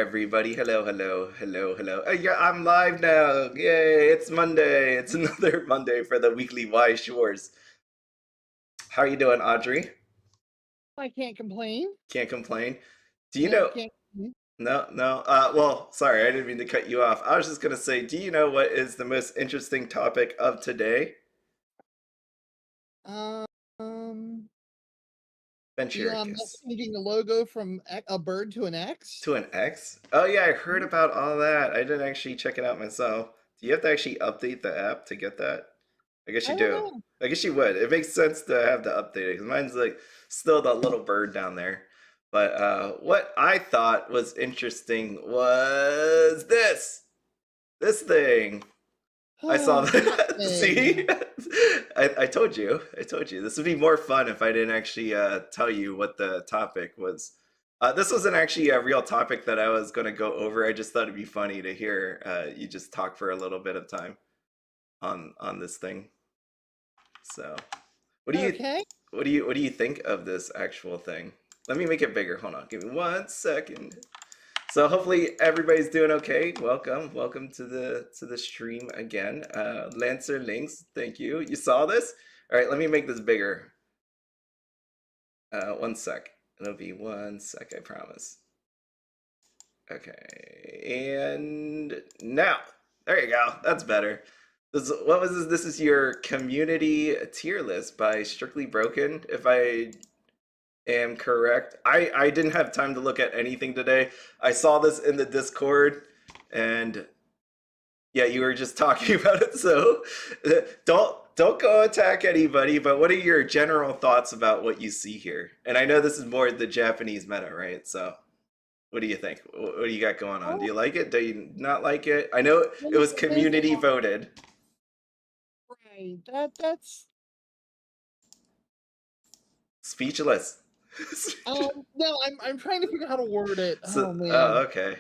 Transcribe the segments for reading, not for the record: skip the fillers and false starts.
everybody. Hello, hello, hello, hello. Yeah, I'm live now. Yay, it's Monday. It's another Monday for the weekly Weiss Schwarz. How are you doing, Audrey? I can't complain. Can't complain. Do you No, know? can't complain. No, no. Well, sorry, I didn't mean to cut you off. I was just gonna say, do you know what is the most interesting topic of today? Um, Venture Elon Musk guess. changing the logo from a bird to an X. To an X? Oh yeah, I heard about all that. I didn't actually check it out myself. Do you have to actually update the app to get that? I guess I you don't do. know. I guess you would. It makes sense to have to update it because mine's like still that little bird down there. But what I thought was interesting was this thing. I saw That that. See, thing. I told you. I told you this would be more fun if I didn't actually tell you what the topic was. This wasn't actually a real topic that I was going to go over. I just thought it'd be funny to hear you just talk for a little bit of time on this thing. So, what do you Okay. what do you think of this actual thing? Let me make it bigger. Hold on. Give me 1 second. So hopefully everybody's doing okay. Welcome to the stream again. Lancer Links, thank you. You saw this? All right, let me make this bigger. 1 sec. It'll be 1 sec, I promise. Okay, and now there you go. That's better. What was this? This is your community tier list by Strictly Broken. If I am correct. I didn't have time to look at anything today. I saw this in the Discord, and yeah, you were just talking about it. So don't go attack anybody. But what are your general thoughts about what you see here? And I know this is more the Japanese meta, right? So what do you think? What do you got going on? Do Oh, you like it? Do you not like it? I know well, it was there's a community lot, voted. right. That's Speechless. no, I'm trying to figure out how to word it. So, Oh oh, man. okay.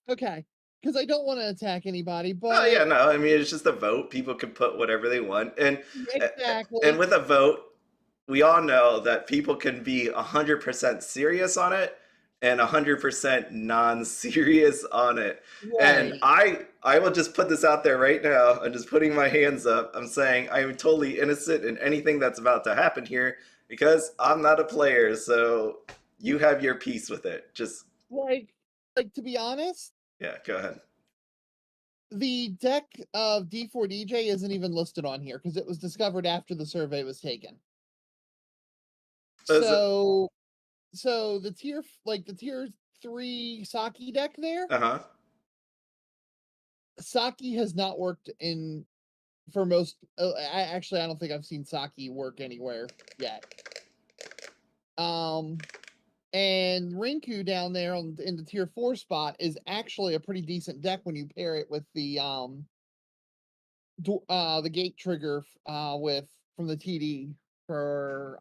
Okay. Because I don't want to attack anybody, Oh yeah, but no. I mean, it's just a vote. People can put whatever they want, and exactly. with a vote, we all know that people can be 100% serious on it and 100% non-serious on it. And Right. I will just put this out there right now. I'm just putting my hands up. I'm saying I am totally innocent in anything that's about to happen here because I'm not a player. So you have your piece with it. Just Like like to be honest, yeah, go ahead. the deck of D4DJ isn't even listed on here because it was discovered after the survey was taken. Is it? So the the tier 3 Saki deck there, Uh-huh. Saki has not worked in for most I don't think I've seen Saki work anywhere yet. Um and Rinku down there in the tier 4 spot is actually a pretty decent deck when you pair it with the gate trigger with from the TD for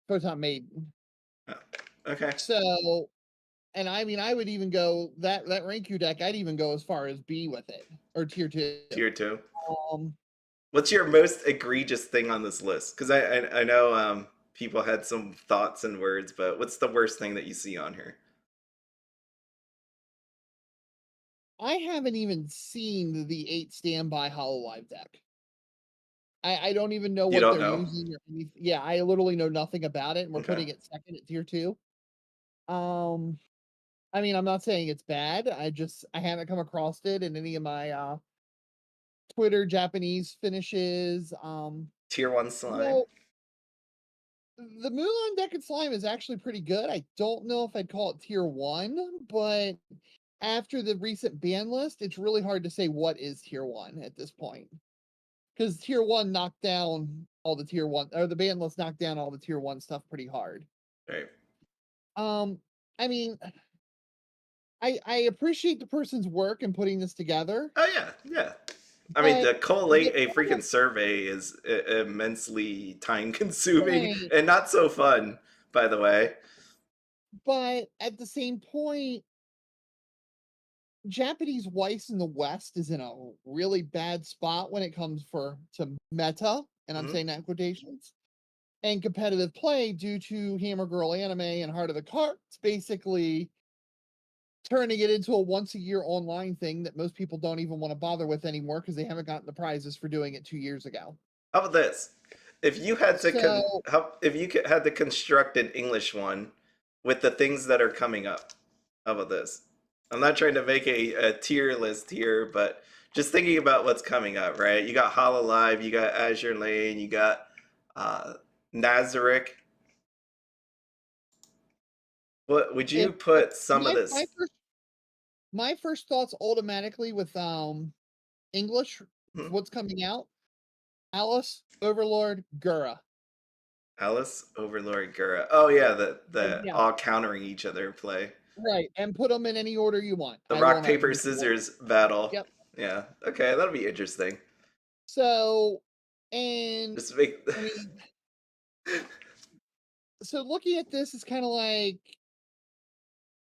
Photon Maiden. Oh, okay. So, and I mean, I would even go that Rinku deck. I'd even go as far as B with it or tier 2. Tier two. Um, What's your most egregious thing on this list? Because I know people had some thoughts and words, but what's the worst thing that you see on here? I haven't even seen the 8 standby Hololive deck. I don't even know You what don't they're know? using or anything. Yeah, I literally know nothing about it, and we're Okay. putting it second at tier 2. Um, I mean, I'm not saying it's bad. I haven't come across it in any of my Twitter Japanese finishes. Tier one slime. No, the Mulan deck and slime is actually pretty good. I don't know if I'd call it tier 1, but after the recent ban list, it's really hard to say what is tier 1 at this point. Because tier 1 knocked down all the tier 1, or the ban list knocked down all the tier 1 stuff pretty hard. Right. Um, I mean, I appreciate the person's work in putting this together, Oh yeah, yeah. I mean, but to collate the a problem, freaking survey is immensely time consuming right, and not so fun, by the way. but at the same point, Japanese Weiss in the West is in a really bad spot when it comes to meta, and I'm Hmm. saying that in quotations, and competitive play due to Hammer Girl Anime and Heart of the Cards basically turning it into a once a year online thing that most people don't even want to bother with anymore because they haven't gotten the prizes for doing it 2 years ago. How about this? If you had to So had to construct an English one with the things that are coming up, how about this? I'm not trying to make a tier list here, but just thinking about what's coming up, right? You got Hololive, you got Azure Lane, you got uh, Nazarick. What would if you put some of my this? first thoughts automatically with English, Hmm? what's coming out? Alice, Overlord, Gura. Alice, Overlord, Gura. Oh yeah, the Yeah, all countering each other play. right. And put them in any order you want. The I rock won't paper argue with you. scissors battle. Yep. Yeah. Okay, that'll be interesting. So, and Just make. I mean, so looking at this is kind of like,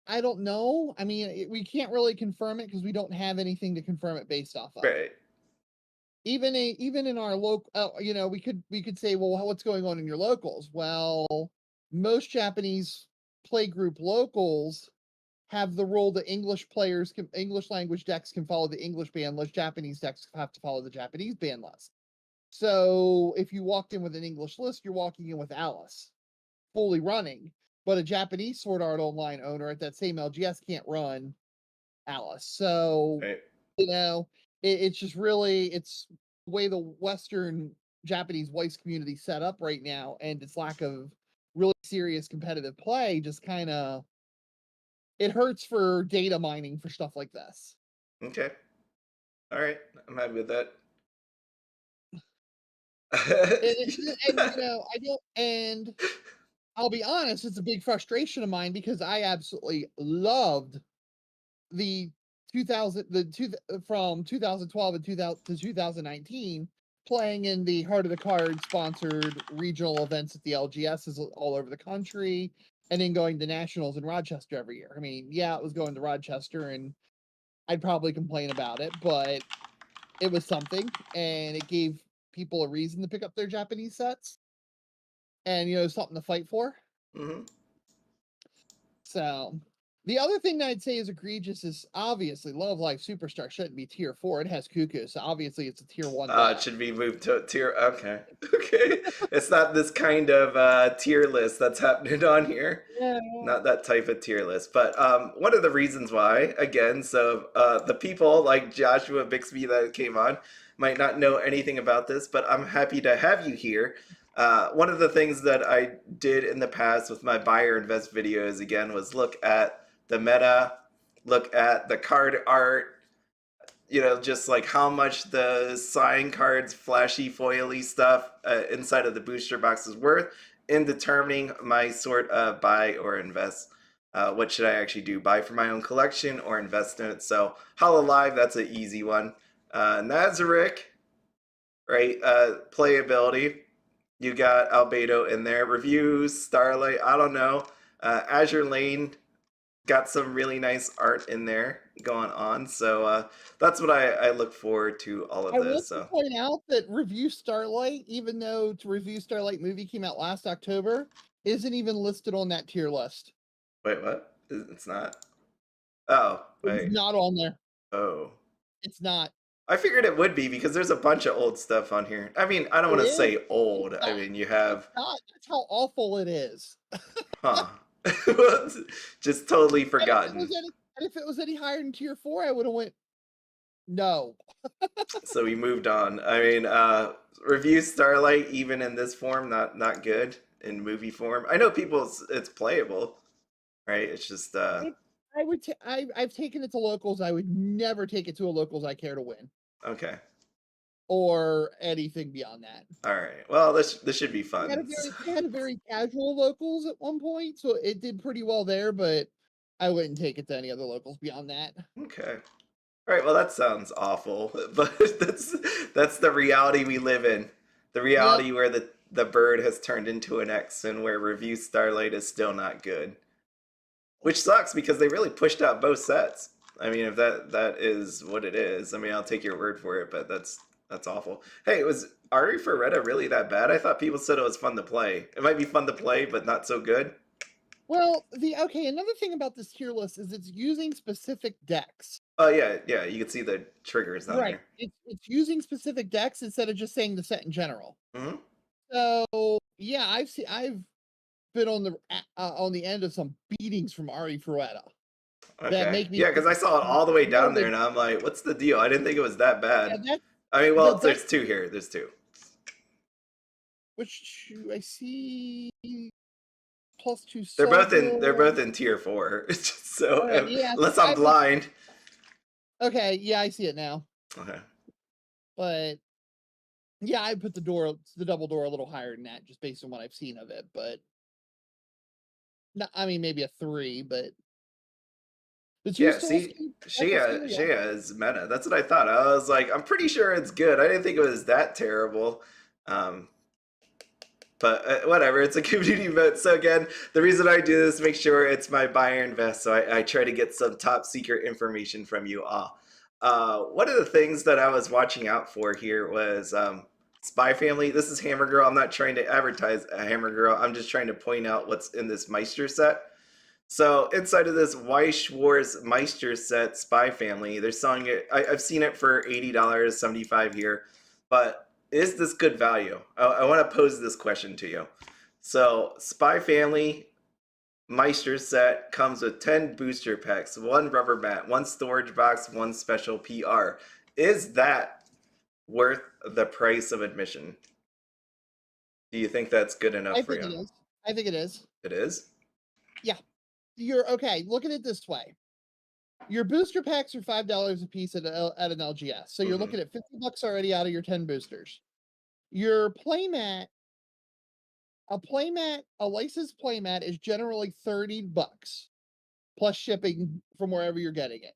I don't know. I mean, we can't really confirm it because we don't have anything to confirm it based off of. Right. Even in our local, we could say, well, what's going on in your locals? Well, most Japanese play group locals have the rule that English language decks can follow the English ban list. Japanese decks have to follow the Japanese ban list. So if you walked in with an English list, you're walking in with Alice fully running. But a Japanese Sword Art Online owner at that same LGS can't run Alice. So, Right. it's just really, it's the way the Western Japanese Weiss community set up right now, and its lack of really serious competitive play just kind of, it hurts for data mining for stuff like this. Okay. All right. I'm happy with that. And I don't, and I'll be honest, it's a big frustration of mine because I absolutely loved the 2000 the two from 2012 and 2000 to 2019 playing in the Heart of the Card sponsored regional events at the LGSs all over the country, and then going to nationals in Rochester every year. I mean, yeah, it was going to Rochester and I'd probably complain about it, but it was something, and it gave people a reason to pick up their Japanese sets, and something to fight for. Hmm. So, the other thing that I'd say is egregious is obviously Love Life Superstar shouldn't be tier 4. It has Cuckoo, so obviously it's a tier 1 It deck. should be moved to tier. Okay. Okay. It's not this kind of tier list that's happening on here. Yeah. Not that type of tier list. But one of the reasons why, again, so the people like Joshua Bixby that came on might not know anything about this, but I'm happy to have you here. One of the things that I did in the past with my buyer invest videos, again, was look at the meta, look at the card art, just like how much the sign cards, flashy, foily stuff inside of the booster box is worth in determining my sort of buy or invest. What should I actually do? Buy for my own collection or invest in it? So, Hololive, that's an easy one. Nazarick, right? Playability. You got Albedo in there. Reviews, Starlight, I don't know. Azure Lane, got some really nice art in there going on. So that's what I look forward to all of I want this. to So point out that Review Starlight, even though to Review Starlight movie came out last October, isn't even listed on that tier list. wait, what? It's not. Oh, It is wait. not on there. Oh. It's not. I figured it would be because there's a bunch of old stuff on here. I mean, I don't It want to is. say old. It's I not. mean, you It's have, not. That's how awful it is. huh? Just totally And if it was forgotten. any higher than tier 4, I would have went no. So we moved on. I mean, review Starlight even in this form, not good in movie form. I know it's playable, right? It's just I would. I've taken it to locals. I would never take it to a locals I care to win okay. or anything beyond that. All right. Well, this should be They had a fun. very they had a very casual locals at one point, so it did pretty well there. But I wouldn't take it to any other locals beyond that. Okay. All right. Well, that sounds awful, but that's the reality we live in. The Yep. reality where the bird has turned into an X and where Review Starlight is still not good. Which sucks because they really pushed out both sets. I mean, if that is what it is, I mean, I'll take your word for it, but that's awful. Hey, was Ari Ferretta really that bad? I thought people said it was fun to play. It might be fun to play, but not so good. Well, another thing about this tier list is it's using specific decks. Oh yeah, yeah. You can see the triggers on Right. there. It's using specific decks instead of just saying the set in general. Hmm. So yeah, I've been on the end of some beatings from Ari Fruetta that Okay. make me Yeah, because think I saw it all the way more down there, than and I'm like, what's the deal? I didn't think it was that yeah, bad. that I mean, the well, deck there's two here. There's two. which I see +2 They're both in. They're Soul. both in tier four. It's just so All right, yeah, unless see, I'm blind. okay, yeah, I see it now. Okay. But yeah, I put the double door a little higher than that, just based on what I've seen of it. But no, I mean maybe a 3, but the two Yeah. souls See, keep Shea FSU, yeah. Shea is meta. That's what I thought. I was like, I'm pretty sure it's good. I didn't think it was that terrible. Um, but whatever, it's a community vote. So again, the reason I do this, make sure it's my buy or invest. So I try to get some top secret information from you all. One of the things that I was watching out for here was Spy Family. This is Hammer Girl. I'm not trying to advertise a Hammer Girl. I'm just trying to point out what's in this Meister set. So inside of this Weiss Schwarz Meister set, Spy Family, they're selling it. I've seen it for $80, 75 here, but is this good value? I want to pose this question to you. So Spy Family Meister set comes with 10 booster packs, one rubber mat, one storage box, one special PR. Is that worth the price of admission? Do you think that's good enough I for think it you? is. I think it is. It is? Yeah. You're okay. Look at it this way. Your booster packs are $5 a piece at an LGS. So you're Mm-hmm. looking at $50 already out of your 10 boosters. Your playmat, a licensed playmat is generally $30 plus shipping from wherever you're getting it.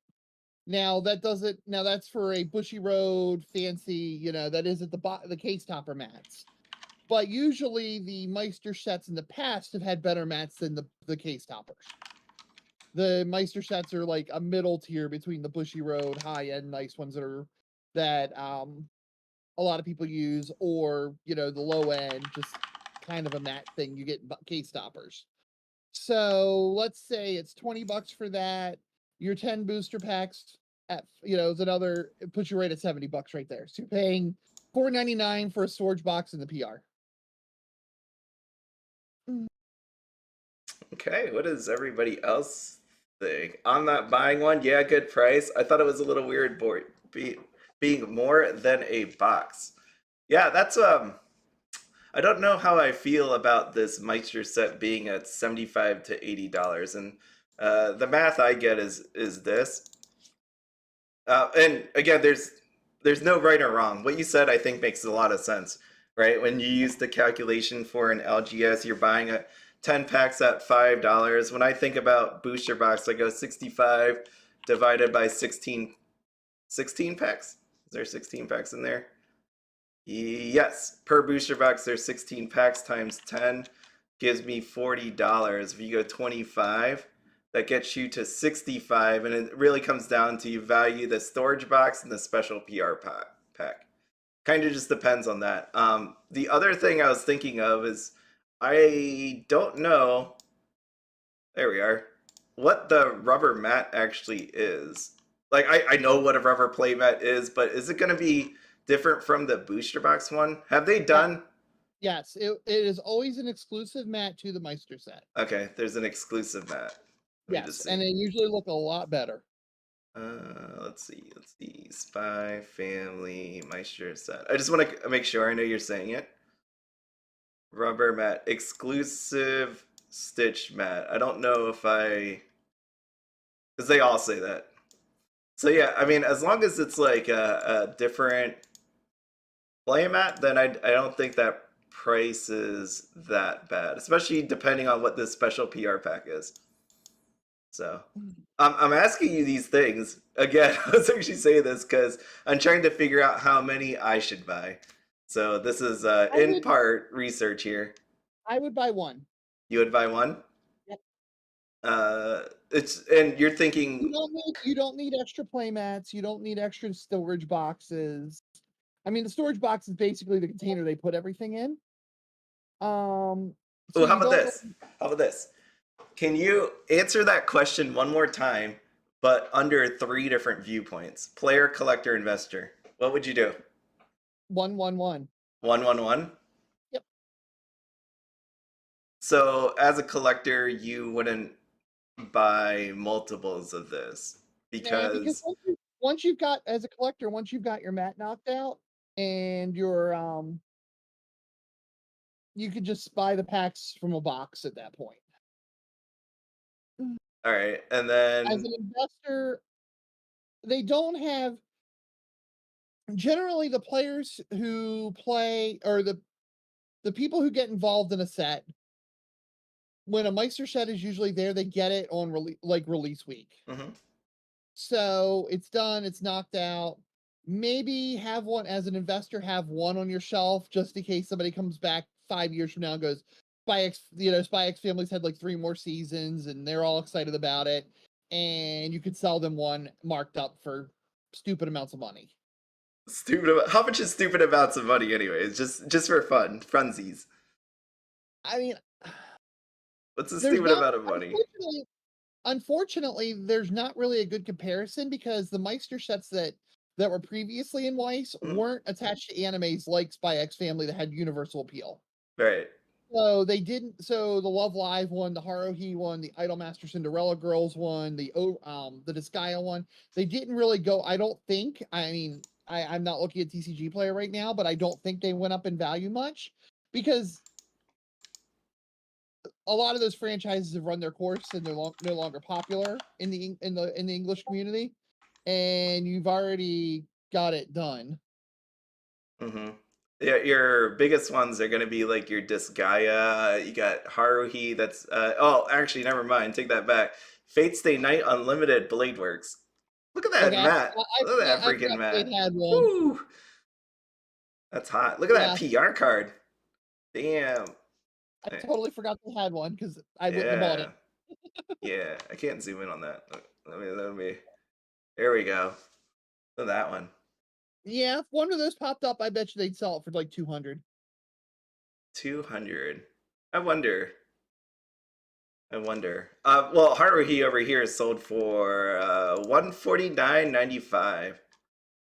Now that's for a Bushiroad fancy, that is at the case topper mats. But usually the Meister sets in the past have had better mats than the case toppers. The Meister sets are like a middle tier between the Bushiroad high end nice ones that a lot of people use, or the low end, just kind of a mat thing you get in case toppers. So let's say it's $20 for that. Your 10 booster packs is another, it puts you right at $70 right there. So you're paying $4.99 for a storage box in the PR. Mm. Okay, what does everybody else think? I'm not buying one. Yeah, good price. I thought it was a little weird being more than a box. Yeah, that's I don't know how I feel about this Meister set being at 75 to $80, and the math I get is this. And again, there's no right or wrong. What you said I think makes a lot of sense, right? When you use the calculation for an LGS, you're buying a 10 packs at $5. When I think about booster box, I go 65 divided by 16 packs. Is there 16 packs in there? Yes, per booster box there's 16 packs times 10 gives me $40. If you go 25, that gets you to 65, and it really comes down to you value the storage box and the special PR pack. Kind of just depends on that. The other thing I was thinking of is I don't know. There we are. What the rubber mat actually is. Like I know what a rubber play mat is, but is it going to be different from the booster box one? Have they Yeah. done? Yes, it is always an exclusive mat to the Meister set. Okay, there's an exclusive mat. Let me just Yes, see. and they usually look a lot better. Let's see. Let's see. Spy Family Meister set. I just want to make sure I know you're saying it. Rubber mat, exclusive stitch mat. I don't know if because they all say that. So yeah, I mean, as long as it's like a different playmat, then I don't think that price is that bad, especially depending on what this special PR pack is. So I'm asking you these things again. I was actually saying this because I'm trying to figure out how many I should buy. So this is in part research here. I would buy one. You would buy one? Yep. It's and you're thinking, You don't need extra playmats. You don't need extra storage boxes. I mean, the storage box is basically the container they put everything in. So oh, how you about don't. this? How about this? Can you answer that question one more time, but under three different viewpoints? Player, collector, investor. What would you do? 111. One, one, one. Yep. So, as a collector, you wouldn't buy multiples of this Nah, because because, once you've got as a collector, once you've got your mat knocked out and your you could just buy the packs from a box at that point. all right, and As then, an investor, they don't have generally the players who play or the people who get involved in a set when a Meister set is usually there, they get it on release week. mhm. So it's done, it's knocked out. Maybe have one as an investor, have one on your shelf just in case somebody comes back 5 years from now and goes, Spy X Family's had like 3 more seasons and they're all excited about it. And you could sell them one marked up for stupid amounts of money. How much is stupid amounts of money, anyways? Just for fun, funsies. I mean, What's a there's stupid not, amount of money? unfortunately, there's not really a good comparison because the Meister sets that were previously in Weiss Mhm. weren't attached to animes like Spy X Family that had universal appeal. Right. So they didn't. So the Love Live one, the Haruhi one, the Idolmaster Cinderella Girls one, the Disgaea one, they didn't really go. I don't think. I mean, I'm not looking at TCG Player right now, but I don't think they went up in value much because a lot of those franchises have run their course and they're no longer popular in the English community, and you've already got it done. Mm-hmm. Yeah, your biggest ones are gonna be like your Disgaea. You got Haruhi. That's oh, actually, never mind. Take that back. Fate Stay Night Unlimited Blade Works. Look at that Okay, mat. Look at that I freaking forgot mat. they had one. Woo! That's hot. Look at that Yeah, PR card. Damn. I Eh, totally forgot they had one because I wouldn't have bought it. yeah. Yeah. I can't zoom in on that. Let me. There we go. Look at that one. Yeah, if one of those popped up, I bet you they'd sell it for like 200. 200. I wonder. I wonder. Well, Haruhi over here is sold for 149.95.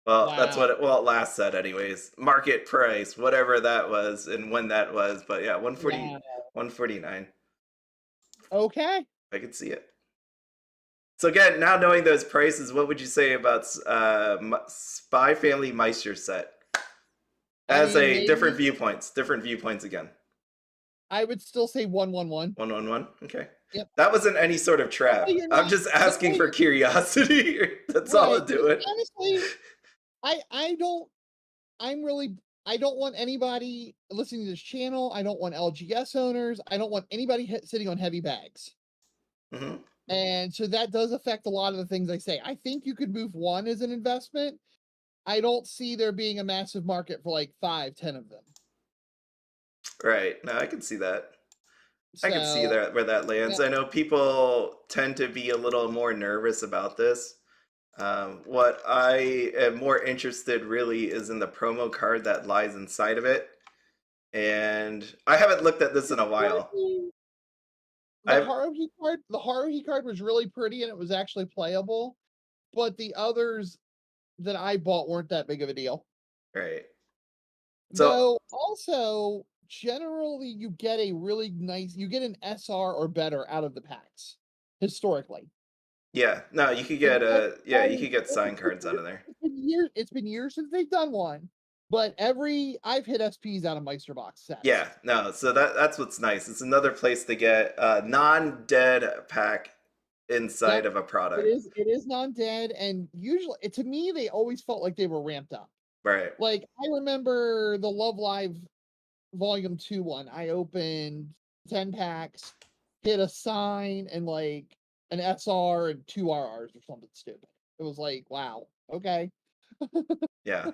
Well, that's Wow. what it last said anyways. Market price, whatever that was and when that was, but yeah, 140 Wow. 149. Okay. I could see it. So again, now knowing those prices, what would you say about Spy Family Meister set? I As mean, a maybe different viewpoints again. I would still say 111. 111. Okay. Yep. That wasn't any sort of That way trap. you're I'm not just that asking way for you're curiosity. That's all right. I'm Because doing. honestly, I don't I'm really I don't want anybody listening to this channel. I don't want LGS owners. I don't want anybody sitting on heavy bags. Hmm. And so that does affect a lot of the things I say. I think you could move one as an investment. I don't see there being a massive market for like 5, 10 of them. Right. No, I can see that. I can see So that where that yeah, lands. I know people tend to be a little more nervous about this. What I am more interested really is in the promo card that lies inside of it. And I haven't looked at this in a while. Haruhi- I've the Haruhi card was really pretty and it was actually playable, but the others that I bought weren't that big of a deal. right. So Though also generally you get an SR or better out of the packs historically. yeah, no, you could They've get done you one could get sign cards out of there. it's been years since they've done one, but I've hit SPs out of Meister box sets. Yeah, no, so that's what's nice. It's another place to get a non-dead pack inside Yep. of a product. It is non-dead, and usually to me they always felt like they were ramped up. Right. Like I remember the Love Live Volume 2 one. I opened 10 packs, hit a sign and like an SR and 2 RRs or something stupid. It was like, wow, okay. Yeah.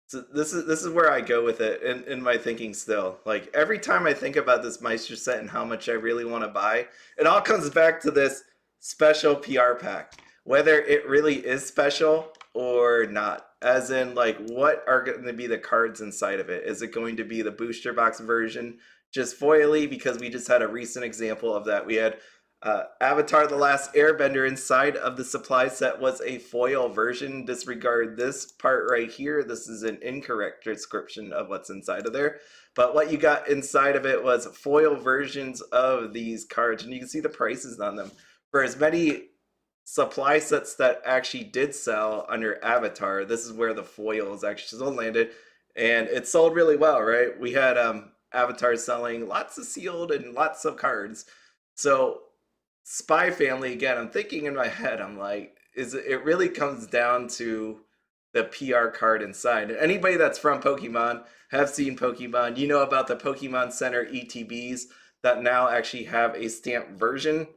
So this is where I go with it in my thinking still. Like every time I think about this Meister set and how much I really want to buy, it all comes back to this special PR pack. Whether it really is special or not. As in like what are going to be the cards inside of it? Is it going to be the booster box version just foily because we just had a recent example of that. We had Avatar: The Last Airbender inside of the supply set was a foil version. Disregard this part right here. This is an incorrect description of what's inside of there. But what you got inside of it was foil versions of these cards, and you can see the prices on them. For as many supply sets that actually did sell under Avatar, this is where the foils actually still landed, and it sold really well, right? We had Avatar selling lots of sealed and lots of cards. So Spy Family, again, I'm thinking in my head, I'm like, it really comes down to the PR card inside. Anybody that's from Pokemon have seen Pokemon. You know about the Pokemon Center ETBs that now actually have a stamped version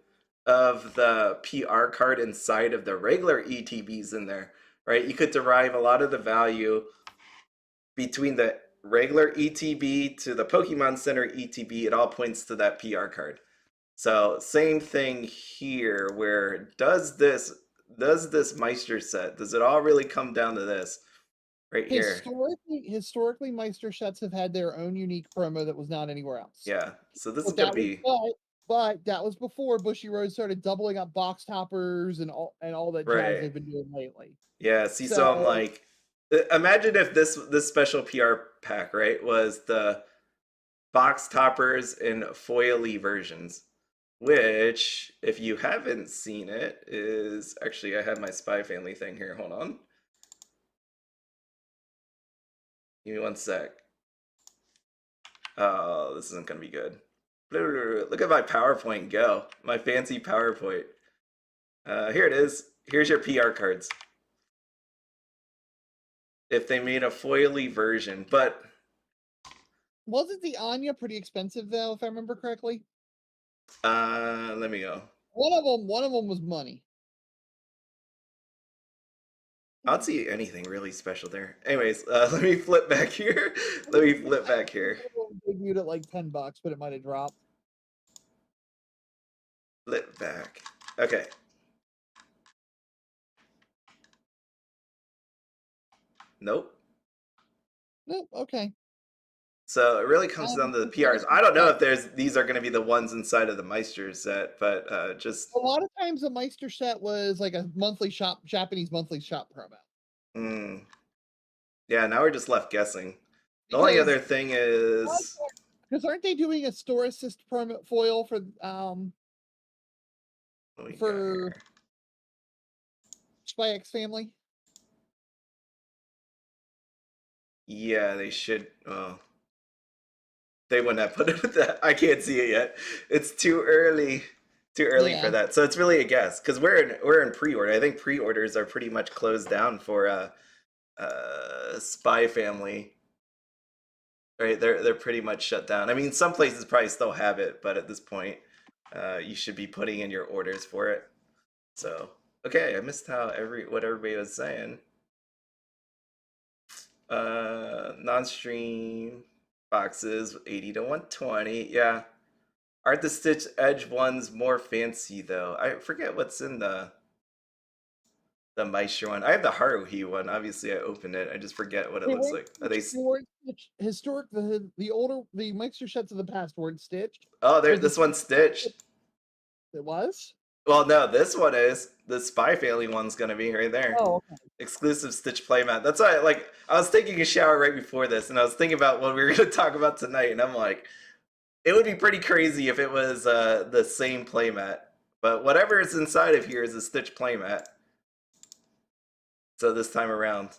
of the PR card inside of the regular ETBs in there, right? You could derive a lot of the value between the regular ETB to the Pokemon Center ETB. It all points to that PR card. So same thing here, where does this Meister set, does it all really come down to this right here? Historically, Meister sets have had their own unique promo that was not anywhere else. Yeah, so this is But gonna that was be but that was before Bushiroad started doubling up box toppers and all that jazz right. they've been doing lately. Yeah, see, so I'm So like, imagine if this special PR pack, right, was the box toppers and foily versions, which, if you haven't seen it, is actually, I have my Spy Family thing here. Hold on. Give me one sec. Oh, this isn't going to be good. Look at my PowerPoint go. My fancy PowerPoint. Here it is. Here's your PR cards. If they made a foily version, but wasn't the Anya pretty expensive though, if I remember correctly? let me go. One of them was money. I don't see anything really special there. Anyways, let me flip back here. Let me flip back here. Debuted at like $10, but it might have dropped. Flip back. Okay. Nope. Nope. Okay. So it really comes down to the PRs. I don't know if these are going to be the ones inside of the Meister set, but just a lot of times the Meister set was like a Japanese monthly shop promo. Yeah, now we're just left guessing. The only other thing is, because aren't they doing a store assist promo foil for Spy X Family? Yeah, they should. Well, they wouldn't have put it at that. I can't see it yet. It's too early. Too early for that. So it's really a guess, because we're in pre-order. I think pre-orders are pretty much closed down for Spy Family. Right, they're pretty much shut down. I mean, some places probably still have it, but at this point, you should be putting in your orders for it. So okay, I missed how what everybody was saying. Non-stream boxes 80 to 120. Yeah, aren't the Stitch Edge ones more fancy though? I forget what's in the Meister one. I have the Haruhi one. Obviously, I opened it. I just forget what it looks like. Are they the Meister sets of the past weren't stitched? Oh, this one's stitched. It was? Well, no, this one is. The Spy Family one's gonna be right there. Oh, okay. Exclusive Stitch playmat. That's why, like, I was taking a shower right before this, and I was thinking about what we were gonna talk about tonight, and I'm like, it would be pretty crazy if it was the same playmat. But whatever is inside of here is a Stitch playmat. So this time around,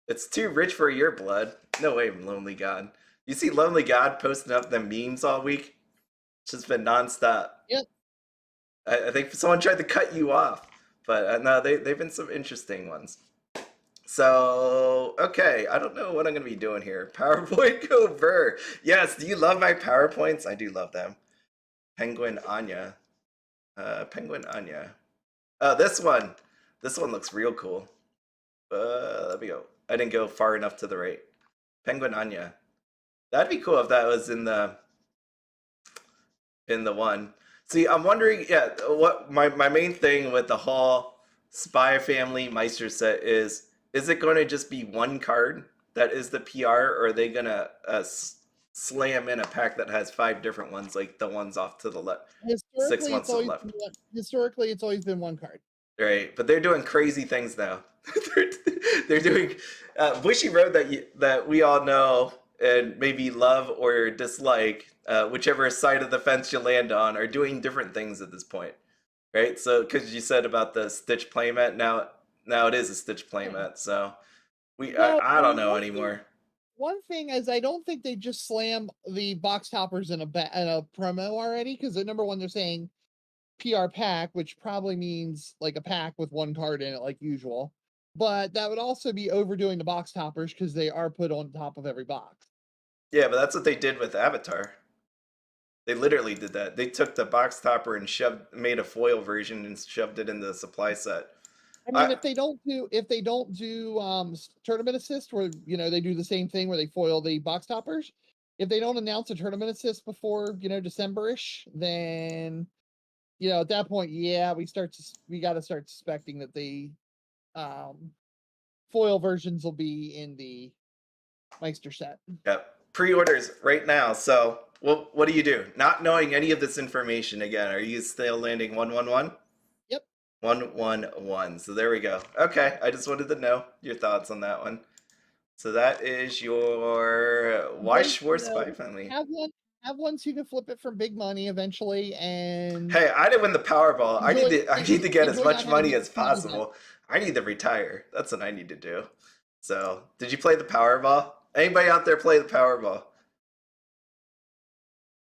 it's too rich for your blood. No way, Lonely God. You see Lonely God posting up the memes all week? It's just been nonstop. Yep. I think someone tried to cut you off, but no, they've been some interesting ones. So, okay, I don't know what I'm going to be doing here. PowerPoint go Ver. Yes, do you love my PowerPoints? I do love them. Penguin Anya. Penguin Anya. Oh, this one. This one looks real cool. Let me go. I didn't go far enough to the right. Penguin Anya. That'd be cool if that was in the one. See, I'm wondering, yeah, what my main thing with the whole Spy Family Meister set is it going to just be one card that is the PR, or are they going to slam in a pack that has 5 different ones, like the ones off to the left, 6 Historically, it's ones to the always left. been one. Historically, it's always been one card. Right, but they're doing crazy things now. they're, they're doing Bushiroad that we all know and maybe love or dislike, whichever side of the fence you land on, are doing different things at this point, right? So, because you said about the Stitch playmat, now it is a Stitch Yeah. playmat. So Well, I I don't mean, know anymore. one thing is I don't think they just slam the box toppers in a promo already because number one, they're saying PR pack, which probably means like a pack with one card in it, like usual. But that would also be overdoing the box toppers because they are put on top of every box. Yeah, but that's what they did with Avatar. They literally did that. They took the box topper and made a foil version and shoved it in the supply set. I mean, I if they don't do tournament assist, where they do the same thing where they foil the box toppers. If they don't announce a tournament assist before December-ish, then at that point, yeah, we got to start suspecting that the um foil versions will be in the Meister set. Yep. Pre-orders right now. So, what do you do? Not knowing any of this information again, are you still landing 111? Yep. 111. So there we go. Okay, I just wanted to know your thoughts on that one. So that is your Weiss They, Schwarz spy family. have one so you can flip it for big money eventually and Hey, I didn't win the Powerball. enjoy I need to get as enjoy not much having money to as money back. possible. I need to retire. That's what I need to do. So, did you play the Powerball? Anybody out there play the Powerball?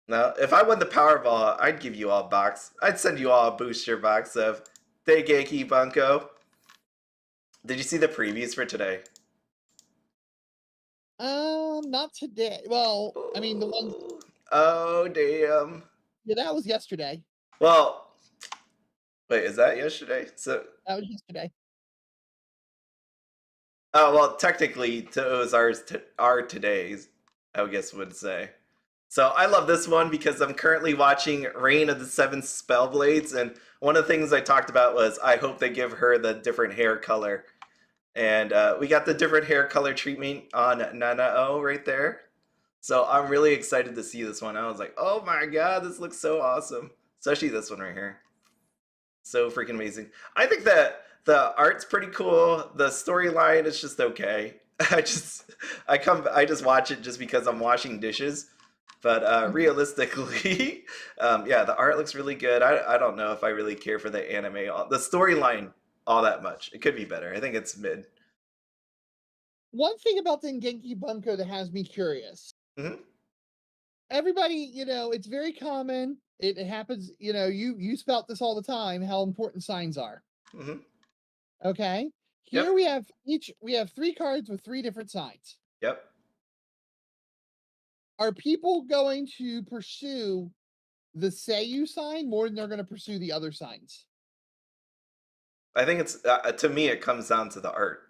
No, if I won the Powerball, I'd give you all a box. I'd send you all a booster box of Dengeki Bunko. Did you see the previews for today? Not today. Well, I mean the ones. Oh, damn. Yeah, that was yesterday. Well, wait, is that yesterday? So, That was yesterday. oh, well, technically, those are today's, I would guess would say. So I love this one because I'm currently watching Reign of the Seven Spellblades, and one of the things I talked about was I hope they give her the different hair color. And we got the different hair color treatment on Nanao right there. So I'm really excited to see this one. I was like, oh my god, this looks so awesome. Especially this one right here. So freaking amazing. I think that the art's pretty cool. The storyline is just okay. I just watch it just because I'm washing dishes. But realistically, yeah, the art looks really good. I don't know if I really care for the anime, the storyline all that much. It could be better. I think it's mid. One thing about the Genki Bunko that has me curious. Hmm. Everybody, it's very common. It happens, you spout this all the time, how important signs are. Hmm. Okay. Yep. Here we have 3 cards with 3 different signs. Yep. Are people going to pursue the Seiyu sign more than they're going to pursue the other signs? I think it's to me it comes down to the art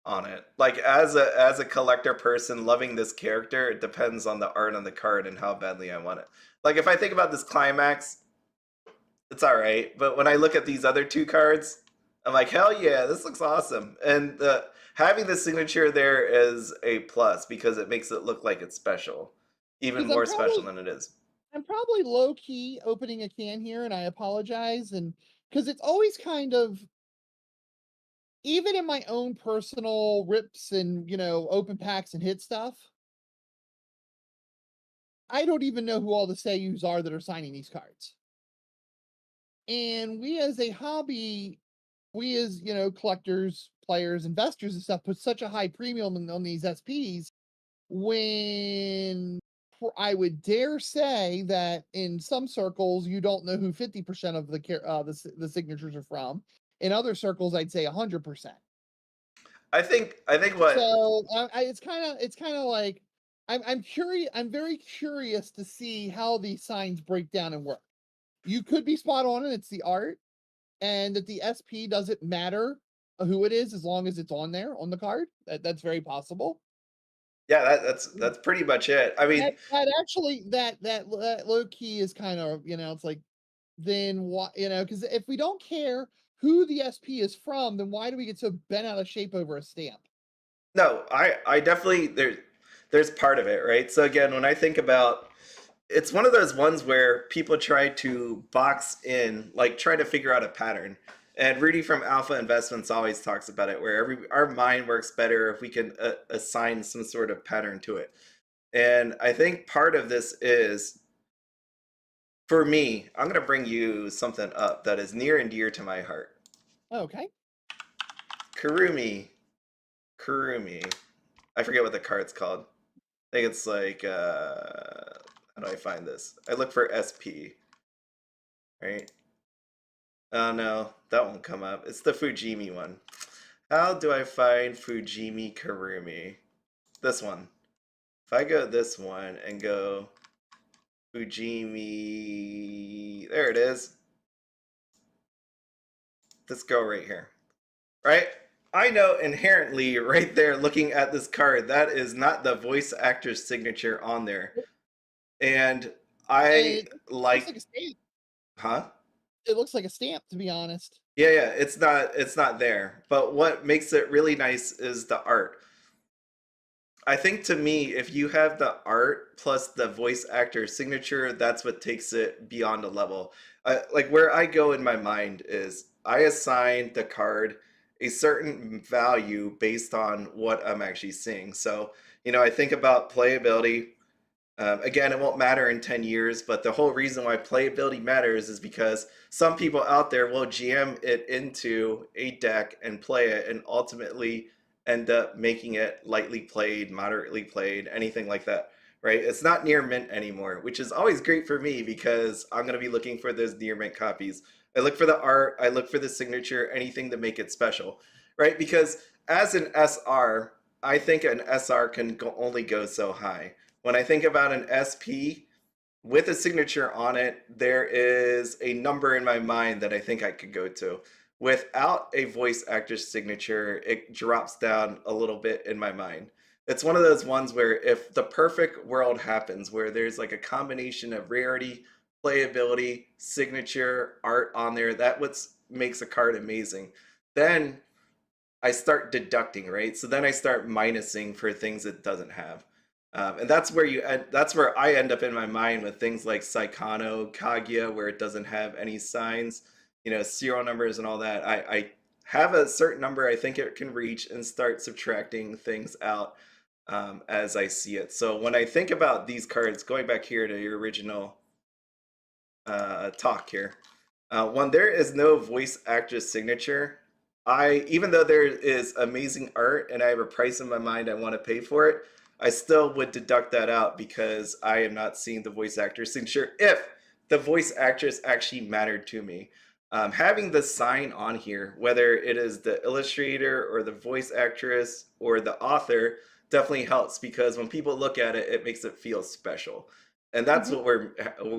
on it. Like as a collector person loving this character, it depends on the art on the card and how badly I want it. Like if I think about this climax, it's all right, but when I look at these other 2 cards, I'm like, hell yeah, this looks awesome. And having the signature there is a plus because it makes it look like it's special, even Because more special than it is. I'm probably low key opening a can here, and I apologize. And because it's always kind of, even in my own personal rips and open packs and hit stuff, I don't even know who all the Seiyus are that are signing these cards. And we as a hobby, we as collectors, players, investors, and stuff put such a high premium on these SPs when I would dare say that in some circles you don't know who 50% of the signatures are from. In other circles, I'd say 100%. I think what So it's kind of like I'm curious. I'm very curious to see how these signs break down and work. You could be spot on, and it's the art, and that the SP doesn't matter who it is as long as it's on there on the card. That's very possible. yeah, that's pretty much it. I mean, That low key is kind of it's like, then what, because if we don't care who the SP is from, then why do we get so bent out of shape over a stamp? no, I definitely there's part of it, right? So again, when I think about, it's one of those ones where people try to box in, like try to figure out a pattern. And Rudy from Alpha Investments always talks about it, where our mind works better if we can assign some sort of pattern to it. And I think part of this is, for me, I'm going to bring you something up that is near and dear to my heart. Okay. Kurumi. Kurumi. I forget what the card's called. I think it's like, how do I find this? I look for SP, right? Oh no, that won't come up. It's the Fujimi one. How do I find Fujimi Kurumi? This one. If I go this one and go Fujimi, there it is. This girl right here, right? I know inherently right there looking at this card, that is not the voice actor's signature on there. And I It looks like like, a stamp. huh? It looks like a stamp, to be honest. Yeah, it's not there. But what makes it really nice is the art. I think to me, if you have the art plus the voice actor signature, that's what takes it beyond a level. Like where I go in my mind is I assign the card a certain value based on what I'm actually seeing. So, I think about playability. Again, it won't matter in 10 years, but the whole reason why playability matters is because some people out there will jam it into a deck and play it and ultimately end up making it lightly played, moderately played, anything like that, right? It's not near mint anymore, which is always great for me because I'm going to be looking for those near mint copies. I look for the art, I look for the signature, anything to make it special, right? Because as an SR, I think an SR can only go so high. When I think about an SP with a signature on it, there is a number in my mind that I think I could go to. Without a voice actor's signature, it drops down a little bit in my mind. It's one of those ones where if the perfect world happens, where there's like a combination of rarity, playability, signature, art on there, that what makes a card amazing. Then I start deducting, right? So then I start minusing for things it doesn't have. And that's where that's where I end up in my mind with things like Saikano, Kaguya, where it doesn't have any signs, serial numbers and all that. I have a certain number I think it can reach and start subtracting things out as I see it. So when I think about these cards, going back here to your original talk here, when there is no voice actor's signature, even though there is amazing art and I have a price in my mind I want to pay for it, I still would deduct that out because I am not seeing the voice actor's signature if the voice actress actually mattered to me. Having the sign on here, whether it is the illustrator or the voice actress or the author, definitely helps because when people look at it, it makes it feel special. And that's Mhm.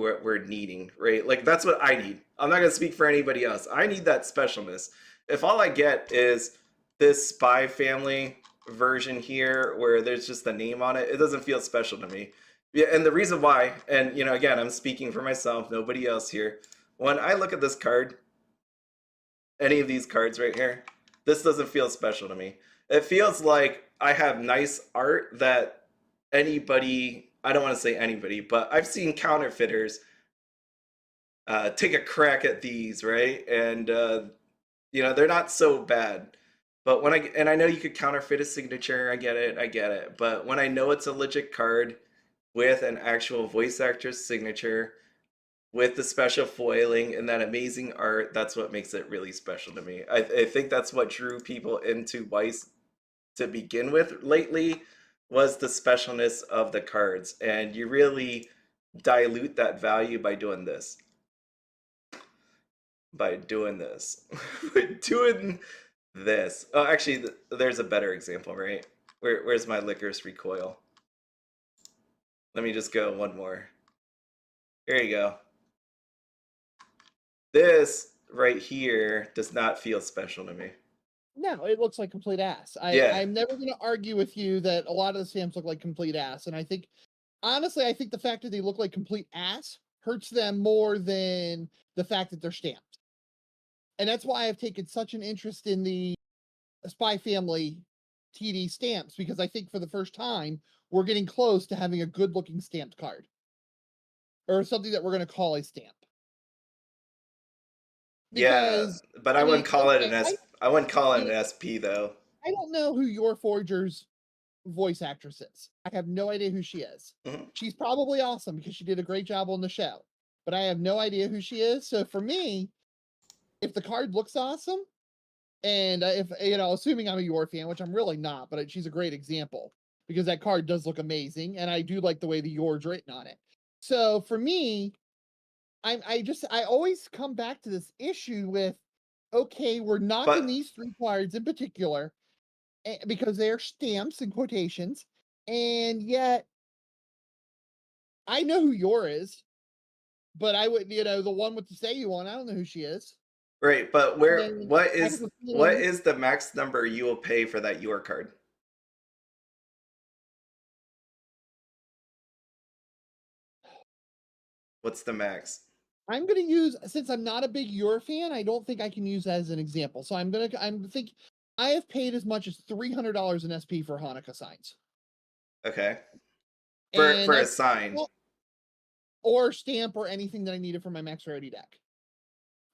what we're needing, right? Like that's what I need. I'm not gonna speak for anybody else. I need that specialness. If all I get is this Spy Family version here where there's just the name on it, it doesn't feel special to me. Yeah, and the reason why, and again, I'm speaking for myself, nobody else here. When I look at this card, any of these cards right here, this doesn't feel special to me. It feels like I have nice art that anybody, I don't want to say anybody, but I've seen counterfeiters take a crack at these, right? And they're not so bad. But and I know you could counterfeit a signature, I get it. But when I know it's a legit card with an actual voice actor's signature, with the special foiling and that amazing art, that's what makes it really special to me. I think that's what drew people into Weiss to begin with lately, was the specialness of the cards. And you really dilute that value by doing this. By doing this. By doing this. Oh, actually, there's a better example, right? Where's my licorice recoil? Let me just go one more. Here you go. This right here does not feel special to me. No, it looks like complete ass. Yeah. I'm never going to argue with you that a lot of the stamps look like complete ass, and I think honestly, I think the fact that they look like complete ass hurts them more than the fact that they're stamped. And that's why I've taken such an interest in the Spy Family TD stamps, because I think for the first time we're getting close to having a good looking stamped card. Or something that we're going to call a stamp. Yeah, Because, but I I mean, wouldn't call it okay, an S. I wouldn't call it you an know, SP though. I don't know who your Forger's voice actress is. I have no idea who she is. Mhm. She's probably awesome because she did a great job on the show, but I have no idea who she is. So for me, if the card looks awesome, and if assuming I'm a Yor fan, which I'm really not, but she's a great example because that card does look amazing, and I do like the way the Yor's written on it. So for me, I always come back to this issue with, okay, we're knocking But these three cards in particular because they're stamps and quotations, and yet I know who Yor is, but I would, the one with the Seiyu one, I don't know who she is. right, but And I have a what feeling is the max number you will pay for that your card? What's the max? I'm gonna use, since I'm not a big Yor fan, I don't think I can use that as an example. So I'm think I have paid as much as $300 in SP for Hanukkah signs. Okay. And For a I sign. or stamp or anything that I needed for my max rarity deck.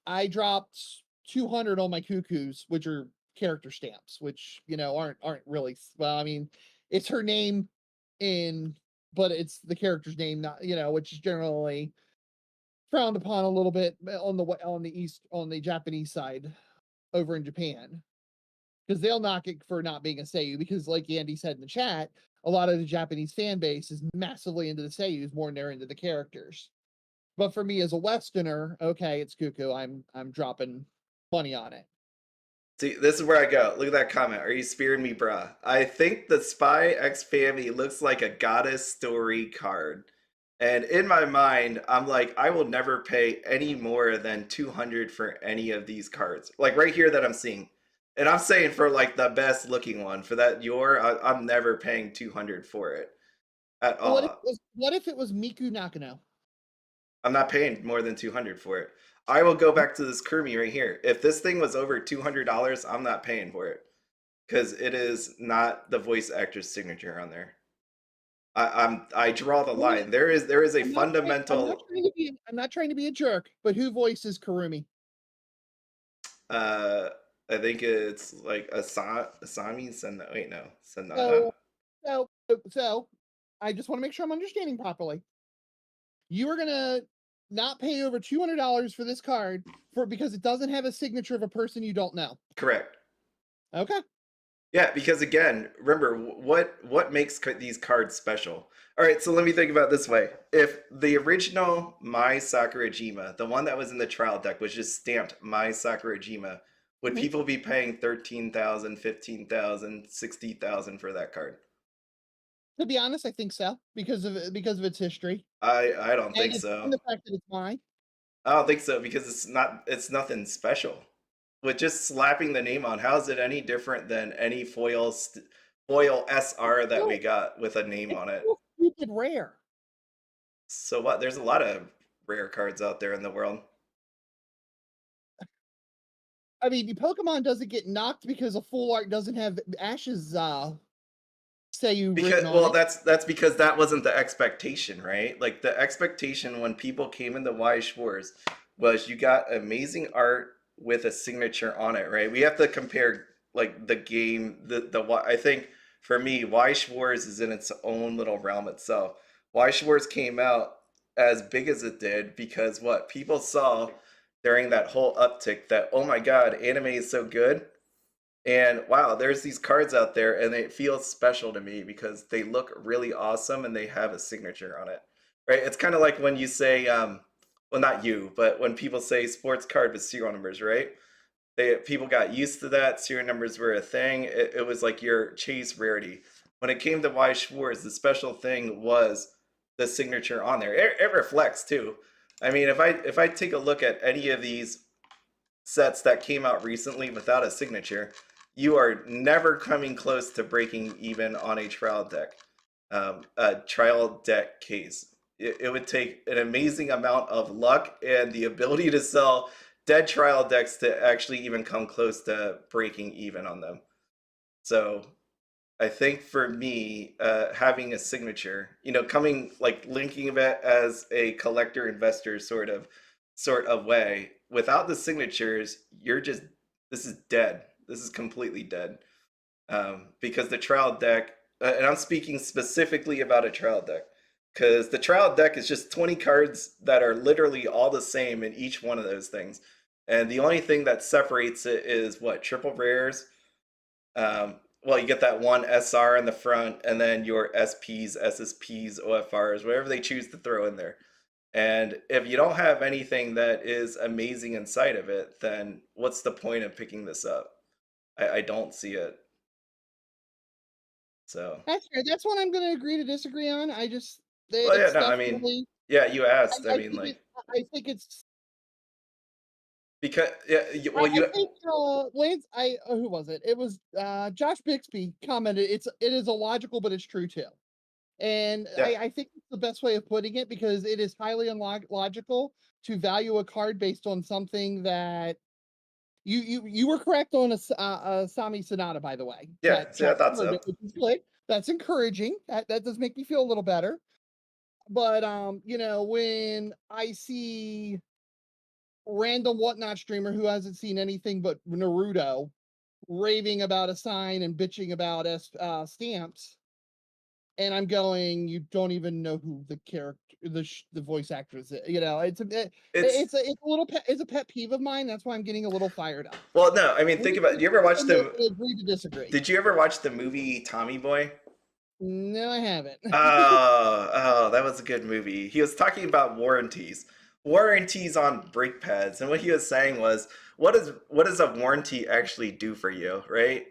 I dropped 200 on my cuckoos, which are character stamps, which aren't really, well. I mean, it's her name but it's the character's name, not which is generally frowned upon a little bit on the Japanese side over in Japan, because they'll knock it for not being a Seiyu, because like Andy said in the chat, a lot of the Japanese fan base is massively into the Seiyus more than they're into the characters. But for me as a Westerner, okay, it's cuckoo. I'm dropping money on it. See, this is where I go. Look at that comment. Are you spearing me, bruh? I think the Spy X Family looks like a goddess story card. And in my mind, I'm like, I will never pay any more than 200 for any of these cards. Like right here that I'm seeing. And I'm saying for like the best looking one, for that I'm never paying 200 for it at all. What if it was Miku Nakano? I'm not paying more than 200 for it. I will go back to this Kurumi right here. If this thing was over $200, I'm not paying for it because it is not the voice actor's signature on there. I draw the line. There is a fundamental. I'm not trying to be a jerk, but who voices Kurumi? Uh, I think it's like Asami Sen. Wait, no, Sanada. So so I just want to make sure I'm understanding properly. You are gonna not pay over $200 for this card because it doesn't have a signature of a person you don't know. Correct. Okay. Yeah, because again, remember what makes these cards special. All right, so let me think about it this way: if the original My Sakurajima, the one that was in the trial deck, was just stamped My Sakurajima, would Mhm. people be paying 13,000, 15,000, 60,000 for that card? To be honest, I think so because of its history I don't think and so. the fact that it's mine. I don't think so because it's nothing special. With just slapping the name on, how is it any different than any foil SR that we got with a name It's on it? still stupid rare. So what? There's a lot of rare cards out there in the world. I mean, Pokemon doesn't get knocked because a full art doesn't have Ash's Seiyu Because written on well, it. that's because that wasn't the expectation, right? Like the expectation when people came into Weiss Schwarz was you got amazing art with a signature on it, right? We have to compare like the game, I think for me, Weiss Schwarz is in its own little realm itself. Weiss Schwarz came out as big as it did because what people saw during that whole uptick that oh my god, anime is so good. And wow, there's these cards out there, and it feels special to me because they look really awesome and they have a signature on it, right? It's kind of like when you say, well, not you, but when people say sports card with serial numbers, right? People got used to that. Serial numbers were a thing. It was like your chase rarity. When it came to Weiss Schwarz, the special thing was the signature on there. It reflects too. I mean, if I take a look at any of these sets that came out recently without a signature, you are never coming close to breaking even on a trial deck case. It would take an amazing amount of luck and the ability to sell dead trial decks to actually even come close to breaking even on them. So I think for me, having a signature, coming like linking of it as a collector investor sort of way, without the signatures, this is dead. This is completely dead. Because the trial deck, and I'm speaking specifically about a trial deck, because the trial deck is just 20 cards that are literally all the same in each one of those things. And the only thing that separates it is what? Triple rares. Well, you get that one SR in the front, and then your SPs, SSPs, OFRs, whatever they choose to throw in there. And if you don't have anything that is amazing inside of it, then what's the point of picking this up? I don't see it. So, That's fair. That's one I'm going to agree to disagree on. I just, well, yeah, it's no, I mean, definitely. yeah, you asked. I I mean, think like, I think it's. because, yeah, well, I think Lance. Who was it? It was Josh Bixby commented. It is illogical, but it's true too. And yeah, I think it's the best way of putting it because it is highly logical to value a card based on something that you were correct on a Sami Sonata, by the way. yeah, see, I Chat thought confirmed so. it, which is good. That's encouraging. That does make me feel a little better. But when I see random whatnot streamer who hasn't seen anything but Naruto raving about a sign and bitching about stamps, and I'm going, you don't even know who the character, the voice actress is. It's, It's a little it's a pet peeve of mine. That's why I'm getting a little fired up. well, no, I mean, We're think about, gonna do you ever watch admit the, and agree to disagree. did you ever watch the movie Tommy Boy? No, I haven't. Oh, that was a good movie. He was talking about warranties on brake pads, and what he was saying was, what does a warranty actually do for you, right?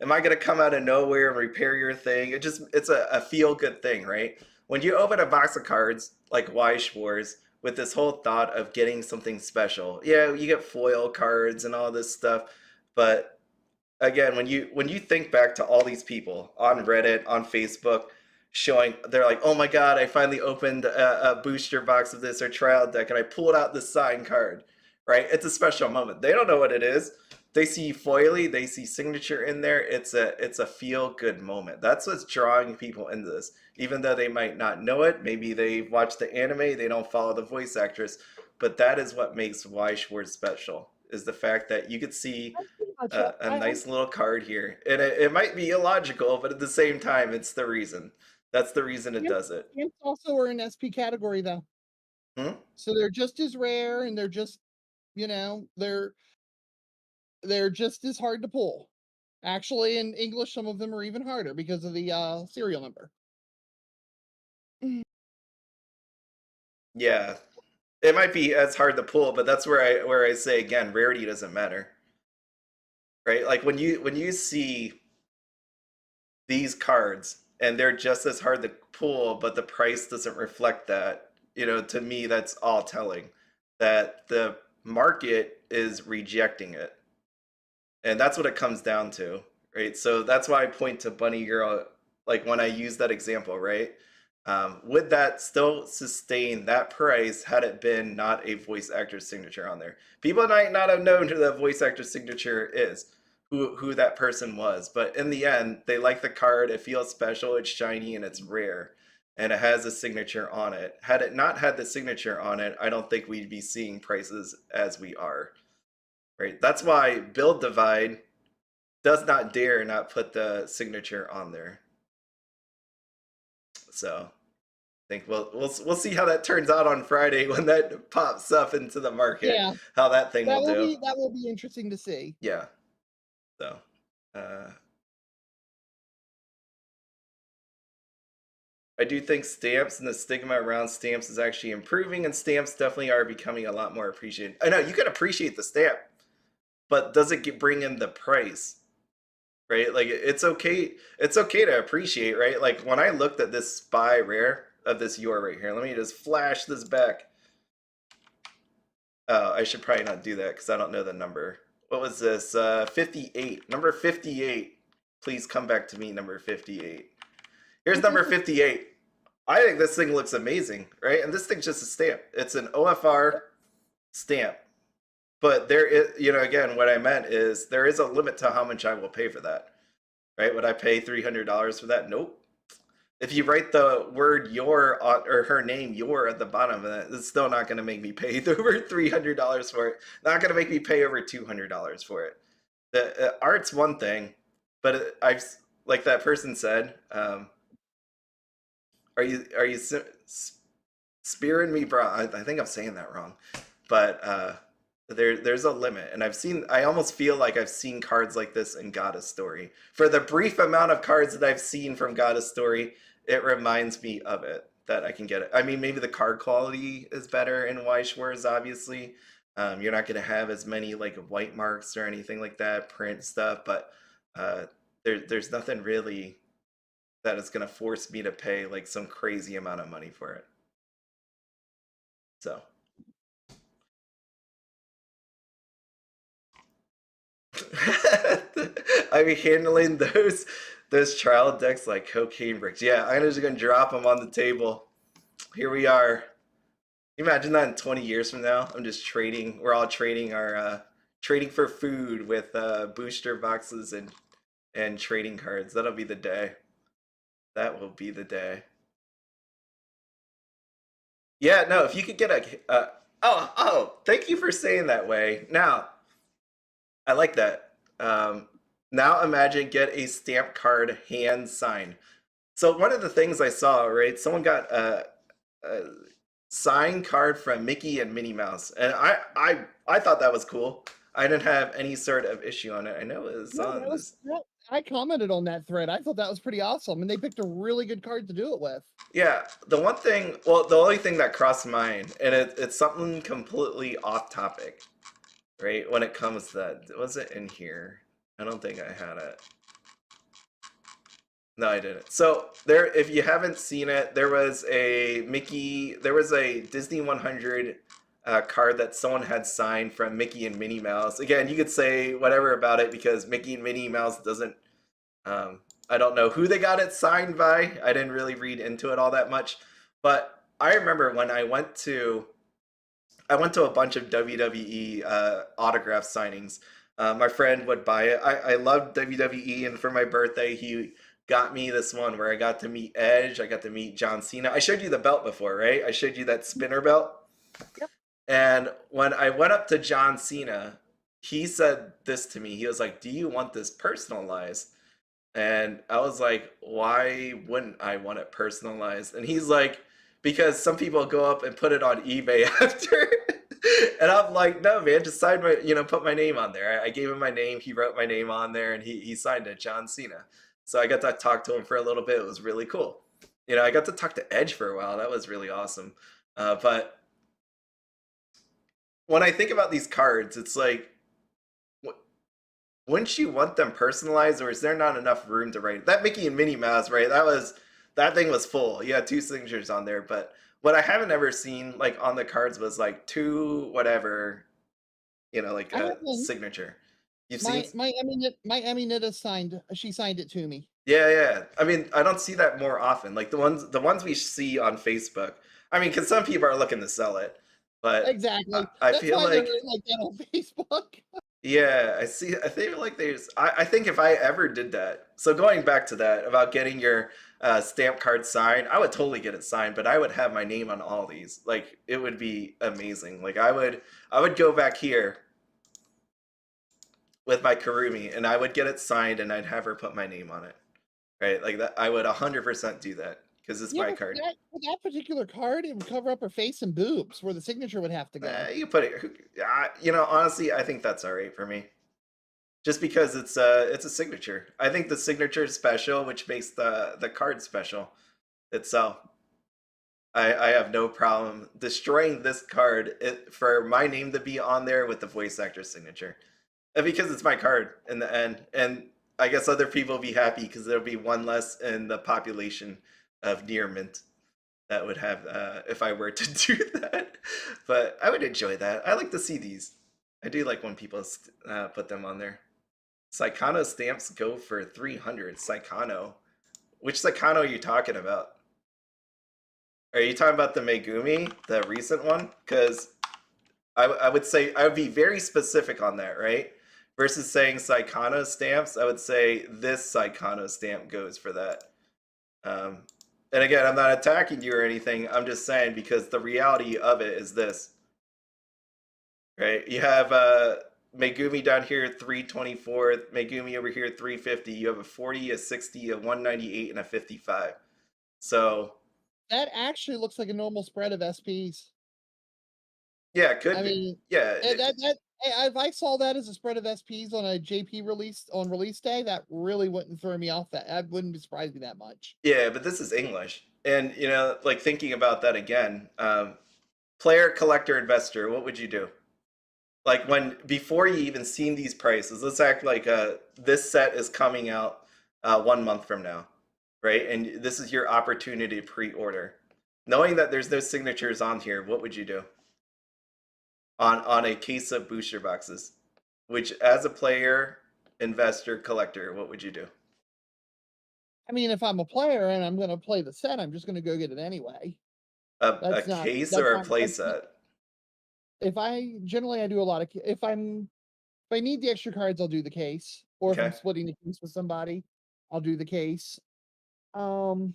Am I gonna come out of nowhere and repair your thing? It's a feel good thing, right? When you open a box of cards like Weiss Schwarz with this whole thought of getting something special, yeah, you get foil cards and all this stuff, but again, when you think back to all these people on Reddit, on Facebook, showing they're like, oh my god, I finally opened a booster box of this or trial deck, and I pulled out this signed card, right? It's a special moment. They don't know what it is. They see foily, they see signature in there. It's a feel good moment. That's what's drawing people into this, even though they might not know it. Maybe they watch the anime, they don't follow the voice actress, but that is what makes Weiss Schwarz special. Is the fact that you could see That's pretty much it. a nice little card here. And it might be illogical, but at the same time, it's the reason. That's the reason it does it. Stamps also are in SP category though, Hmm? so they're just as rare, and they're just you know they're they're just as hard to pull. Actually, in English, some of them are even harder because of the serial number. Yeah. It might be as hard to pull, but that's where I say again, rarity doesn't matter. Right? Like when you see these cards and they're just as hard to pull, but the price doesn't reflect that, to me that's all telling that the market is rejecting it. And that's what it comes down to, right? So that's why I point to Bunny Girl, like when I use that example, right? Would that still sustain that price had it been not a voice actor signature on there? People might not have known who the voice actor signature is, who that person was, but in the end, they like the card. It feels special. It's shiny and it's rare, and it has a signature on it. Had it not had the signature on it, I don't think we'd be seeing prices as we are. Right? That's why Build Divide does not dare not put the signature on there. So I think we'll see how that turns out on Friday when that pops up into the market. Yeah, How that thing will do. that will be interesting to see. Yeah. So uh, I do think stamps and the stigma around stamps is actually improving, and stamps definitely are becoming a lot more appreciated. I know you can appreciate the stamp, but does it bring in the price? Right? Like it's okay to appreciate, right? Like when I looked at this spy rare of this Yor right here, let me just flash this back. Oh, I should probably not do that because I don't know the number. What was this? 58. Number 58. Please come back to me, number 58. Here's number 58. I think this thing looks amazing, right? And this thing's just a stamp. It's an OFR stamp. But there is, again, what I meant is there is a limit to how much I will pay for that. right? Would I pay $300 for that? Nope. If you write the word your or her name your at the bottom of that, it's still not going to make me pay over $300 for it. Not going to make me pay over $200 for it. The art's one thing, but I've like that person said, are you spearing me, bro? I think I'm saying that wrong, but there's a limit, and I almost feel like I've seen cards like this in Goddess Story. For the brief amount of cards that I've seen from Goddess Story, it reminds me of it that I can get it. I mean, maybe the card quality is better in Weiss Schwarz, obviously. You're not going to have as many like white marks or anything like that, print stuff, but there's nothing really that is going to force me to pay like some crazy amount of money for it. So. I mean, handling those trial decks like cocaine bricks. Yeah, I'm just gonna drop them on the table. Here we are. Can you imagine that in 20 years from now? I'm just trading. We're all trading our trading for food with booster boxes and trading cards. That'll be the day. That will be the day. Yeah, no. If you could get a thank you for saying that way. Now, I like that. Now imagine get a stamp card hand signed. So one of the things I saw, right? Someone got a signed card from Mickey and Minnie Mouse, and I thought that was cool. I didn't have any sort of issue on it. I know it was No, on this. I commented on that thread. I thought that was pretty awesome, and they picked a really good card to do it with. Yeah, the one thing, well, the only thing that crossed mind, and it's something completely off topic, right? When it comes to that, was it in here? I don't think I had it. No, I didn't. So there, if you haven't seen it, there was a Disney 100 card that someone had signed from Mickey and Minnie Mouse. Again, you could say whatever about it because Mickey and Minnie Mouse doesn't. I don't know who they got it signed by. I didn't really read into it all that much, but I remember when I went to a bunch of WWE autograph signings. My friend would buy it. I loved WWE, and for my birthday, he got me this one where I got to meet Edge. I got to meet John Cena. I showed you the belt before, right? I showed you that spinner belt. Yep. And when I went up to John Cena, he said this to me. He was like, "Do you want this personalized?" And I was like, "Why wouldn't I want it personalized?" And he's like, "Because some people go up and put it on eBay after." And I'm like, "No, man, just sign my, put my name on there." I gave him my name. He wrote my name on there, and he signed it, John Cena. So I got to talk to him for a little bit. It was really cool. I got to talk to Edge for a while. That was really awesome. But when I think about these cards, it's like, wouldn't you want them personalized, or is there not enough room to write? That Mickey and Minnie Mouse, right? That thing was full. You had two signatures on there, but what I haven't ever seen like on the cards was like two whatever, like a signature. You've seen my Eminetta signed. She signed it to me. Yeah. I mean, I don't see that more often. Like the ones we see on Facebook. I mean, because some people are looking to sell it, but exactly. I That's feel why like they're like that on Facebook. yeah, I see. I feel like I think if I ever did that, so going back to that about getting your stamp card signed, I would totally get it signed, but I would have my name on all these. Like it would be amazing. Like I would go back here with my Karumi and I would get it signed and I'd have her put my name on it. Right? Like that, I would 100% do that because it's my card. For that particular card, it would cover up her face and boobs where the signature would have to go. You put it. Honestly, I think that's all right for me. Just because it's a signature. I think the signature is special, which makes the card special itself. I have no problem destroying this card for my name to be on there with the voice actor signature, and because it's my card in the end. And I guess other people will be happy because there'll be one less in the population of near mint that would have if I were to do that. But I would enjoy that. I like to see these. I do like when people put them on there. Saikano stamps go for 300. Saikano. Which Saikano are you talking about? Are you talking about the Megumi, the recent one? Because I would say I would be very specific on that, right? versus saying Saikano stamps, I would say this Saikano stamp goes for that. Um, and again, I'm not attacking you or anything. I'm just saying because the reality of it is this, right? You have Megumi down here 324, Megumi over here 350. You have a 40, a 60, a 198, and a 55. So That actually looks like a normal spread of SPs. yeah, it could I be. mean, Yeah, if I saw that as a spread of SPs on a JP release on release day, that really wouldn't throw me off. That wouldn't surprise me that much. yeah, but this is English, and like thinking about that again, player, collector, investor. What would you do? Like when before you even seen these prices, let's act like this set is coming out 1 month from now, right? And this is your opportunity to pre-order. Knowing that there's no signatures on here, what would you do on a case of booster boxes? Which, as a player, investor, collector, what would you do? I mean, if I'm a player and I'm going to play the set, I'm just going to go get it anyway. A That's not. case That's or a not. That's not. playset? If I generally I do a lot of if I need the extra cards, I'll do the case. Or if I'm Okay, splitting the case with somebody, I'll do the case. Um,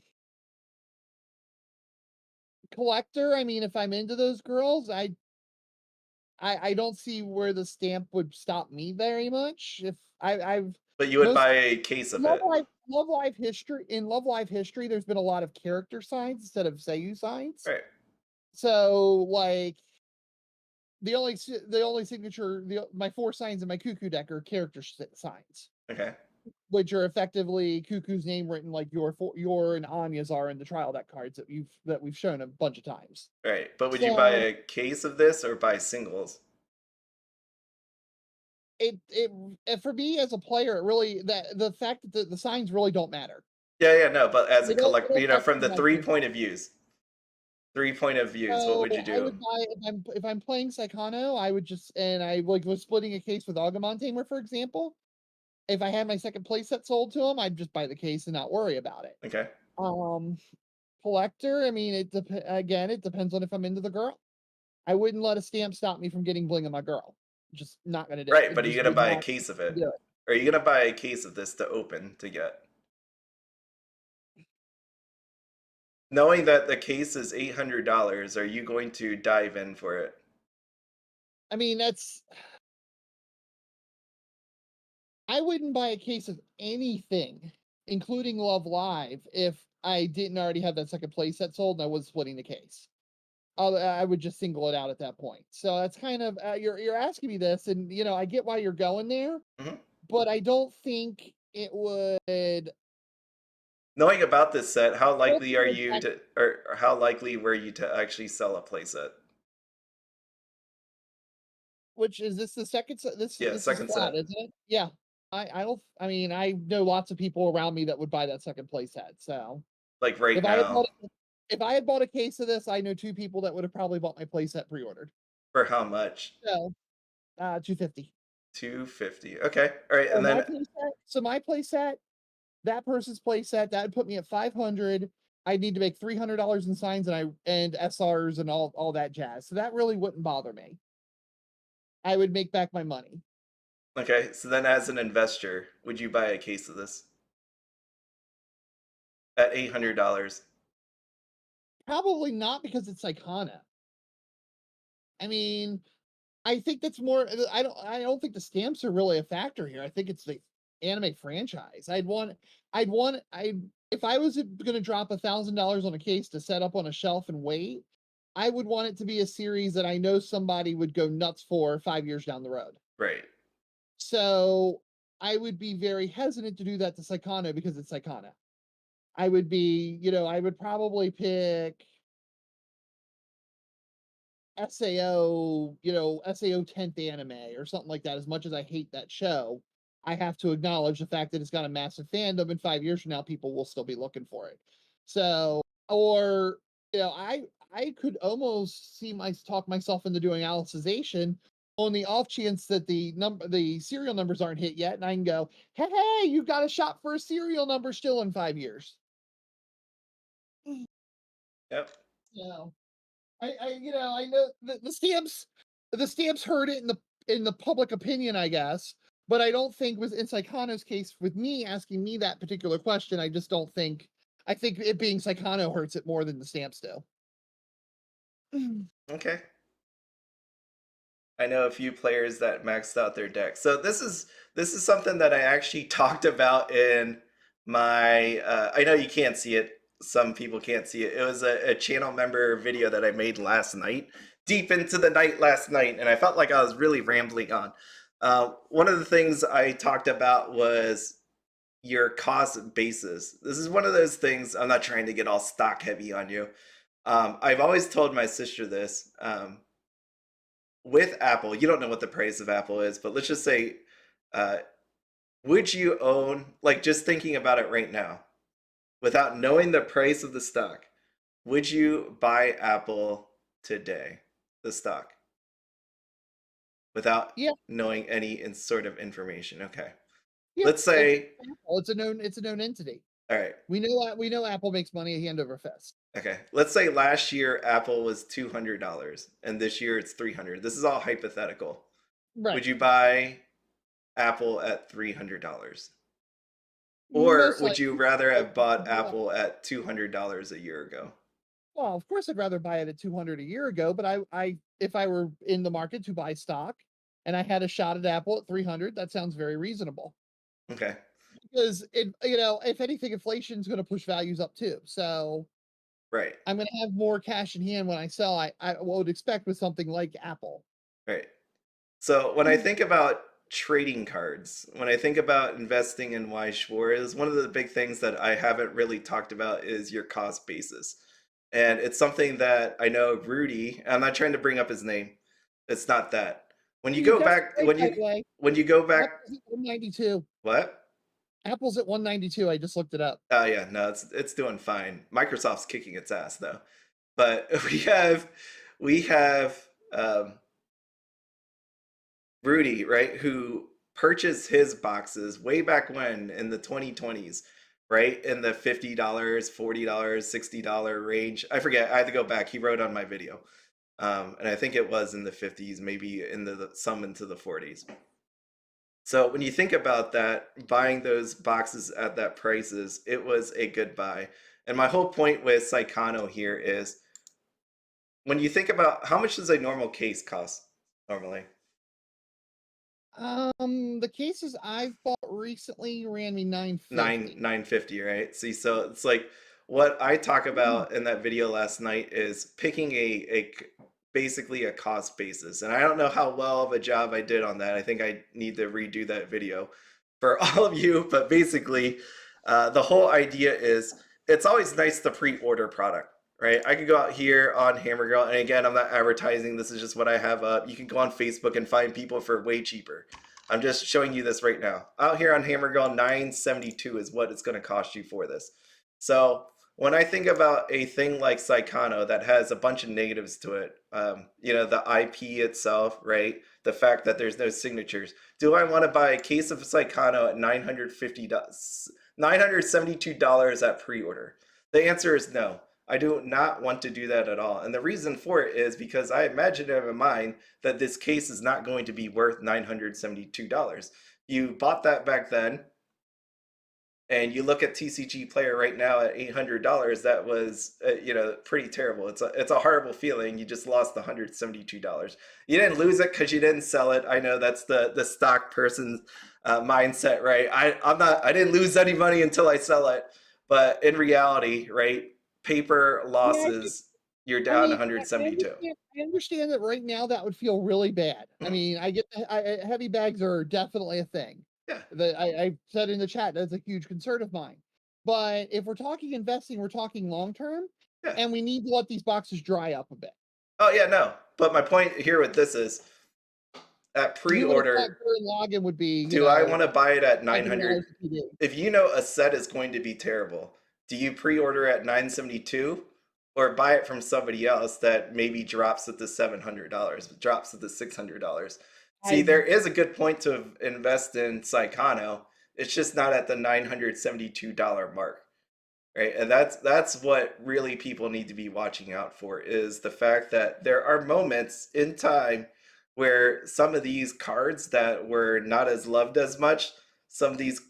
Collector. I mean, if I'm into those girls, I don't see where the stamp would stop me very much. If I've but you would most buy a case of it, Love Live history in Love Live history, there's been a lot of character signs instead of Seiyu signs. right? So like the only signature my four signs in my Cuckoo deck are character signs, Okay, which are effectively Cuckoo's name written like your and Anya's are in the trial deck cards that we've shown a bunch of times. right. But would you buy So a case of this or buy singles? for me as a player, it really that the fact that the signs really don't matter. Yeah, yeah, no. But as a They collect, don't factor from in the my three opinion. point of views, 3 point of views, what So would you I do? would buy if I'm playing Saikano, I would just and I like was splitting a case with Agumon Tamer, for example. If I had my second playset sold to him, I'd just buy the case and not worry about it. Okay, Um, Collector, I mean, again, it depends on if I'm into the girl. I wouldn't let a stamp stop me from getting bling on my girl. Just not gonna do it. right. It But are you just gonna would buy a not case of it? do it. Or are you gonna buy a case of this to open to get? Knowing that the case is $800, are you going to dive in for it? I mean, I wouldn't buy a case of anything, including Love Live, if I didn't already have that second playset sold and I was splitting the case. I would just single it out at that point. So that's kind of you're asking me this, and I get why you're going there, Hmm. but I don't think it would. Knowing about this set, how I don't likely think it are would you back, to, or how likely were you to actually sell a playset? which is this the second set? Yeah, This is second flat, set. isn't it? Yeah. I don't. I mean, I know lots of people around me that would buy that second playset. So Like right if I had now. bought if I had bought a case of this, I know two people that would have probably bought my playset pre-ordered. For how much? So 250. 250. Okay. All right. So And then my playset, that person's playset, that would put me at 500. I'd need to make $300 in signs and SRs and all that jazz. So that really wouldn't bother me. I would make back my money. okay, so then as an investor, would you buy a case of this at $800? Probably not because it's Icona. I mean, I think that's more. I don't think the stamps are really a factor here. I think it's the anime franchise. I if I was going to drop $1,000 on a case to set up on a shelf and wait, I would want it to be a series that I know somebody would go nuts for 5 years down the road. Right. So I would be very hesitant to do that to Saikano because it's Saikano. I would probably pick SAO, SAO 10th anime or something like that. As much as I hate that show, I have to acknowledge the fact that it's got a massive fandom, and 5 years from now, people will still be looking for it. So, or I could almost talk myself into doing Alicization on the off chance that the serial numbers aren't hit yet, and I can go, hey, you've got a shot for a serial number still in 5 years. Yep. So I know the stamps heard it in the public opinion, I guess. But I don't think with in Saikano's case, with me asking me that particular question, I just don't think I think it being Saikano hurts it more than the stamps do. Okay. I know a few players that maxed out their deck. So this is something that I actually talked about in my I know you can't see it. Some people can't see it. It was a channel member video that I made last night, deep into the night last night, and I felt like I was really rambling on. One of the things I talked about was your cost basis. This is one of those things. I'm not trying to get all stock heavy on you. I've always told my sister this. With Apple, you don't know what the price of Apple is, but let's just say, uh, would you own, like just thinking about it right now, without knowing the price of the stock, would you buy Apple today, the stock, without Yeah, knowing any sort of information? Okay. yeah. Let's say, Apple. It's a known entity. all right, We know Apple makes money hand over fist. okay. Let's say last year Apple was $200 and this year it's 300. This is all hypothetical. Would Right. you buy Apple at $300? Or Most would you likely. rather But have bought Apple at $200 a year ago? well, of course I'd rather buy it at 200 a year ago, but I if I were in the market to buy stock and I had a shot at Apple at 300, that sounds very reasonable. Okay, Because if anything, inflation's going to push values up too. So right, I'm going to have more cash in hand when I sell. I would expect with something like Apple. right. So when I think about trading cards, when I think about investing in Weiss Schwarz, one of the big things that I haven't really talked about is your cost basis. And it's something that I know Rudy, I'm not trying to bring up his name. It's not that. When you go That's back, great, by the way. when you go back, Apple's at 192. what? Apple's at 192. I just looked it up. Oh yeah, no, it's doing fine. Microsoft's kicking its ass though. But we have Rudy, right, who purchased his boxes way back when in the 2020s, right? In the $50, $40, $60 range. I forget. I had to go back. He wrote on my video. And I think it was in the 50s, maybe in some into the 40s. So when you think about that, buying those boxes at that prices, it was a good buy. And my whole point with Saikano here is when you think about how much does a normal case cost normally? The cases I've bought recently ran me Nine 950. 950, right? See, so it's like what I talk about in that video last night is picking basically a cost basis. And I don't know how well of a job I did on that. I think I need to redo that video for all of you, but basically the whole idea is it's always nice to pre-order product, right? I could go out here on Hammer Girl, and again, I'm not advertising, this is just what I have up. You can go on Facebook and find people for way cheaper. I'm just showing you this right now. Out here on Hammer Girl, 972 is what it's going to cost you for this. So when I think about a thing like Saikano that has a bunch of negatives to it, the IP itself, right? The fact that there's no signatures. Do I want to buy a case of Saikano at $972 at pre-order? The answer is no. I do not want to do that at all. And the reason for it is because I imagine in my mind that this case is not going to be worth $972. You bought that back then, and you look at TCG Player right now at $800. That was, pretty terrible. It's a horrible feeling. You just lost $172. You didn't lose it because you didn't sell it. I know that's the stock person's mindset, right? I didn't lose any money until I sell it. But in reality, right, paper Yeah, losses, you're I down mean, I 172. understand. I understand that right now that would feel really bad. I Mhm. mean, heavy bags are definitely a thing. Yeah, That I said in the chat that's a huge concern of mine. But if we're talking investing, we're talking long term, yeah. and we need to let these boxes dry up a bit. Oh yeah, no. But my point here with this is at You would have thought pre-order, Gurren Lagann would be, do I want to buy it at $500 900? a PD. If you know a set is going to be terrible, do you pre-order at 972 or buy it from somebody else that maybe drops it to $700, drops it to $600? See, I there is a good point to invest in Saikano. It's just not at the $972 mark, right? And that's what really people need to be watching out for is the fact that there are moments in time where some of these cards that were not as loved as much, some of these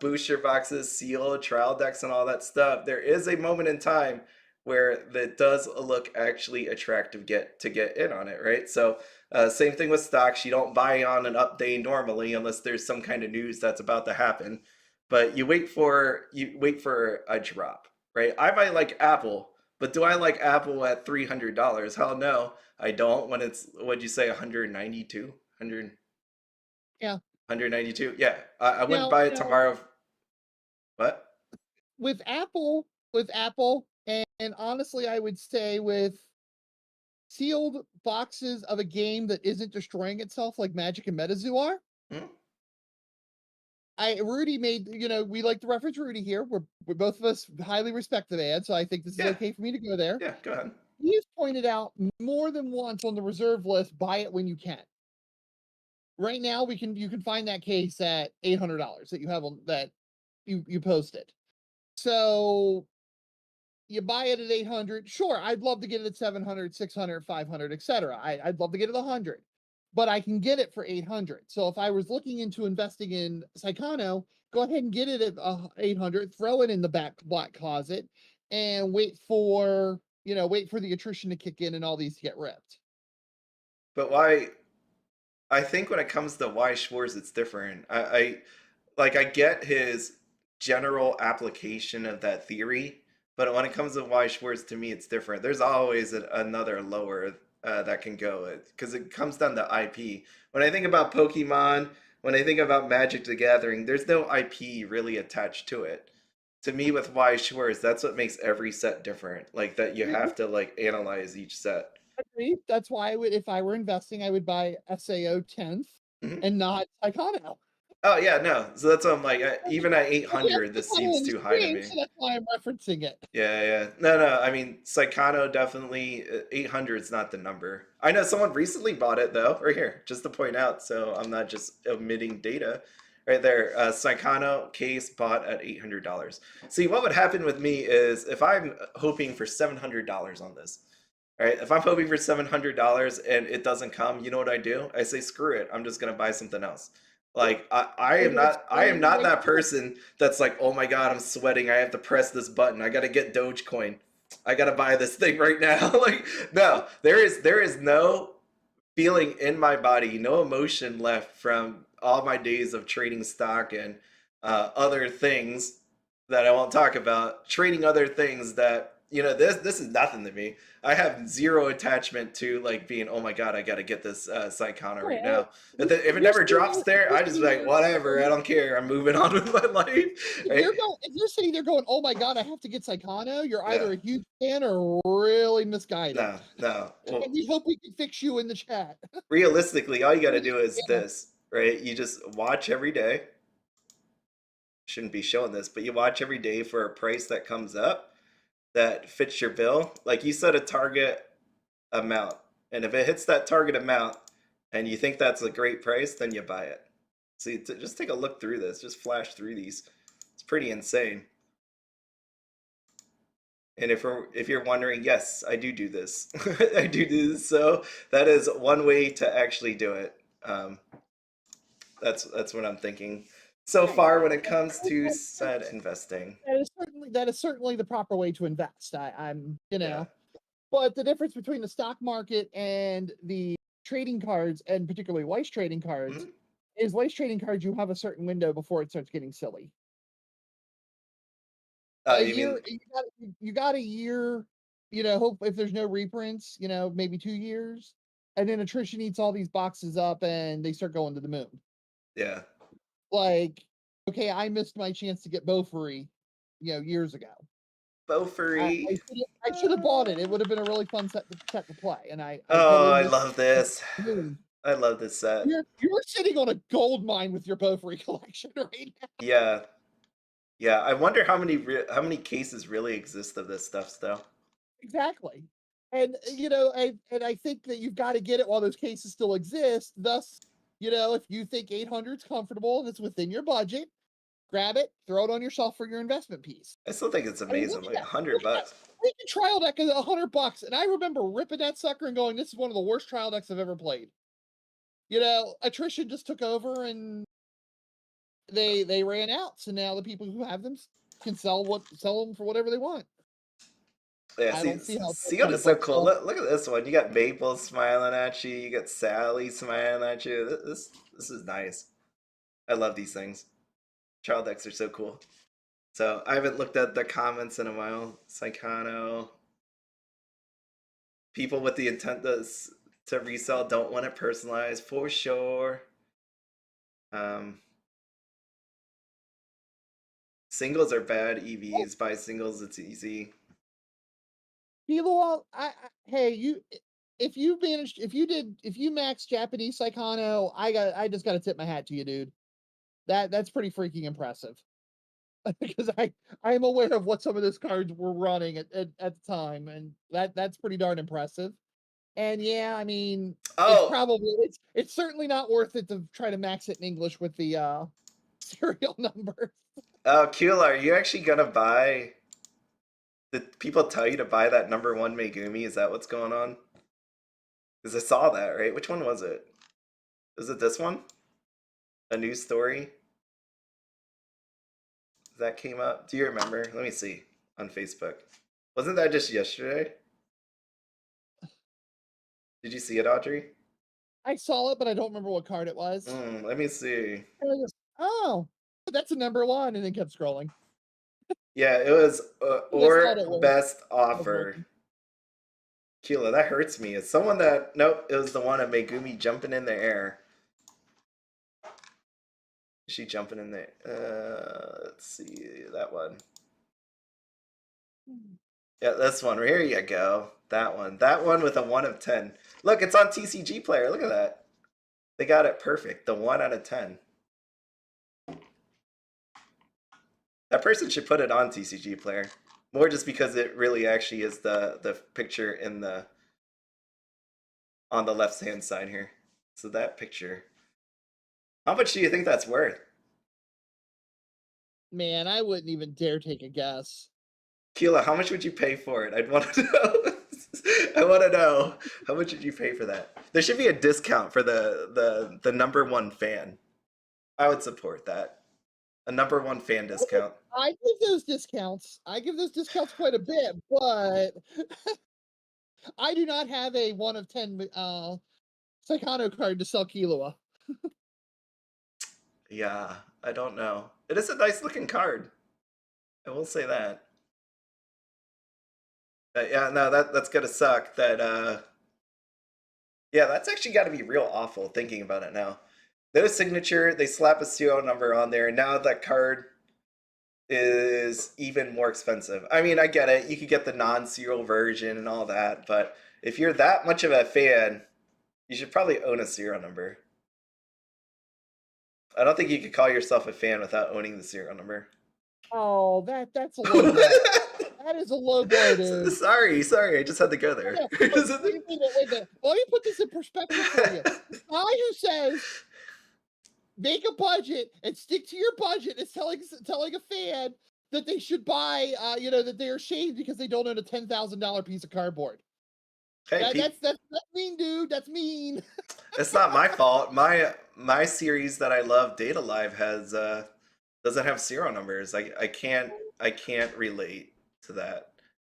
booster boxes, seal, trial decks, and all that stuff, there is a moment in time where that does look actually attractive to get in on it, right? So same thing with stocks. You don't buy on an up day normally unless there's some kind of news that's about to happen, but you wait for a drop, right? I might like Apple, but do I like Apple at $300? Hell no, I don't. When it's, what'd you say, 192, 100, Yeah. 192? Yeah, I wouldn't Now, buy it now tomorrow. What? with Apple, and honestly, I would say with sealed boxes of a game that isn't destroying itself like Magic and MetaZoo are. Hmm? Rudy made, we like to reference Rudy here. We're both of us highly respect the man, so I think this is Yeah, okay for me to go there. yeah, go ahead. He's pointed out more than once on the reserve list, buy it when you can. Right now, you can find that case at $800 that you have on that you posted. So you buy it at 800. Sure, I'd love to get it at 700, 600, 500, etc. I'd love to get it 100, but I can get it for 800. So if I was looking into investing in Saikano, go ahead and get it at 800, throw it in the back black closet, and wait for the attrition to kick in and all these to get ripped. But why? I think when it comes to Weiss Schwarz, it's different. I get his general application of that theory, but when it comes to Weiss Schwarz, to me, it's different. There's always another lower that can go because it comes down to IP. When I think about Pokemon, when I think about Magic the Gathering, there's no IP really attached to it. To me, with Weiss Schwarz, that's what makes every set different. Like that, you have to like analyze each set. Agree. That's why if I were investing, I would buy SAO 10th Mhm. and not Saikano. Oh yeah, no. So that's what I'm like. Even at We have 800, this Saikano seems on the too high to screen, me. so that's why I'm referencing it. Yeah, yeah. No, no. I mean, Saikano definitely 800 is not the number. I know someone recently bought it though, right here, just to point out. So I'm not just omitting data. Right there, Saikano case bought at $800. See, what would happen with me is if I'm hoping for $700 on this, right? If I'm hoping for $700 and it doesn't come, you know what I do? I say, screw it. I'm just gonna buy something else. Like And that's I am the not way that to do it. person that's like, oh my god, I'm sweating. I have to press this button. I gotta get Dogecoin. I gotta buy this thing right now. Like, no, there is no feeling in my body, no emotion left from all my days of trading stock and other things that I won't talk about. Trading other things that, this is nothing to me. I have zero attachment to like being, oh my god, I got to get this side counter right Right. now. If it never drops there, I just like whatever. I don't care. I'm moving on with my life. Right? If you're sitting there going, "Oh my god, I have to get Saikano," you're Yeah. either a huge fan or really misguided. No, no. Well, And we hope we can fix you in the chat. realistically, all you got to do is Yeah, this, right? You just watch every day. Shouldn't be showing this, but you watch every day for a price that comes up that fits your bill. Like you set a target amount, and if it hits that target amount and you think that's a great price, then you buy it. See, just take a look through this, just flash through these. It's pretty insane. And if you're wondering, yes, I do this. I do this. So that is one way to actually do it. That's what I'm thinking so right. far when it comes to said investing. That is certainly the proper way to invest. I'm, Yeah. but the difference between the stock market and the trading cards, and particularly Weiss trading cards, Mhm. is Weiss trading cards. You have a certain window before it starts getting silly. A You mean, year, you got a year. Hope if there's no reprints, maybe 2 years, and then attrition eats all these boxes up, and they start going to the moon. yeah, Like, okay, I missed my chance to get Beaufry, years ago. Beaufry. I should have bought it. It would have been a really fun set to play, and I Oh, totally I missed love this. it. I love this set. You're sitting on a gold mine with your Beaufry collection right now. Yeah, yeah. I wonder how many cases really exist of this stuff still. Exactly. And I think that you've got to get it while those cases still exist. Thus, if you think 800 is comfortable and it's within your budget, grab it, throw it on your shelf for your investment piece. I still think it's I mean, look amazing. at Like that. hundred Look at that. bucks. Freaking trial deck is $100, and I remember ripping that sucker and going, "This is one of the worst trial decks I've ever played." attrition just took over and they ran out. So now the people who have them can sell them for whatever they want. Yeah, I see, don't see how it's Sealed kind is of so book cool. stuff. Look at this one. You got Maple smiling at you. You got Sally smiling at you. This is nice. I love these things. Child decks are so cool. So I haven't looked at the comments in a while. Psychono. People with the intent to resell don't want it personalized for sure. Singles are bad. EVs. Buy singles. It's easy. Kilo, hey, if you managed, if you maxed Japanese Psychono, I just got to tip my hat to you, dude. That's pretty freaking impressive. Because I'm aware of what some of those cards were running at the time, and that's pretty darn impressive. And yeah, I mean, Oh, it's certainly not worth it to try to max it in English with the serial numbers. oh, Keel, are you actually gonna buy? Did people tell you to buy that #1 Megumi? Is that what's going on? Because I saw that, right? Which one was it? Was it this one? A news story that came up? Do you remember? Let me see on Facebook. Wasn't that just yesterday? Did you see it, Audrey? I saw it, but I don't remember what card it was. Let me see. And I just, oh, that's a #1, and then kept scrolling. Yeah, it was I just thought or it best was offer. working. Kila, that hurts me. It's someone that nope. It was the one of Megumi jumping in the air. Is she jumping in the? Let's see that one. Yeah, this one. Here you go. That one. That one with a 1 of 10. Look, it's on TCG Player. Look at that. They got it perfect. The 1 out of 10. That person should put it on TCG Player. More just because it really actually is the picture in the on the left hand side here. So that picture. How much do you think that's worth? Man, I wouldn't even dare take a guess. Keela, how much would you pay for it? I'd want to know. I want to know how much would you pay for that? There should be a discount for the #1 fan. I would support that. A #1 fan discount. I give those discounts. I give those discounts quite a bit, but I do not have a 1 of 10 Psychono card to sell Killua. Yeah, I don't know. It is a nice looking card. I will say that. But yeah, no, that's gonna suck. Yeah, that's actually got to be real awful thinking about it now. Their signature, they slap a serial number on there, and now that card is even more expensive. I mean, I get it. You could get the non-serial version and all that, but if you're that much of a fan, you should probably own a serial number. I don't think you could call yourself a fan without owning the serial number. Oh, that's a low blow. That is a low blow, dude. Sorry, I just had to go there. Wait a minute. Let me put this in perspective for you. The guy who says make a budget and stick to your budget is telling a fan that they should buy, that they're ashamed because they don't own a $10,000 piece of cardboard. Hey, That's mean, dude. That's mean. it's not my fault. My series that I love, Data Live, has doesn't have serial numbers. I can't relate to that.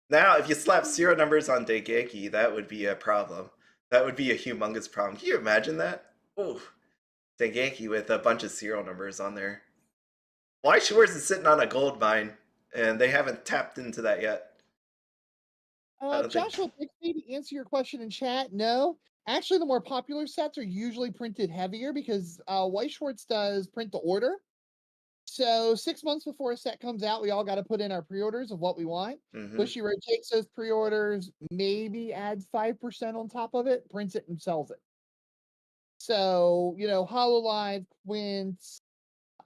Now, if you slap serial numbers on Dengeki, that would be a problem. That would be a humongous problem. Can you imagine that? Ooh, Dengeki with a bunch of serial numbers on there. Weiss Schwarz is sitting on a gold mine, and they haven't tapped into that yet. Joshua Bixby, to answer your question in chat, no. Actually, the more popular sets are usually printed heavier because Weiss Schwarz does print to order. So 6 months before a set comes out, we all got to put in our pre-orders of what we want. Bushiroad takes those pre-orders, maybe adds 5% on top of it, prints it, and sells it. So, Hololive, Quints,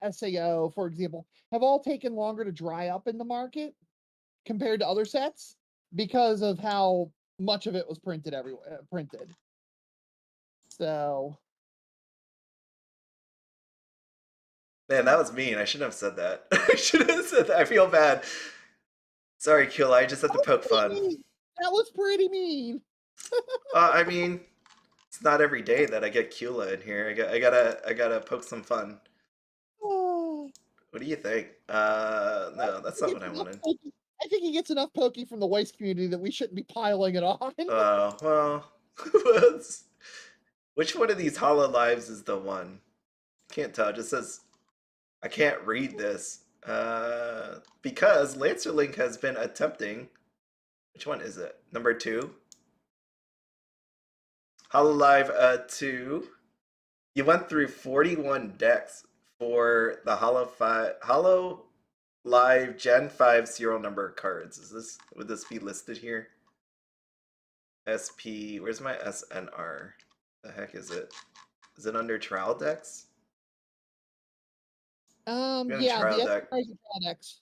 SAO, for example, have all taken longer to dry up in the market compared to other sets because of how much of it was printed everywhere. So, man, that was mean. I shouldn't have said that. I shouldn't have said that. I feel bad. Sorry, Kill. I just had to poke fun. That was pretty mean. I mean, It's not every day that I get Cula in here. I gotta poke some fun. Oh, What do you think? No, that's he not gets what I enough wanted. pokey. I think he gets enough pokey from the Weiss community that we shouldn't be piling it on. Oh, well. Which one of these Hollow Lives is the one? Can't tell. It just says I can't read this. Because Lancerlink has been attempting. Which one is it? Number 2? Hololive 2. You went through 41 decks for the Hollow Live Gen 5 serial number cards. Would this be listed here? SP, where's my SNR? The heck is it? Is it under trial decks? We're gonna Yeah, trial the deck. exercise products.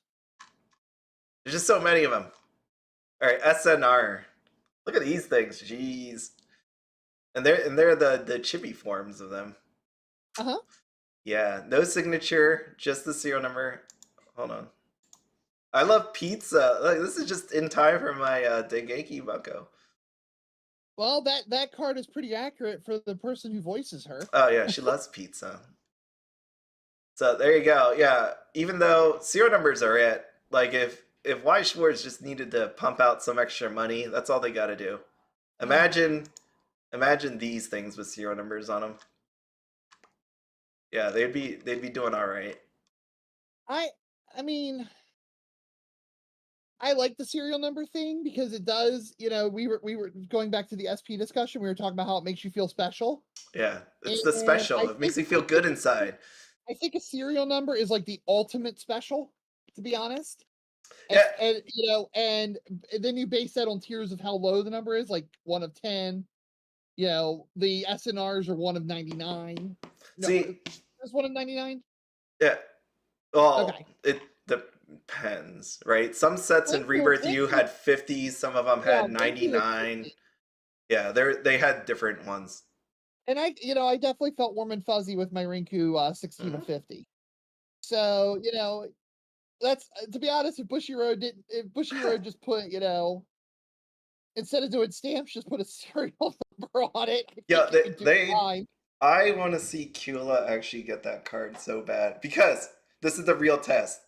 There's just so many of them. All right, SNR. Look at these things, jeez. And they're the chibi forms of them. Uh-huh. Yeah, no signature, just the serial number. Hold on. I love pizza. Like, this is just in time for my Dengeki Bucko. Well, that card is pretty accurate for the person who voices her. Oh yeah, she loves pizza. So there you go. Yeah, even though serial numbers are it, like if Weiss Schwarz just needed to pump out some extra money, that's all they got to do. Imagine these things with serial numbers on them. Yeah, they'd be doing all right. I mean, I like the serial number thing because it does, we were going back to the SP discussion. We were talking about how it makes you feel special. Yeah, it's the And special. It makes me feel good inside. I think a serial number is like the ultimate special, to be honest. Yeah. And then you base that on tiers of how low the number is, like 1 of 10. The SNRs are 1 of 99. See, it's 1 of 99. yeah. Well, Okay. it depends, right? Some sets in Rebirth U had 50, some of them had 99. Yeah, they had different ones. And I definitely felt warm and fuzzy with my Rinku 16 of 50. So, that's to be honest, if Bushiroad just put, instead of doing stamps, just put a serial number on it. Yeah, Fine. I want to see Kula actually get that card so bad because this is the real test.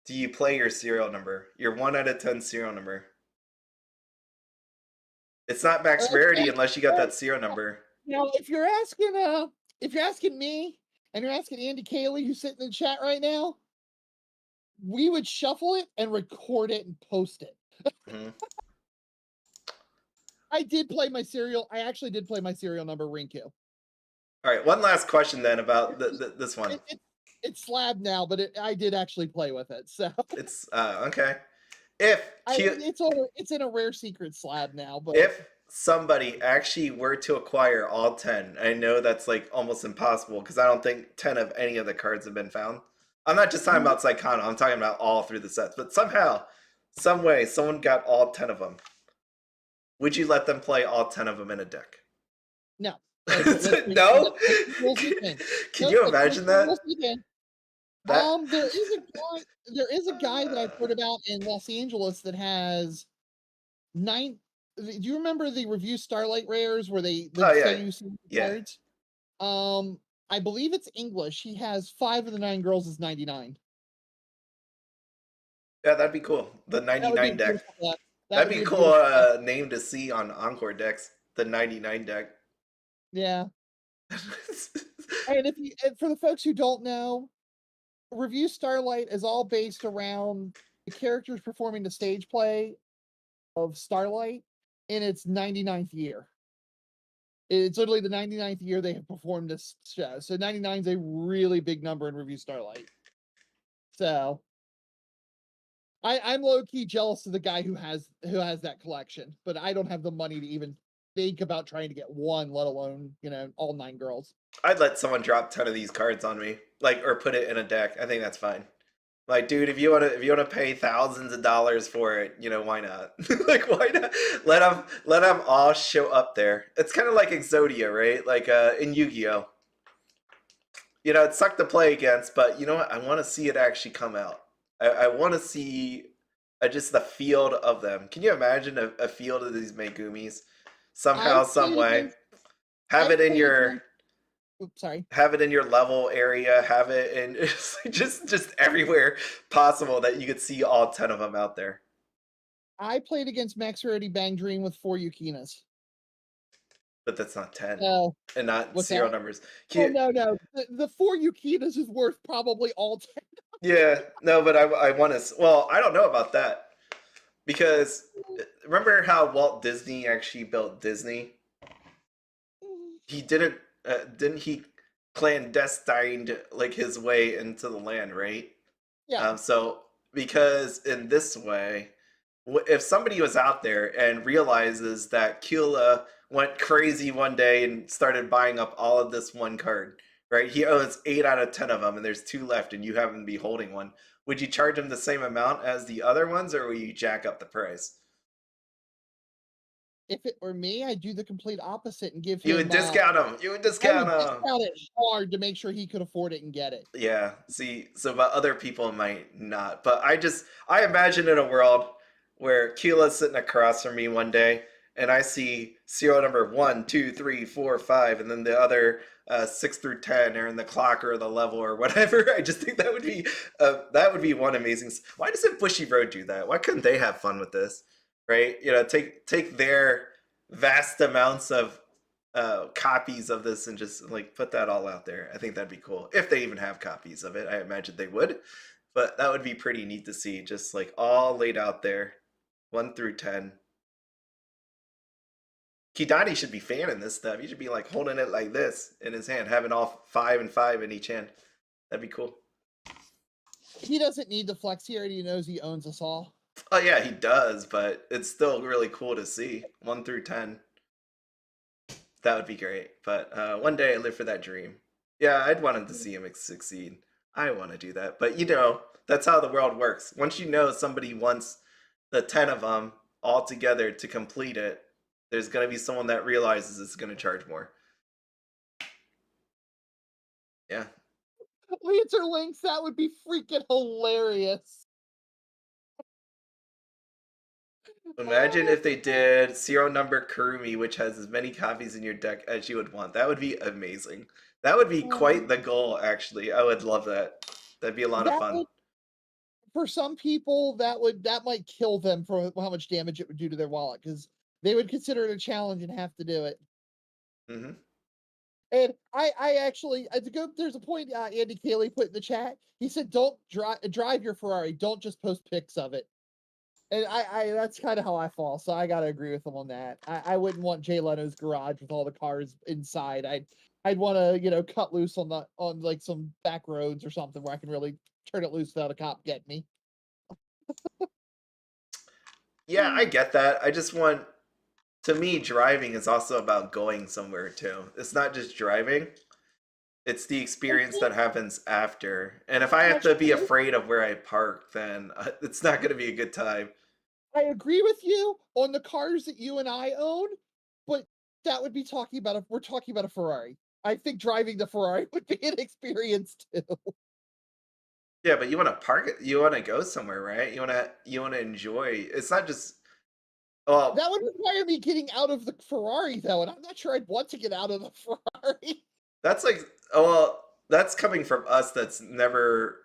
Do you play your serial number? Your 1 out of 10 serial number. It's not max rarity unless you got that serial number. Now, if you're asking me and you're asking Andy Cayley, who's sitting in the chat right now, we would shuffle it and record it and post it. Mm-hmm. I actually did play my serial number Rinku. All right, one last question then about this one. It's slab now, but I did actually play with it, so it's okay. It's in a rare secret slab now, but if somebody actually were to acquire all 10, I know that's like almost impossible because I don't think 10 of any of the cards have been found. I'm not just talking about Psychono, I'm talking about all through the sets. But somehow, some way, someone got all 10 of them. Would you let them play all 10 of them in a deck? No. No? Can you imagine that? There is a guy that I've heard about in Los Angeles that has 9. Do you remember the Review Starlight Rares where they say you see cards? I believe it's English. He has 5 of the 9 girls is 99. Yeah, that'd be cool. The 99 deck. That'd be a cool name to see on Encore decks. The 99 deck. Yeah. And for the folks who don't know, Review Starlight is all based around the characters performing the stage play of Starlight in its 99th year. It's literally the 99th year they have performed this show. So 99 is a really big number in Review Starlight. So I'm low-key jealous of the guy who has that collection, but I don't have the money to even think about trying to get one, let alone, all 9 girls. I'd let someone drop 10 of these cards on me, or put it in a deck. I think that's fine. Like, dude, if you wanna pay thousands of dollars for it, why not? Like, why not? Let them all show up there. It's kind of like Exodia, right? Like in Yu-Gi-Oh. It sucked to play against, but you know what? I want to see it actually come out. I want to see just the field of them. Can you imagine a field of these Megumis somehow, some way? Have it I've in played your against. Oops, sorry. have it in your level area. Have it in just everywhere possible that you could see all 10 of them out there. I played against Max Rarity Bang Dream with 4 Yukinas. But that's not 10 Oh, and not what's serial that? numbers. Oh Can no. The 4 Yukinas is worth probably all 10. Yeah, no, but I want to. Well, I don't know about that because remember how Walt Disney actually built Disney? He didn't he clandestined like his way into the land, right? Yeah. So because in this way, if somebody was out there and realizes that Keela went crazy one day and started buying up all of this one card, right? He owns 8 out of 10 of them, and there's 2 left, and you happen to be holding one. Would you charge him the same amount as the other ones, or will you jack up the price? If it were me, I'd do the complete opposite and give You him would discount him. You would I discount would him. discount it hard to make sure he could afford it and get it. Yeah. See, so but other people might not. But I imagine in a world where Keela's sitting across from me one day and I see serial number 1, 2, 3, 4, 5, and then the other 6 through 10 are in the clock or the level or whatever. I just think that would be one amazing. Why doesn't Bushiroad do that? Why couldn't they have fun with this? Right? Take their vast amounts of copies of this and just like put that all out there. I think that'd be cool if they even have copies of it. I imagine they would, but that would be pretty neat to see, just like all laid out there, 1 through 10. Kidani should be fanning this stuff. He should be like holding it like this in his hand, having all 5 and 5 in each hand. That'd be cool. He doesn't need the flex. He already knows he owns us all. Oh yeah, he does, but it's still really cool to see 1 through 10. That would be great. But one day I live for that dream. Yeah, I'd want him to see him succeed. I want to do that. But that's how the world works. Once you know somebody wants the 10 of them all together to complete it, there's going to be someone that realizes it's going to charge more. Yeah. Leads links, that would be freaking hilarious. Imagine if they did serial number Kurumi, which has as many copies in your deck as you would want. That would be amazing. That would be quite the goal, actually. I would love that. That'd be a lot of That fun. would, for some people, that might kill them for how much damage it would do to their wallet, because they would consider it a challenge and have to do it. Mm-hmm. And I actually, there's a point Andy Cayley put in the chat. He said, "Don't drive your Ferrari. Don't just post pics of it." And that's kind of how I fall. So I gotta agree with him on that. I wouldn't want Jay Leno's garage with all the cars inside. I'd want to cut loose on like some back roads or something where I can really turn it loose without a cop getting me. Yeah, I get that. To me, driving is also about going somewhere too. It's not just driving, it's the experience that happens after. And if I have That's to be true. afraid of where I park, then it's not going to be a good time. I agree with you on the cars that you and I own, but that would be we're talking about a Ferrari. I think driving the Ferrari would be an experience too. Yeah, but you want to park it, you want to go somewhere, right? You want to enjoy. It's not just well, That would require me getting out of the Ferrari though, and I'm not sure I'd want to get out of the Ferrari. that's like well, that's coming from us that's never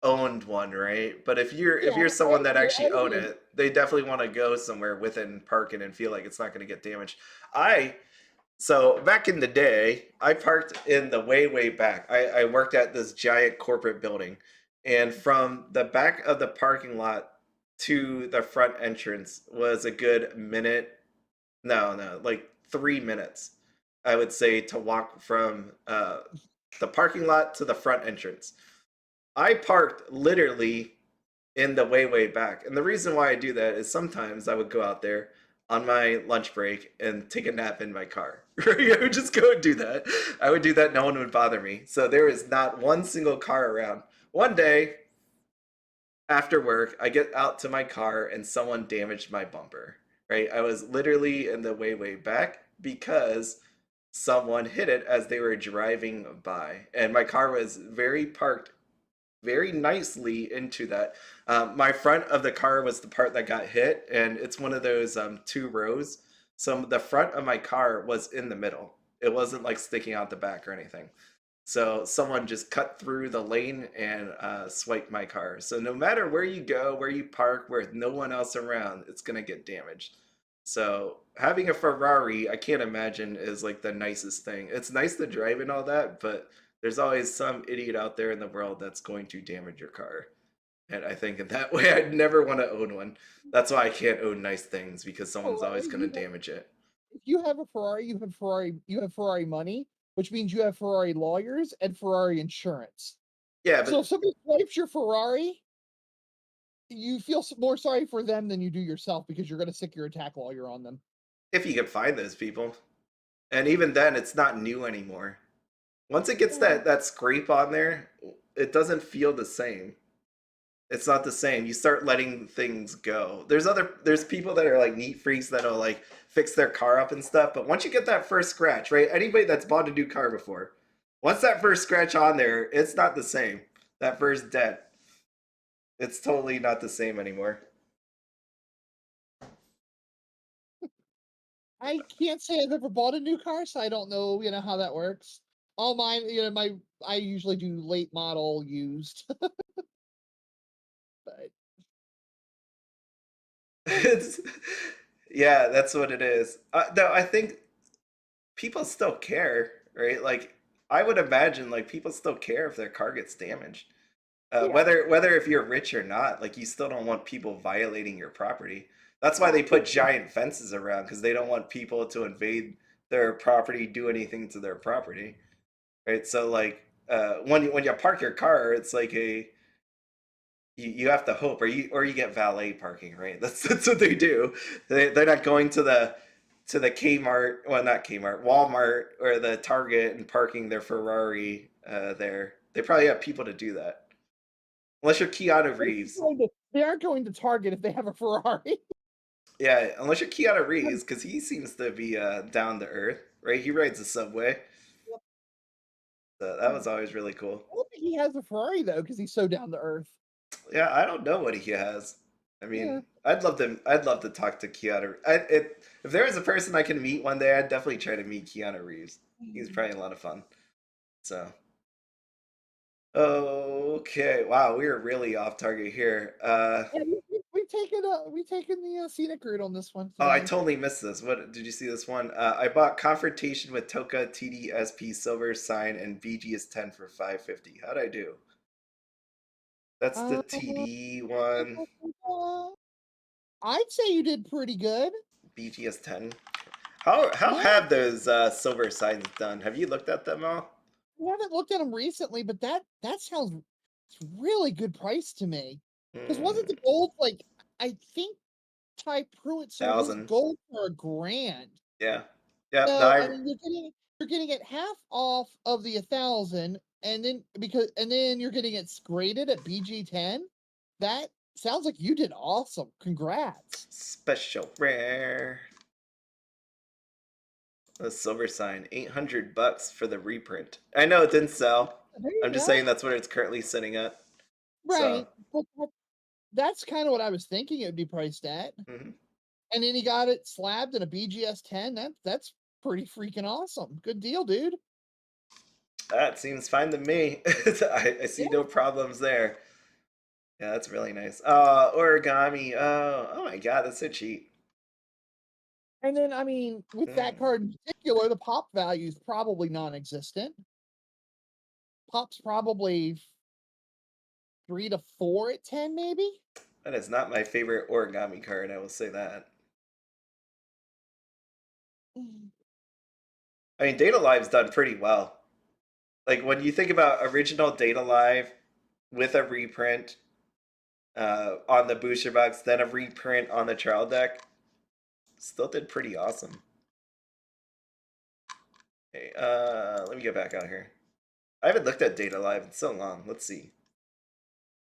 owned one, right? But if Yeah, you're someone that I actually own agree. it, they definitely want to go somewhere with it and park it and feel like it's not going to get damaged. I So back in the day, I parked in the way back. I worked at this giant corporate building, and from the back of the parking lot to the front entrance was a good minute. No, like 3 minutes, I would say, to walk from the parking lot to the front entrance. I parked literally in the way back. And the reason why I do that is sometimes I would go out there on my lunch break and take a nap in my car. I would just go and do that. I would do that. No one would bother me. So there is not one single car around. One day after work, I get out to my car and someone damaged my bumper. Right? I was literally in the way back because someone hit it as they were driving by. And my car was parked very nicely into that. My front of the car was the part that got hit, and it's one of those 2 rows. So the front of my car was in the middle. It wasn't like sticking out the back or anything. So someone just cut through the lane and swiped my car. So no matter where you go, where you park, where no one else around, it's gonna get damaged. So having a Ferrari, I can't imagine is like the nicest thing. It's nice to drive and all that, but there's always some idiot out there in the world that's going to damage your car. And I think in that way, I'd never want to own one. That's why I can't own nice things because someone's Well, always going to damage it. if you have a Ferrari, you have Ferrari money, which means you have Ferrari lawyers and Ferrari insurance. Yeah, So but if somebody swipes your Ferrari, you feel more sorry for them than you do yourself because you're going to stick your attack lawyer on them. if you can find those people, and even then, it's not new anymore. Once it gets Yeah. that scrape on there, it doesn't feel the same. It's not the same. You start letting things go. There's people that are like neat freaks that'll like fix their car up and stuff, but once you get that first scratch, right? Anybody that's bought a new car before, once that first scratch on there, it's not the same. That first dent, it's totally not the same anymore. I can't say I've ever bought a new car, so I don't know, how that works. All mine, I usually do late model used, but It's yeah, that's what it is. No, I think people still care, right? Like I would imagine like people still care if their car gets damaged. yeah. Whether if you're rich or not, like you still don't want people violating your property. That's why they put giant fences around because they don't want people to invade their property, do anything to their property, right? So like when you park your car, it's like you have to hope, or you get valet parking, right? That's what they do. They're not going to the Kmart, well not Kmart, Walmart or the Target and parking their Ferrari there. They probably have people to do that. Unless you're Keanu Reeves. They aren't going to Target if they have a Ferrari. Yeah, unless you're Keanu Reeves, because he seems to be down to earth, right? He rides the subway. So that was always really cool. I don't think he has a Ferrari though, because he's so down to earth. Yeah, I don't know what he has. I Yeah. mean, I'd love to talk to Keanu. If there was a person I can meet one day, I'd definitely try to meet Keanu Reeves. He's probably a lot of fun. So, okay, wow, we are really off target here. Yeah, we've taken the scenic route on this one Oh, I today. totally missed this. What did you see this one? I bought Confrontation with Toka TDSP Silver Sign and BGS 10 for 550. How'd I do? That's the Uh, TD one. I'd say you did pretty good. BGS 10. How Yeah, have those silver signs done? Have you looked at them all? I haven't looked at them recently, but that sounds really good price to me. Because wasn't Hmm, the gold like I think Ty Pruitt sold his 1,000. gold for $1,000. Yeah. Yep. No, So I mean you're getting it half off of the 1,000, and then you're getting it graded at BG10. That sounds like you did awesome. Congrats. special rare. A silver sign, $800 for the reprint. I know it didn't sell. There you I'm just go. saying that's what it's currently sitting at. So, Right. But that's kind of what I was thinking it would be priced at. mhm. And then he got it slabbed in a BGS 10. That's pretty freaking awesome. Good deal, dude. That seems fine to me. I see Yeah. no problems there. Yeah, that's really nice. Origami. Oh my God, that's so cheap. And then I mean, with that Mm. card in particular, the pop value is probably non-existent. Pop's probably 3 to 4 at 10, maybe? That is not my favorite origami card, I will say that. Mm. I mean, Data Live's done pretty well. Like when you think about original Data Live with a reprint on the booster box, then a reprint on the trial deck, still did pretty awesome. Okay, let me get back out here. I haven't looked at Data Live in so long. Let's see.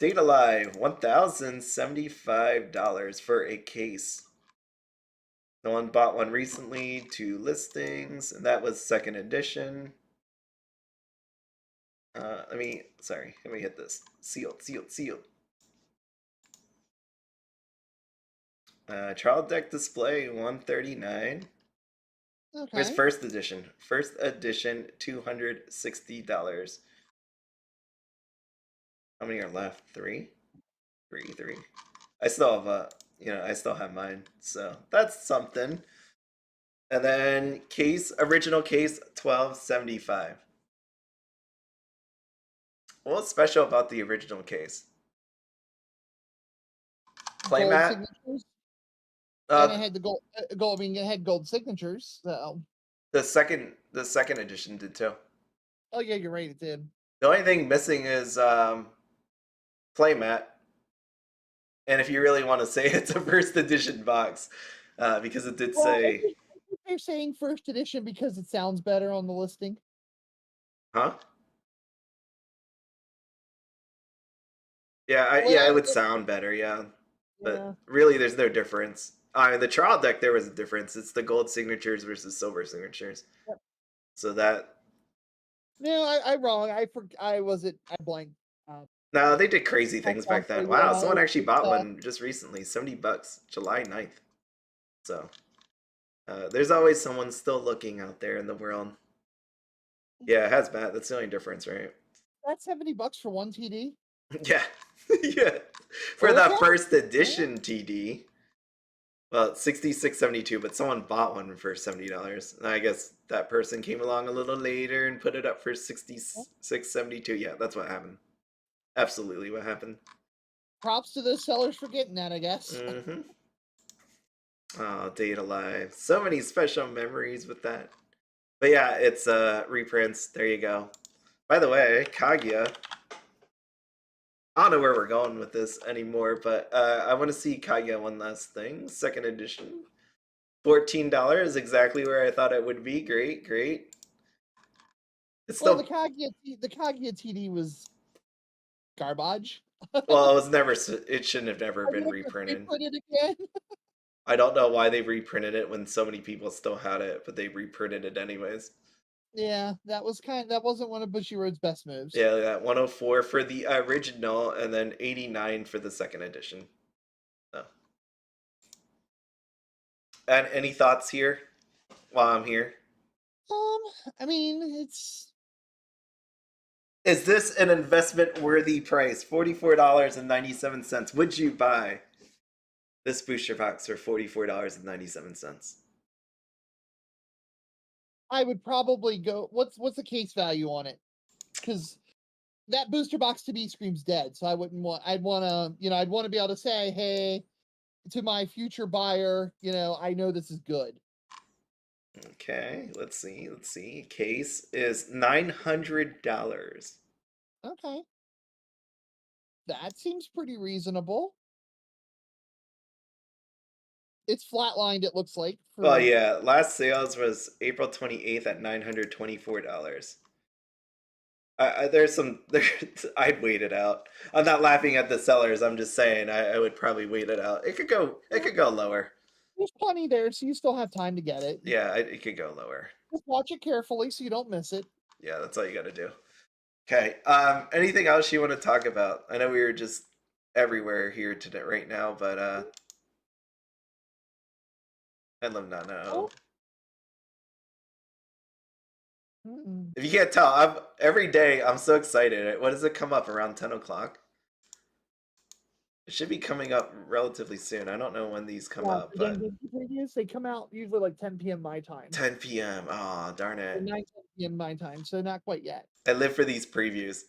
Data Live, $1,075 for a case. No one bought one recently, 2 listings, and that was second edition. Let me hit this. Sealed, sealed, sealed. Trial deck display, 139. Where's Okay. first edition? First edition, $260. How many are left? Three? Three. I still have I still have mine. So that's something. And then original case, 1275. What's special about the original case? Gold Playmat? signatures, and it Uh, had the gold. I mean, it had gold signatures. So, the second edition did too. oh yeah, you're right. It did. The only thing missing is playmat. And if you really want to say it's a first edition box, because it did Well, say, I think they're saying first edition because it sounds better on the listing. huh? Yeah, Well, yeah, it would sound better, yeah. But yeah. really, there's no difference. I mean, the trial deck there was a difference. It's the gold signatures versus silver signatures. Yep. So that No, I wrong. I was it. I blanked. Um, no, they did crazy I things back thought, then. Wow, yeah, someone actually it's bought one just recently, $70, July 9th. So there's always someone still looking out there in the world. Yeah, it has Matt. That's the only difference, right? that's $70 for one TD. Yeah, yeah. For the Okay. first edition TD, well, 66.72, but someone bought one for $70. And I guess that person came along a little later and put it up for 66.72. Yeah, that's what happened. Absolutely what happened. Props to those sellers for getting that, I guess. Mm-hmm. Oh, Data Live. So many special memories with that. But yeah, it's reprints. There you go. By the way, Kaguya. I don't know where we're going with this anymore, but I want to see Kaguya one last thing. Second edition. $14, exactly where I thought it would be. Great, great. It's Well, still the Kaguya TD was garbage. well, it was never. It shouldn't have never Are they been gonna reprinted. reprint it again? I don't know why they reprinted it when so many people still had it, but they reprinted it anyways. Yeah, that wasn't one of Bushiroad's best moves. Yeah, that 104 for the original, and then 89 for the second edition. So, and any thoughts here while I'm here? I mean, it's Is this an investment worthy price? $44.97. Would you buy this booster box for $44.97? I would probably go. What's the case value on it? Because that booster box to me screams dead. So I wouldn't want. I'd want to. I'd want to be able to say, hey, to my future buyer, I know this is good. Okay, let's see. Let's see. Case is $900. Okay, that seems pretty reasonable. It's flatlined. It looks like Well, for. yeah, last sales was April 28th at $924. There's some there. I'd wait it out. I'm not laughing at the sellers. I'm just saying I would probably wait it out. It could go. It could go lower. There's plenty there, so you still have time to get it. Yeah, it could go lower. Just watch it carefully so you don't miss it. Yeah, that's all you got to do. Okay. Anything else you want to talk about? I know we were just everywhere here today, right now, but I'd love not know. Oh. Mm-mm. If you can't tell, every day I'm so excited. What does it come up around 10 o'clock? It should be coming up relatively soon. I don't know when these come Yeah, up, for but Dengue previews, they come out usually like 10 p.m. my time. 10 p.m. Oh, darn Or it. 9, 10 p.m. my time, so not quite yet. I live for these previews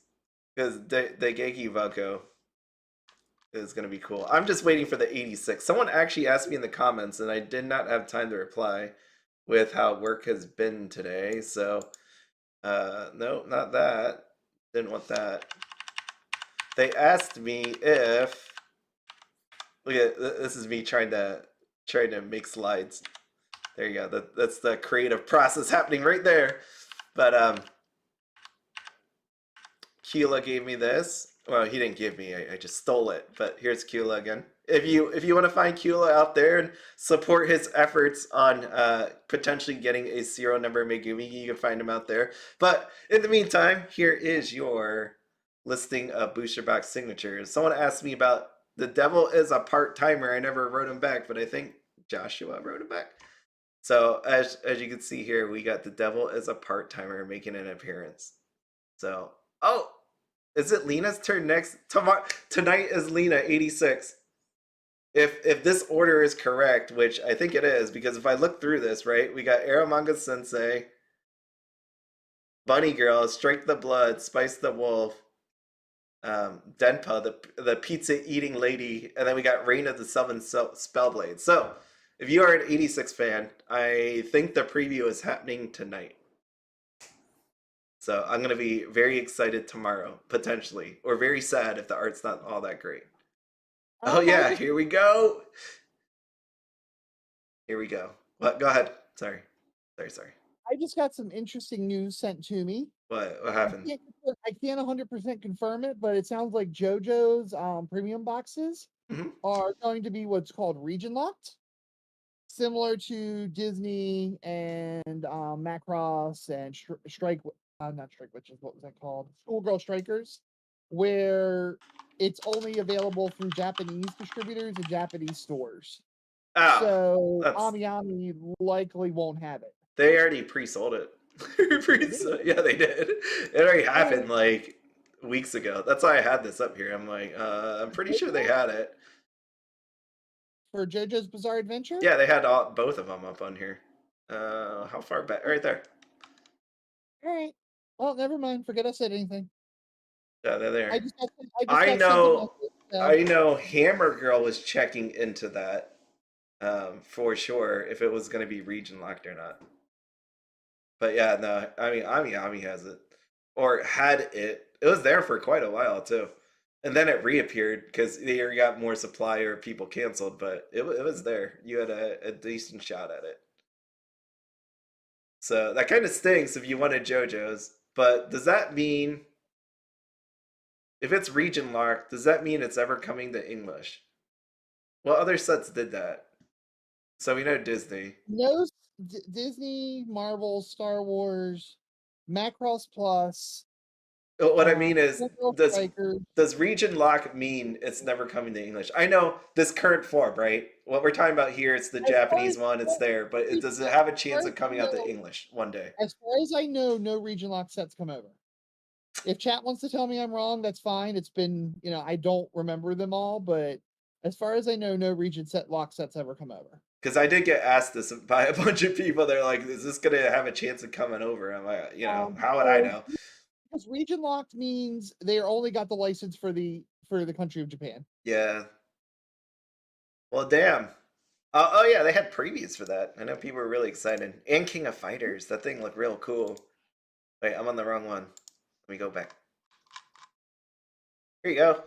because the Genki Voko is going to be cool. I'm just waiting for the 86. Someone actually asked me in the comments, and I did not have time to reply with how work has been today. So, no, not that. Didn't want that. They asked me if. Look at this is me trying to make slides. There you go. That's the creative process happening right there. But Keela gave me this. Well, he didn't give me. I just stole it. But here's Keela again. If you want to find Keela out there and support his efforts on potentially getting a serial number Megumi, you can find him out there. But in the meantime, here is your listing of booster box signatures. Someone asked me about the devil is a part-timer. I never wrote him back, but I think Joshua wrote him back. So as you can see here, we got the devil as a part-timer making an appearance. So, oh, is it Lena's turn next? Tomorrow tonight is Lena 86. If this order is correct, which I think it is, because if I look through this, right, we got Aramanga Sensei, Bunny Girl, Strike the Blood, Spice the Wolf, Denpa, the pizza eating lady, and then we got Reign of the Seven Spellblades. So, if you are an 86 fan, I think the preview is happening tonight. So I'm gonna be very excited tomorrow, potentially, or very sad if the art's not all that great. Oh yeah, here we go. Here we go. What? Go ahead. Sorry. I just got some interesting news sent to me. What I happened? can't 100% confirm it, but it sounds like JoJo's premium boxes Mhm. are going to be what's called region locked, similar to Disney and Macross and Strike, not Strike Witches, what was that called? Schoolgirl Strikers, where it's only available through Japanese distributors and Japanese stores. Ah, So that's Ami likely won't have it. they already pre-sold it. Yeah, they did. It already happened like weeks ago. That's why I had this up here. I'm like, I'm pretty sure they had it. For JoJo's Bizarre Adventure? Yeah, they had both of them up on here. How far back? Right there. All right. Well, never mind. Forget I said anything. Yeah, they're there. I just I got sent a know. message. So. I know. Hammer Girl was checking into that for sure if it was going to be region locked or not. But yeah, no. I mean, Ami has it or had it. It was there for quite a while too, and then it reappeared because they got more supply or people canceled. But it was there. You had a decent shot at it. So that kind of stinks if you wanted JoJo's. But does that mean if it's region locked, does that mean it's ever coming to English? What other sets did that? So we know Disney. No, Disney, Marvel, Star Wars, Macross Plus, What I mean is, Schoolgirl does Strikers. does region lock mean it's never coming to English? I know this current form, right? What we're talking about here, it's the As far Japanese as, one. It's there, but does it have a as far chance as of I coming out to know, English one day? as far as I know, no region lock sets come over. If chat wants to tell me I'm wrong, that's fine. It's been, I don't remember them all, but as far as I know, no region lock sets ever come over. Because I did get asked this by a bunch of people. They're like, "Is this gonna have a chance of coming over?" I'm like, how would I know? Because region locked means they only got the license for the country of Japan. Yeah. Well, damn. Oh yeah, they had previews for that. I know people were really excited. And King of Fighters, that thing looked real cool. Wait, I'm on the wrong one. Let me go back. Here you go.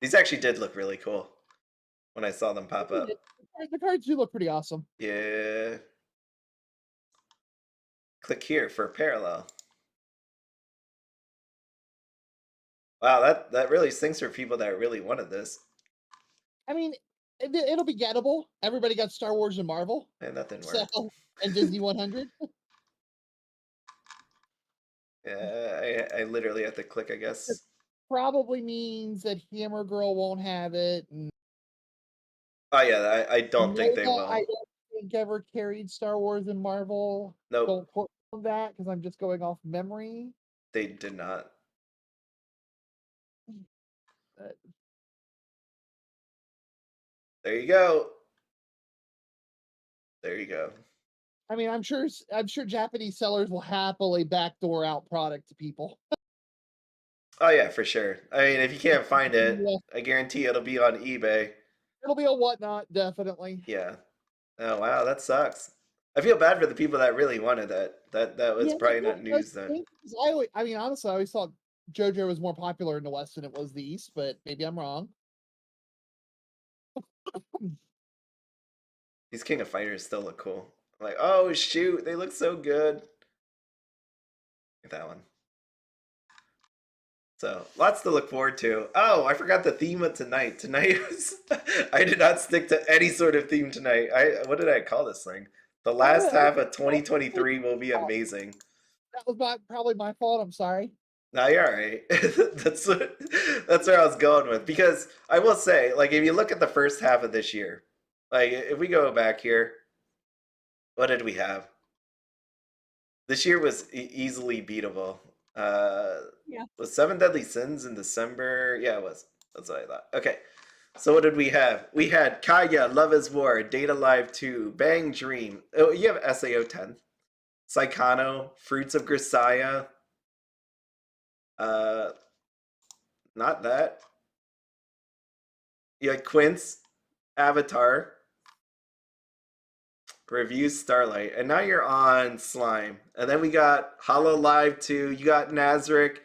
These actually did look really cool when I saw them pop up. The cards do look pretty awesome. Yeah. Click here for parallel. Wow, that really stinks for people that really wanted this. I mean, it'll be gettable. Everybody got Star Wars and Marvel. And that didn't work. So, and Disney 100. Yeah, I literally have to click, I guess. It probably means that Hammer Girl won't have it. And Oh yeah, I don't think they Nova, will. I don't think ever carried Star Wars and Marvel. Nope. Don't quote on that because I'm just going off memory. They did not. There you go. There you go. I mean, I'm sure Japanese sellers will happily backdoor out product to people. Oh yeah, for sure. I mean, if you can't find it, Yeah. I guarantee it'll be on eBay. It'll be a whatnot, definitely. Yeah. Oh wow, that sucks. I feel bad for the people that really wanted that. That was probably not news then. I mean, honestly, I always thought JoJo was more popular in the West than it was the East, but maybe I'm wrong. These King of Fighters still look cool. I'm like, oh shoot, they look so good. Like that one. So lots to look forward to. Oh, I forgot the theme of tonight. Tonight was I did not stick to any sort of theme tonight. What did I call this thing? The last half of 2023 will be amazing. That was probably my fault. I'm sorry. No, you're all right. that's where I was going with, because I will say, like, if you look at the first half of this year, like if we go back here, What did we have? This year was easily beatable. Uh, Yeah. was Seven Deadly Sins in December? Yeah, it was. That's what I thought. Okay. So what did we have? We had Kaya, Love is War, Data Live 2, Bang Dream. Oh, you have SAO 10. Saikano, Fruits of Grisaya. Uh, not that. You had Quince, Avatar, Reviews Starlight, and now you're on Slime. And then we got Hollow Live 2, you got Nazarick,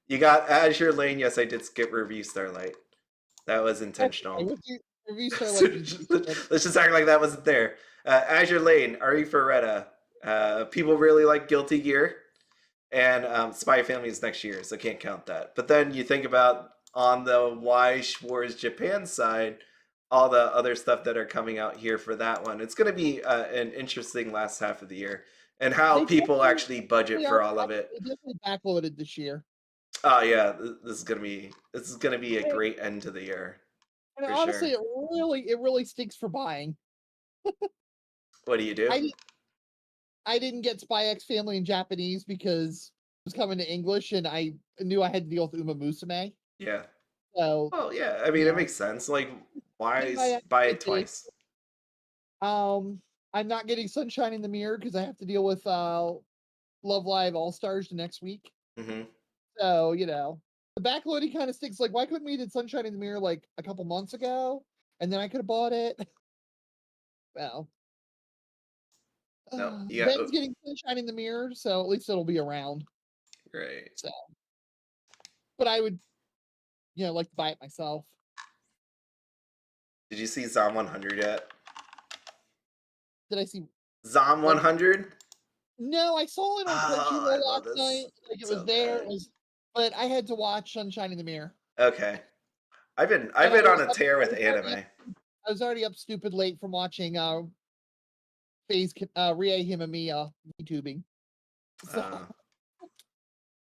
you got Azure Lane. Yes, I did skip Review Starlight. That was Okay, intentional. review Starlight needs to be skipped. Let's just act like that wasn't there. Azure Lane, Ari Ferretta. People really like Guilty Gear, and Spy Family is next year, so can't count that. But then you think about on the Weiss Schwarz Japan side, all the other stuff that are coming out here for that one. It's going to be an interesting last half of the year, and how They people definitely, actually budget for all of it. they definitely backloaded this year. Oh yeah, this is gonna be a great end to the year And for honestly, sure. it really stinks for buying. What do you do? I I didn't get Spy X Family in Japanese because it was coming to English, and I knew I had to deal with Uma Musume. Yeah. So Oh yeah, I mean it yeah, makes sense. Like, why didn't buy X buy it Family. twice? I'm not getting Sunshine in the Mirror because I have to deal with Love Live All Stars the next week. Hmm. So the backloading kind of stinks. Like, why couldn't we did Sunshine in the Mirror like a couple months ago, and then I could have bought it? Well, No, yeah, Ben's getting Sunshine in the Mirror, so at least it'll be around. right. So, but I would, like to buy it myself. Did you see Zom 100 yet? Did I see Zom one? 100? No, I saw it on Oh, I Crunchyroll love last this night. Like, it was so there. bad. But I had to watch Sunshine in the Mirror, Okay, I've and been on a tear with anime. I was already up stupid late from watching Phase Rie Himamiya YouTubing. So Uh,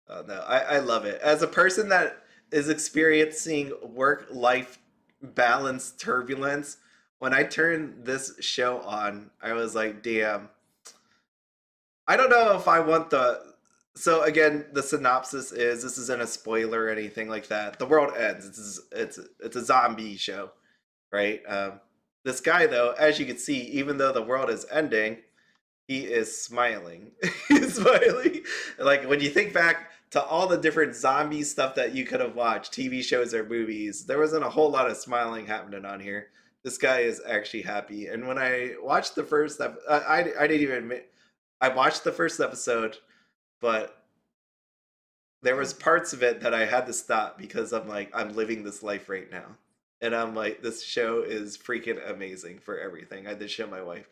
oh no, I love it. As a person that is experiencing work-life balance turbulence, when I turned this show on, I was like, damn, I don't know if I want the. So again, the synopsis is this isn't a spoiler or anything like that. The world ends. It's a zombie show, right? This guy though, as you can see, even though the world is ending, he is smiling. He's smiling. Like when you think back to all the different zombie stuff that you could have watched, TV shows or movies, there wasn't a whole lot of smiling happening on here. This guy is actually happy. And when I watched the first, I didn't even admit, I watched the first episode, but there was parts of it that I had to stop because I'm like, I'm living this life right now. And I'm like, this show is freaking amazing for everything. I did show my wife.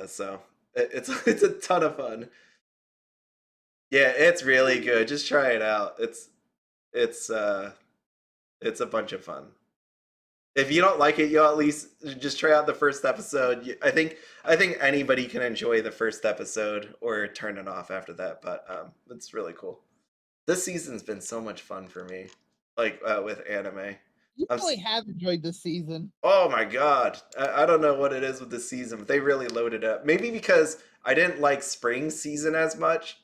So it's it's a ton of fun. Yeah, it's really good. Just try it out. It's it's a bunch of fun. If you don't like it, you'll at least just try out the first episode. I think anybody can enjoy the first episode or turn it off after that. But it's really cool. This season's been so much fun for me, like with anime. you I'm really have enjoyed this season. Oh my god, I don't know what it is with this season, but they really loaded up. Maybe because I didn't like spring season as much,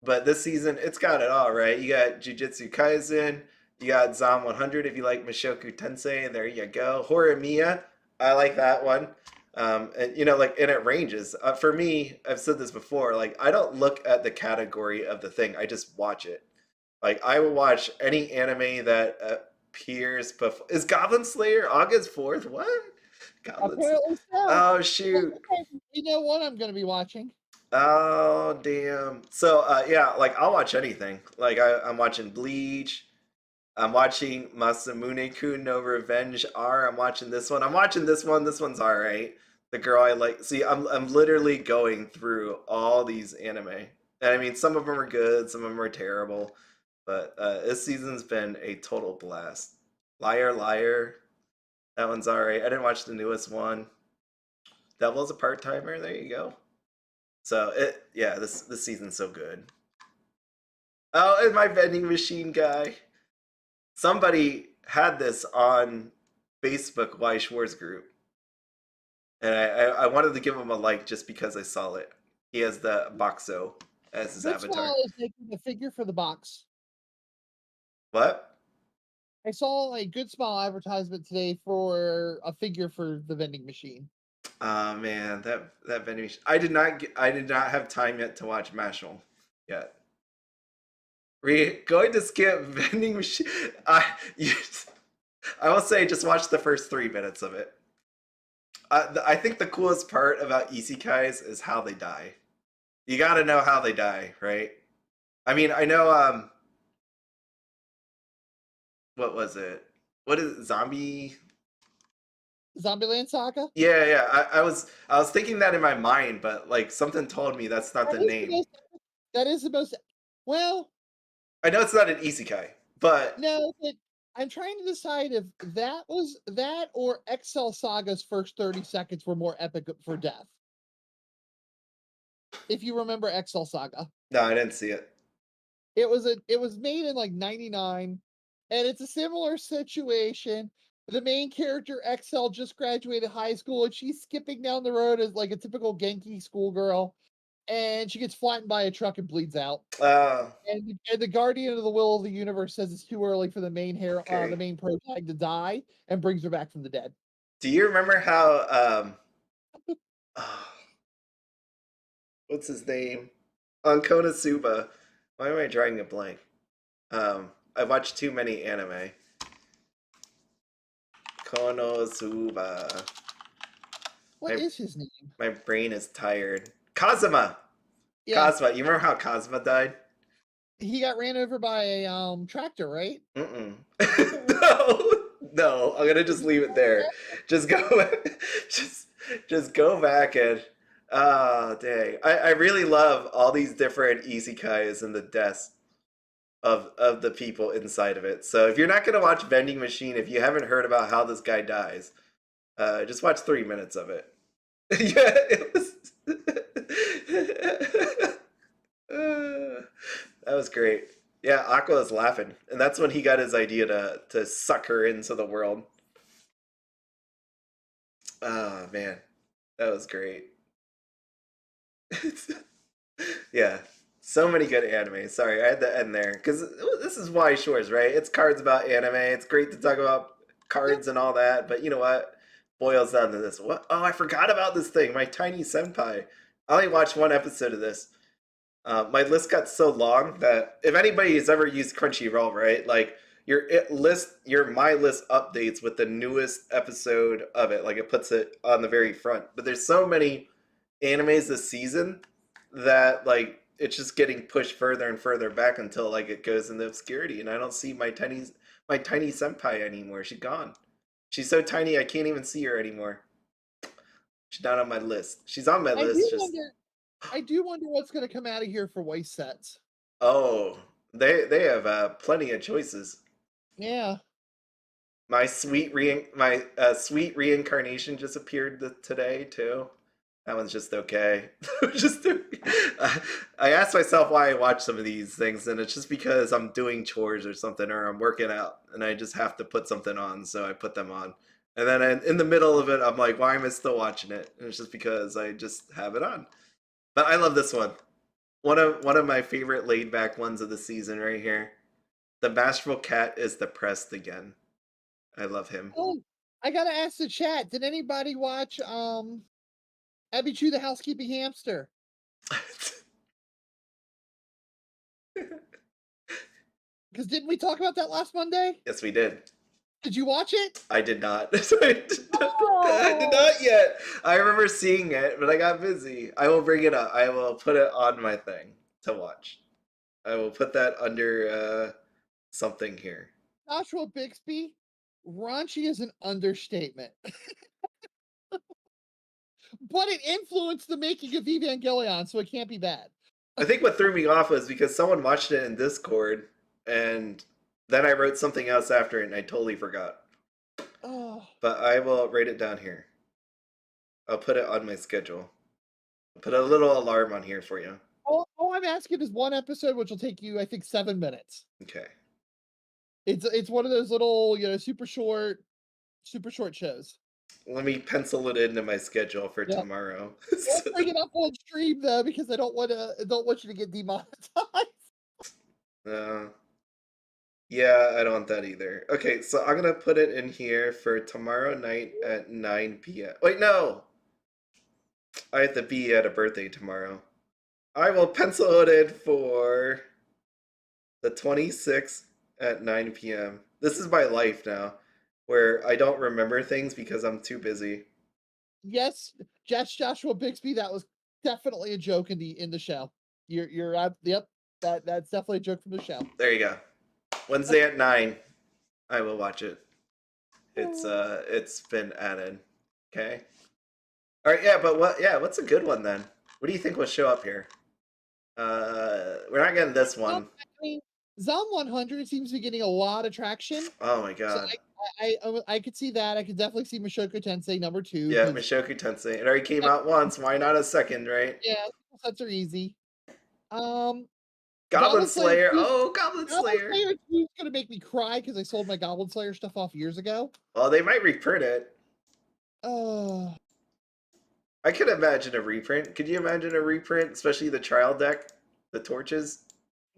but this season it's got it all right. You got Jujutsu Kaisen, you got Zom 100 if you like Mushoku Tensei. There you go. Horimiya, I like that one. And like, and it ranges. For me, I've said this before. Like, I don't look at the category of the thing. I just watch it. Like, I will watch any anime that appears before. Is Goblin Slayer August 4th? What? Goblin Slayer. Apparently so. Oh Well, shoot. okay, you know what I'm going to be watching? Oh damn. So yeah, like I'll watch anything. Like I'm watching Bleach. I'm watching Masamune-kun no Revenge R. I'm watching this one. I'm watching this one. This one's alright. The girl I like. See, I'm literally going through all these anime. And I mean, some of them are good, some of them are terrible. But this season's been a total blast. Liar, Liar. That one's alright. I didn't watch the newest one. Devil's a part timer. There you go. So yeah, this season's so good. Oh, and my vending machine guy. Somebody had this on Facebook Weiss Schwarz group. and I wanted to give him a like just because I saw it. He has the Boxo as his Good avatar. Smile is making a figure for the box. What? I saw a Good Smile advertisement today for a figure for the vending machine. Oh man, that vending machine. I did not have time yet to watch Mashal yet. We going to skip vending machine. You, I will say just watch the first 3 minutes of it. I think the coolest part about isekais is how they die. You got to know how they die, right? I mean, I know. What was it? What is it, zombie? Zombieland Saga? Yeah, yeah. I was thinking that in my mind, but like something told me that's not That the is the name. most that is the most well, I know it's not an isekai, but no, but I'm trying to decide if that was that or Excel Saga's first 30 seconds were more epic for death. If you remember Excel Saga. no, I didn't see it. It was made in like 99 and it's a similar situation. The main character Excel just graduated high school and she's skipping down the road as like a typical Genki schoolgirl and she gets flattened by a truck and bleeds out. Uh, And the guardian of the will of the universe says it's too early for the okay. main protag to die and brings her back from the dead. Do you remember how oh, what's his name? On Konosuba. Why am I drawing a blank? I watched too many anime. Konosuba. What My is his name? my brain is tired. Kazuma. Yeah, Kazuma. You remember how Kazuma died? he got ran over by a tractor, right? Mm-mm. No, no. I'm gonna just leave it there. Just go, just just go back and dang. I really love all these different isekais and the deaths of the people inside of it. So if you're not gonna watch Vending Machine, if you haven't heard about how this guy dies, just watch 3 minutes of it. Yeah, it was. That was great. Yeah, Aqua was laughing, and that's when he got his idea to suck her into the world. Oh man, that was great. Yeah, so many good anime. Sorry, I had to end there because this is Weiss Schwarz, right? It's cards about anime. It's great to talk about Yep. cards and all that, but you know what? Boils down to this. What? Oh, I forgot about this thing. My tiny senpai. I only watched one episode of this. My list got so long that if anybody has ever used Crunchyroll, right, like your my list updates with the newest episode of it, like it puts it on the very front. But there's so many animes this season that like it's just getting pushed further and further back until like it goes into obscurity, and I don't see my tiny senpai anymore. She's gone. She's so tiny I can't even see her anymore. She's not on my list. She's on my I do list. Just wonder I do wonder what's gonna come out of here for Weiss sets. oh, they have plenty of choices. Yeah. My sweet reincarnation just appeared today too. That one's just okay. Just I asked myself why I watch some of these things, and it's just because I'm doing chores or something, or I'm working out, and I just have to put something on, so I put them on. And then in the middle of it, I'm like, why am I still watching it? And it's just because I just have it on. But I love this one. One of my favorite laid back ones of the season right here. The bashful cat is depressed again. I love him. Oh, I gotta ask the chat. Did anybody watch Abby Chew the Housekeeping Hamster? Because didn't we talk about that last Monday? Yes, we did. Did you watch it? I did not. I did Oh, not yet. I remember seeing it, but I got busy. I will bring it up. I will put it on my thing to watch. I will put that under something here. Joshua Bixby, raunchy is an understatement, but it influenced the making of Evangelion, so it can't be bad. I think what threw me off was because someone watched it in Discord, and then I wrote something else after it, and I totally forgot. Oh, But I will write it down here. I'll put it on my schedule. I'll put a little alarm on here for you. all I'm asking is one episode, which will take you, I think, 7 minutes. Okay. It's one of those little, super short shows. Let me pencil it into my schedule for Yeah. tomorrow. Don't bring it up on stream though, because I don't want you to get demonetized. uh, yeah, I don't want that either. Okay, so I'm gonna put it in here for tomorrow night at 9 p.m. Wait, no! I have to be at a birthday tomorrow. I will pencil it in for the 26th at 9 p.m. This is my life now, where I don't remember things because I'm too busy. Yes, Joshua Bixby, that was definitely a joke in the show. You're yep, that's definitely a joke from the show. There you go. Wednesday at 9. I will watch it. It's been added. Okay. All right, yeah, but what's a good one then? What do you think will show up here? We're not getting this Well, one. I mean, Zom 100 seems to be getting a lot of traction, Oh my so god. I could see that. I could definitely see Mushoku Tensei number 2 Yeah, because Mishoku Tensei. It already came out once. Why not a second, right? yeah, sets are easy. Um, Goblin Goblin Slayer Slayer. 2 Oh, Goblin Goblin Slayer. Slayer 2 is gonna make me cry because I sold my Goblin Slayer stuff off years ago. Well, they might reprint it. Uh, I could imagine a reprint. Could you imagine a reprint, especially the trial deck, the torches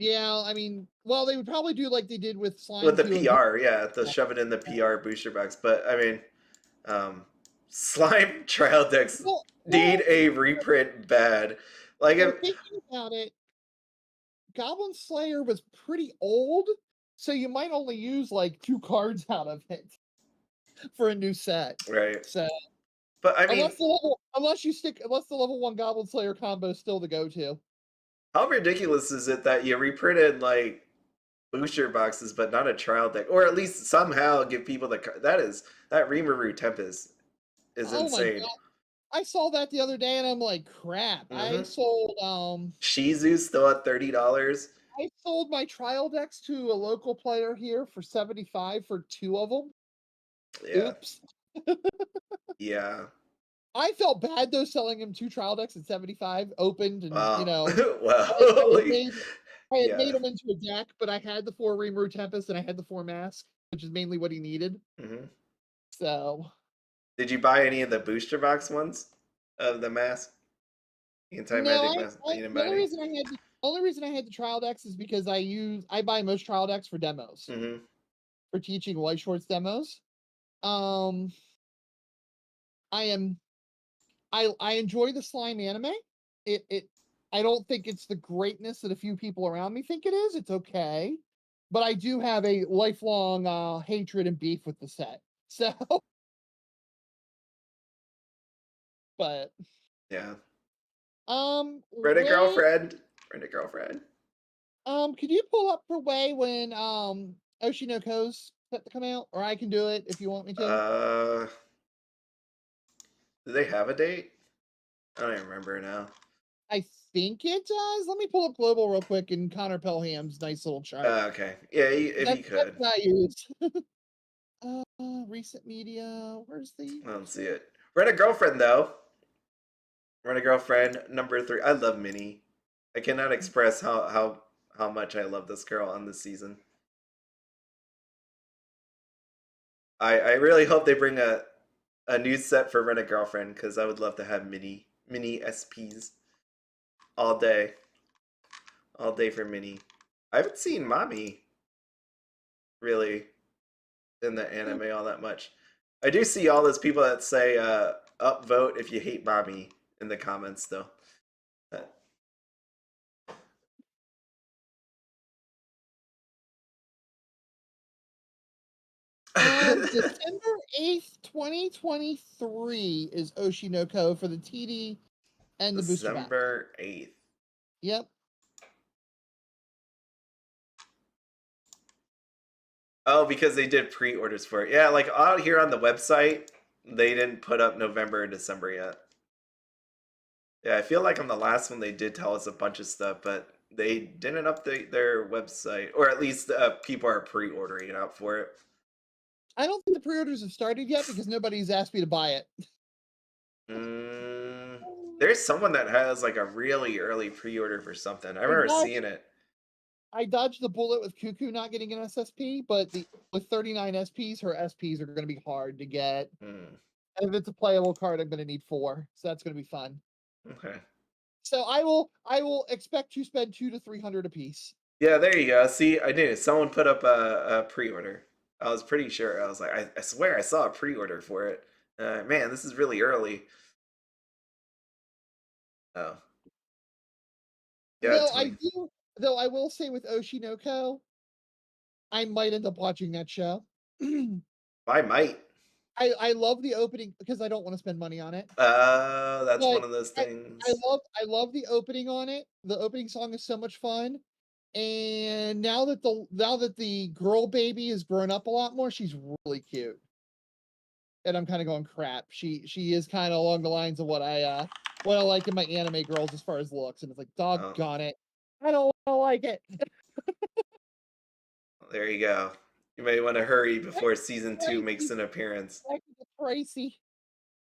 yeah, I mean, well, they would probably do like they did with with Slime the 2 and PR? Yeah, to shove it in the PR booster box. But I mean, slime trial decks need well, a reprint bad. Like if thinking about it, Goblin Slayer was pretty old, so you might only use like 2 cards out of it for a new set. right, So but I mean, unless the level 1 Goblin Slayer combo is still the go-to. how ridiculous is it that you reprinted like booster boxes, but not a trial deck, or at least somehow give people that Rimuru Tempest is Oh my insane. god. I saw that the other day and I'm like, crap. Mm-hmm. Shizu's still at $30. I sold my trial decks to a local player here for 75 for 2 of them. Yeah, Oops. yeah. I felt bad though selling him 2 trial decks at 75 opened and Wow. I Well, had made I had yeah. made him into a deck, but I had the 4 Rimuru Tempest and I had the 4 Mask, which is mainly what he needed. Hmm. So Did you buy any of the booster box ones of the mask? The no, anti-magic mask? You didn't the buy any? only reason I had the trial decks is because I buy most trial decks for demos Hmm. for teaching Weiss Schwarz demos. Um, I am I enjoy the slime anime. It I don't think it's the greatness that a few people around me think it is. It's okay, but I do have a lifelong hatred and beef with the set. So, but Yeah. Friend a Way girlfriend. Friend a girlfriend. could you pull up for Way when Oshinoko's set to come out, or I can do it if you want me to. Uh, do they have a date? I don't even remember now. I think it does. Let me pull up Global real quick and Connor Pelham's nice little chart. Okay. Yeah, if you That's could. what I use. Recent media. Where's the I don't see it. Rent a girlfriend though. Rent a girlfriend number 3. I love Minnie. I cannot express how much I love this girl on this season. I really hope they bring a new set for Rent a Girlfriend because I would love to have mini SPs all day for Minnie. I haven't seen Mommy really in the anime all that much. I do see all those people that say upvote if you hate Mommy in the comments though. December 8th, 2023 is Oshinoko for the TD and the booster box. December 8th. Yep. Oh, because they did pre-orders for it. Yeah, like out here on the website, they didn't put up November and December yet. Yeah, I feel like on the last one they did tell us a bunch of stuff, but they didn't update their website, or at least people are pre-ordering out for it. I don't think the pre-orders have started yet because nobody's asked me to buy it. There's someone that has like a really early pre-order for something. I remember seeing it. I dodged the bullet with Cuckoo not getting an SSP, but with 39 SPs, her SPs are going to be hard to get. And if it's a playable card, I'm gonna need 4, so that's gonna be fun. Okay. So I will expect to spend 2 to 300 apiece. Yeah, there you go. See, I knew someone put up a pre-order. I was pretty sure. I was like, I swear I saw a pre-order for it. Man, this is really early. Oh, yeah, Though I 20. do though I will say with Oshinoko, I might end up watching that show. I might. I love the opening because I don't wanna spend money on it, That's but one of those I I things. love I love the opening on it. The opening song is so much fun, and now that the girl baby has grown up a lot more, she's really cute. And I'm kinda going, "Crap." She is kinda along the lines of what I like in my anime girls as far as looks, and it's like, Oh, "Doggone it. I don't like it." there you go. You may want to hurry Right? before season 2 makes Pricey, an appearance. that could get pricey.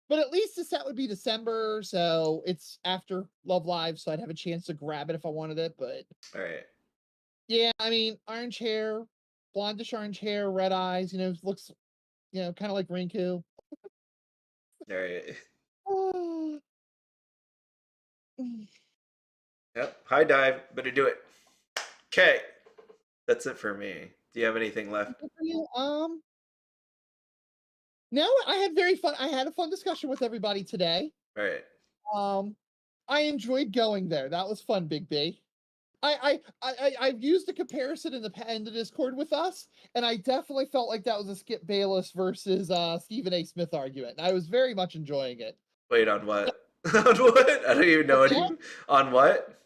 But at least the set would be December, so it's after Love Live, so I'd have a chance to grab it if I wanted it, but All right. yeah, I mean, orange hair, blondish orange hair, red eyes, looks, kinda like Rinku. All right. Oh, Yep. High dive. Better do it. Okay. That's it for me. Do you have anything left? good for you. No, I had a fun discussion with everybody today. All right. Um, I enjoyed going there. That was fun, Big B. I've used a comparison in the Discord with us, and I definitely felt like that was a Skip Bayless versus Stephen A. Smith argument. I was very much enjoying it. Wait, on what? On what? I don't even know What's what that? you. On what?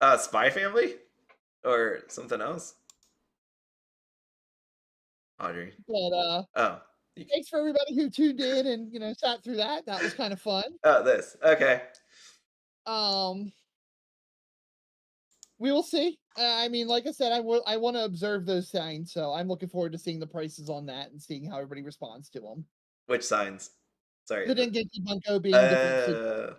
Uh, Spy Family? Or something else? Audrey. but Oh. thanks for everybody who tuned in and sat through that. That was kind of fun. Oh, this. Okay. Um, we will see. I mean, like I said, I want to observe those signs, so I'm looking forward to seeing the prices on that and seeing how everybody responds to them. Which signs? Sorry. The Dengeki Bunko being different. Uh.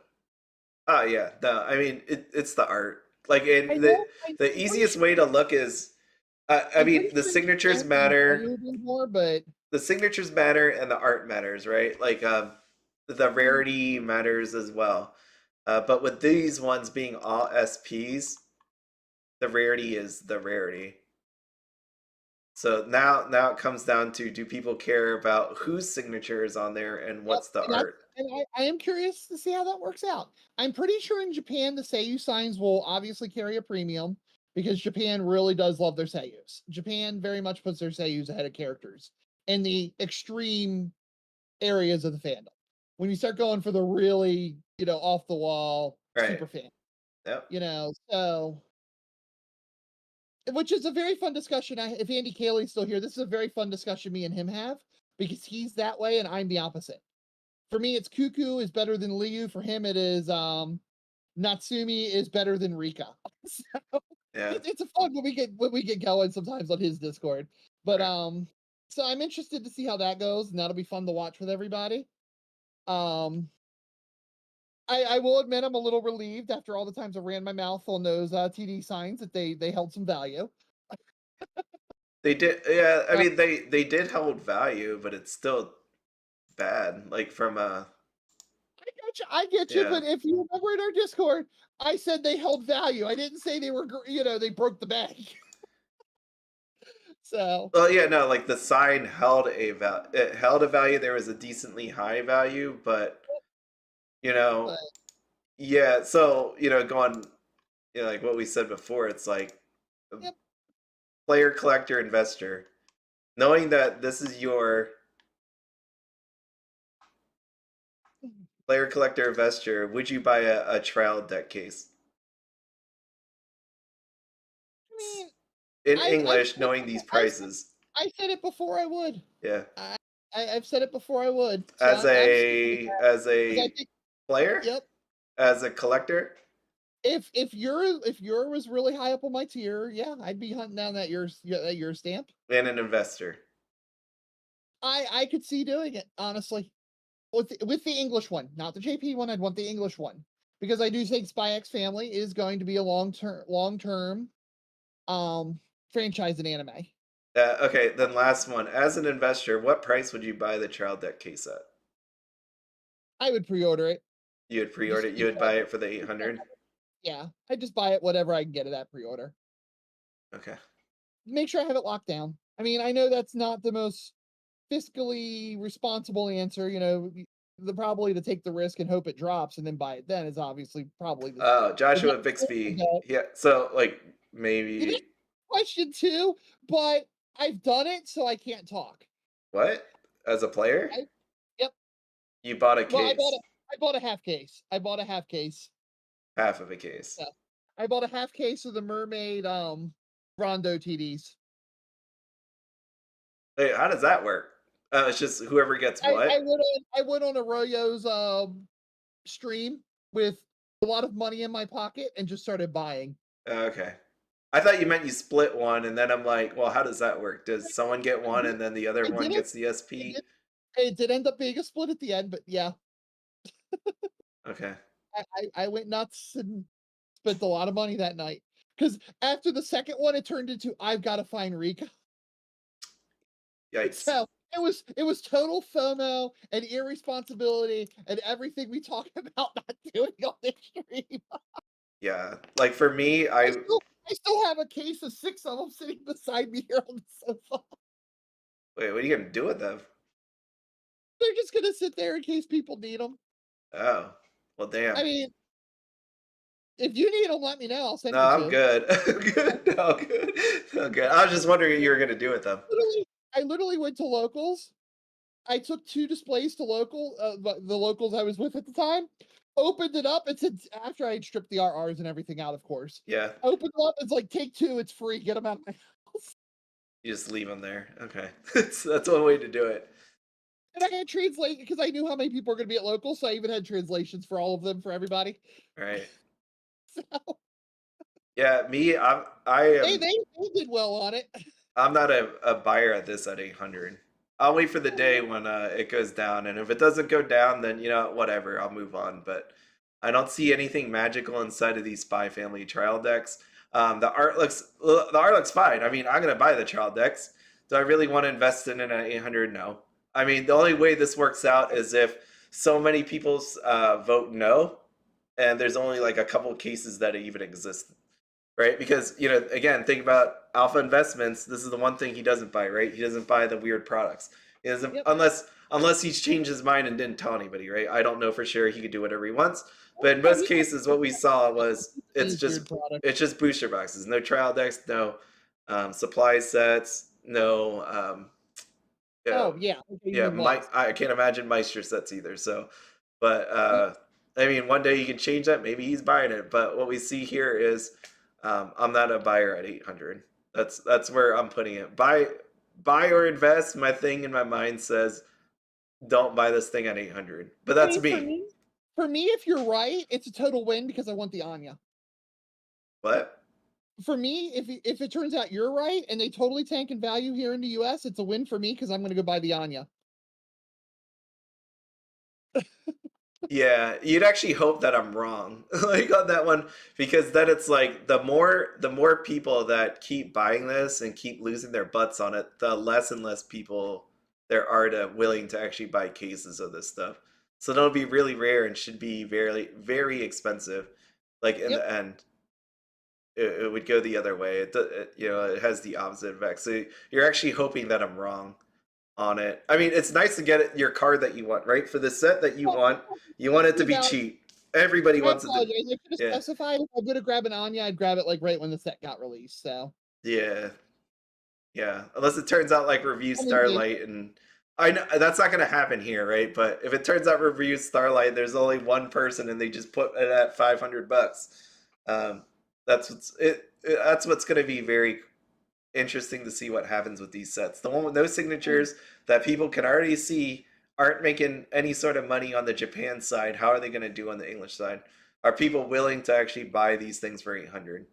Oh yeah. No, I mean it's the art. Like, I and know. the I'm pretty easiest way to sure. look is, I I'm mean, pretty sure Japan being valuable more, but the signatures matter, and the art matters, right? Like, the rarity matters as well. But with these ones being all SPs, the rarity is the rarity. So now it comes down to, do people care about whose signature is on there and yep, what's the and that's art? and I am curious to see how that works out. I'm pretty sure in Japan the Seiyu signs will obviously carry a premium because Japan really does love their Seiyus. Japan very much puts their Seiyus ahead of characters in the extreme areas of the fandom. When you start going for the really, off the wall Right. super fan, Yep. so which is a very fun discussion. If Andy Caley's still here, this is a very fun discussion me and him have because he's that way and I'm the opposite. For me, it's Cuckoo is better than Liu. For him, it is Natsumi is better than Rika. So Yeah. it's a fun when we get going sometimes on his Discord. But Right. so I'm interested to see how that goes, and that'll be fun to watch with everybody. Um, I will admit I'm a little relieved after all the times I ran my mouth on those TD signs that they held some value. They did. Yeah. I Uh, mean, they did hold value, but it's still bad. Like, from a. I get you, Yeah. but if you remember in our Discord, I said they held value. I didn't say they were, they broke the bank. So, Well, yeah, no, like the sign held a it held a value. There was a decently high value, but you know, but yeah. So, going, like what we said before, it's like, yep. player, collector, investor, knowing that this is your player, collector, investor. Would you buy a trial deck case I mean, in I've English, said it knowing these before. prices? I said it before I would. Yeah, I, I've said it before I would. So as I'm sticking with a that as because I a think, player, yep. as a collector, If your was really high up on my tier, yeah, I'd be hunting down that your stamp. and an investor. I could see doing it honestly with the English one, not the JP one. I'd want the English one because I do think Spy X Family is going to be a long term franchise in anime. Okay, then last one. As an investor, what price would you buy the trial deck case at? I would pre-order it. You would pre-order Just it. You would buy it for the 800. yeah, I just buy it whatever I can get it at pre-order. Okay. Make sure I have it locked down. I mean, I know that's not the most fiscally responsible answer. The probably to take the risk and hope it drops and then buy it then is obviously probably Oh, the Joshua better Bixby. bet. Yeah. So like You did maybe question too, but I've done it, so I can't talk. what? As a player, I Yep. you bought a Well, case, I bought a half case. I bought a half case. half of a case. Yeah. I bought a half case of the Mermaid Rondo TDs. Wait, how does that work? It's just whoever gets I what? went on Arroyo's stream with a lot of money in my pocket and just started buying. Okay. I thought you meant you split one, and then I'm like, well, how does that work? Does someone get I one did and then the other I one did it. gets the I SP? did it did end up being a split at the end, but yeah, Okay. I went nuts and spent a lot of money that night. Because after the second one, it turned into I've got to find Rico. Yikes. So it was total FOMO and irresponsibility and everything we talk about not doing on this stream. Yeah. Like for me, I still I still have a case of 6 of them sitting beside me here on the sofa. wait, what are you gonna do with them? They're just gonna sit there in case people need them. Oh, well, I damn. mean, if you need them, let me know. I'll send No, you I'm 2. good. I'm good. No, I'm good. I'm good. I was just wondering what you were gonna do with them. I literally went to locals. I took 2 displays to the locals I was with at the time, opened it up, it said after I had stripped the RRs and everything out, of course. Yeah. Opened it up, it's like, "Take 2, it's free, get them out of my house." You just leave them there. Okay. That's one way to do it. And I had translate because I knew how many people were gonna be at locals, so I even had translations for all of them for everybody. Right. So Yeah, me, I they am they they did well on it. I'm not a buyer at this at 800. I'll wait for the day when it goes down, and if it doesn't go down, then whatever, I'll move on. But I don't see anything magical inside of these Spy Family trial decks. The art looks fine. I mean, I'm gonna buy the trial decks. Do I really want to invest in it at 800? No. I mean, the only way this works out is if so many people vote no, and there's only like a couple of cases that even exist, right? Because again, think about Alpha Investments. This is the one thing he doesn't buy, right? He doesn't buy the weird products. He doesn't Yep. unless he's changed his mind and didn't tell anybody, right? I don't know for sure. He could do whatever he wants, but in Oh, most cases, what we saw was these weird products. it's just booster boxes, no trial decks, no supply sets, no you know, Oh, yeah. Okay, you yeah, mean less. I can't imagine Meister sets either. So, but I mean, one day you can change that. Maybe he's buying it. But what we see here is, I'm not a buyer at 800. That's where I'm putting it. Buy or invest. My thing in my mind says, don't buy this thing at 800. But I that's mean, me. for me, if you're right, it's a total win because I want the Anya. What? For me, if it turns out you're right and they totally tank in value here in the US, it's a win for me because I'm gonna go buy the Anya. Yeah, you'd actually hope that I'm wrong, like on that one, because then it's like the more people that keep buying this and keep losing their butts on it, the less and less people there are willing to actually buy cases of this stuff. So that'll be really rare and should be very very expensive. Like in Yep. the end, it would go the other way. It has the opposite effect. So you're actually hoping that I'm wrong on it. I mean, it's nice to get your card that you want, right? For the set that you Well, want, you want it to the be value. cheap. Everybody I wants it to, apologize. I should have yeah, specified if I'm gonna grab an Anya, I'd grab it like right when the set got released. So yeah, yeah. Unless it turns out like Review I'm impatient. Starlight, and I know that's not gonna happen here, right? But if it turns out Review Starlight, there's only one person, and they just put it at $500. Um, that's what's gonna be very interesting to see what happens with these sets. The one with no signatures that people can already see aren't making any sort of money on the Japan side. How are they going to do on the English side? Are people willing to actually buy these things for 800?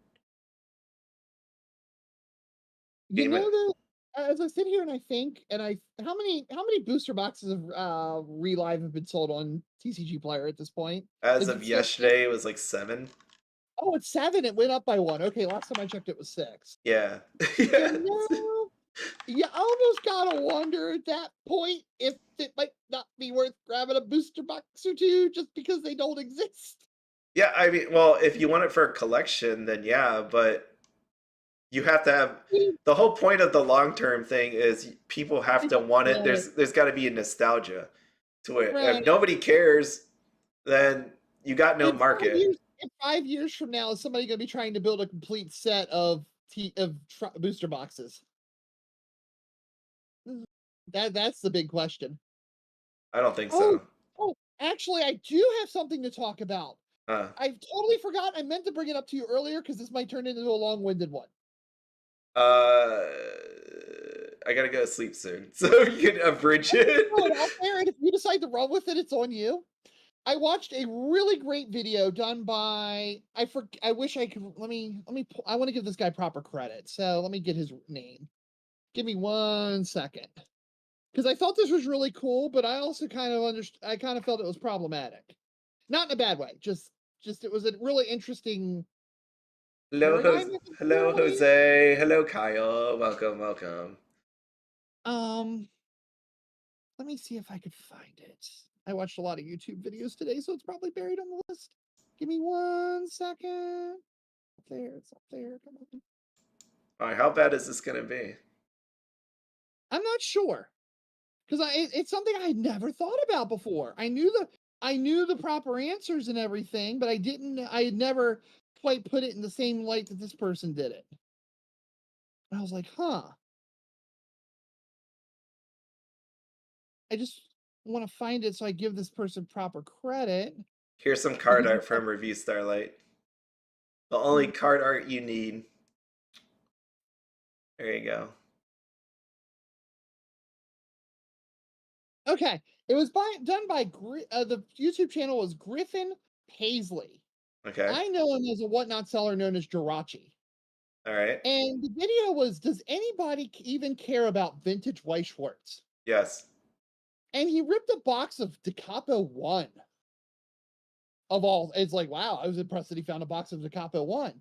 You Game know, it though, as I sit here and I think, and how many booster boxes of Relive have been sold on TCG Player at this point? as Is of it still 6? yesterday. It was like 7. Oh, it's 7. It went up by 1. Okay, last time I checked, it was 6. Yeah, So yeah. no. You almost gotta wonder at that point if it might not be worth grabbing a booster box or two just because they don't exist. Yeah, I mean, well, if you want it for a collection, then yeah, but you have to have the whole point of the long-term thing is people have I to want it. know. There's got to be a nostalgia to it. If Right. nobody cares, then you got no In 5 market. years in 5 years from now, is somebody gonna be trying to build a complete set of booster boxes? Mhm. That's the big question. I don't think Oh, so. actually, I do have something to talk about. Uh, I totally forgot. I meant to bring it up to you earlier because this might turn into a long-winded one. uh, I gotta go to sleep soon, so you can abridge Throw it out it. there, and if you decide to run with it, it's on you. I watched a really great video done by I wish I could I want to give this guy proper credit. So let me get his name. Give me 1 second. Because I thought this was really cool, but I also I kind of felt it was problematic. Not in a bad way, just it was a really interesting Hello, paradigm Jose. of the Hello, world. Jose. Hello, Kyle. Welcome, welcome. Um, let me see if I could find it. I watched a lot of YouTube videos today, so it's probably buried on the list. Give me 1 second. There, it's up there. Come on. All right, how bad is this gonna be? I'm not sure because it's something I had never thought about before. I knew the proper answers and everything, but I had never quite put it in the same light that this person did it. And I was like, huh. I just want to find it so I give this person proper credit Here's some card because art from Review Starlight. The only mm, card art you need. There you go. okay. It was done by the YouTube channel was Griffin Paisley. Okay. I know him as a whatnot seller known as Jirachi. All right. And the video was, does anybody even care about vintage Weiss Schwarz? Yes. And he ripped a box of DeCapo 1 of all. It's like, wow, I was impressed that he found a box of DeCapo 1.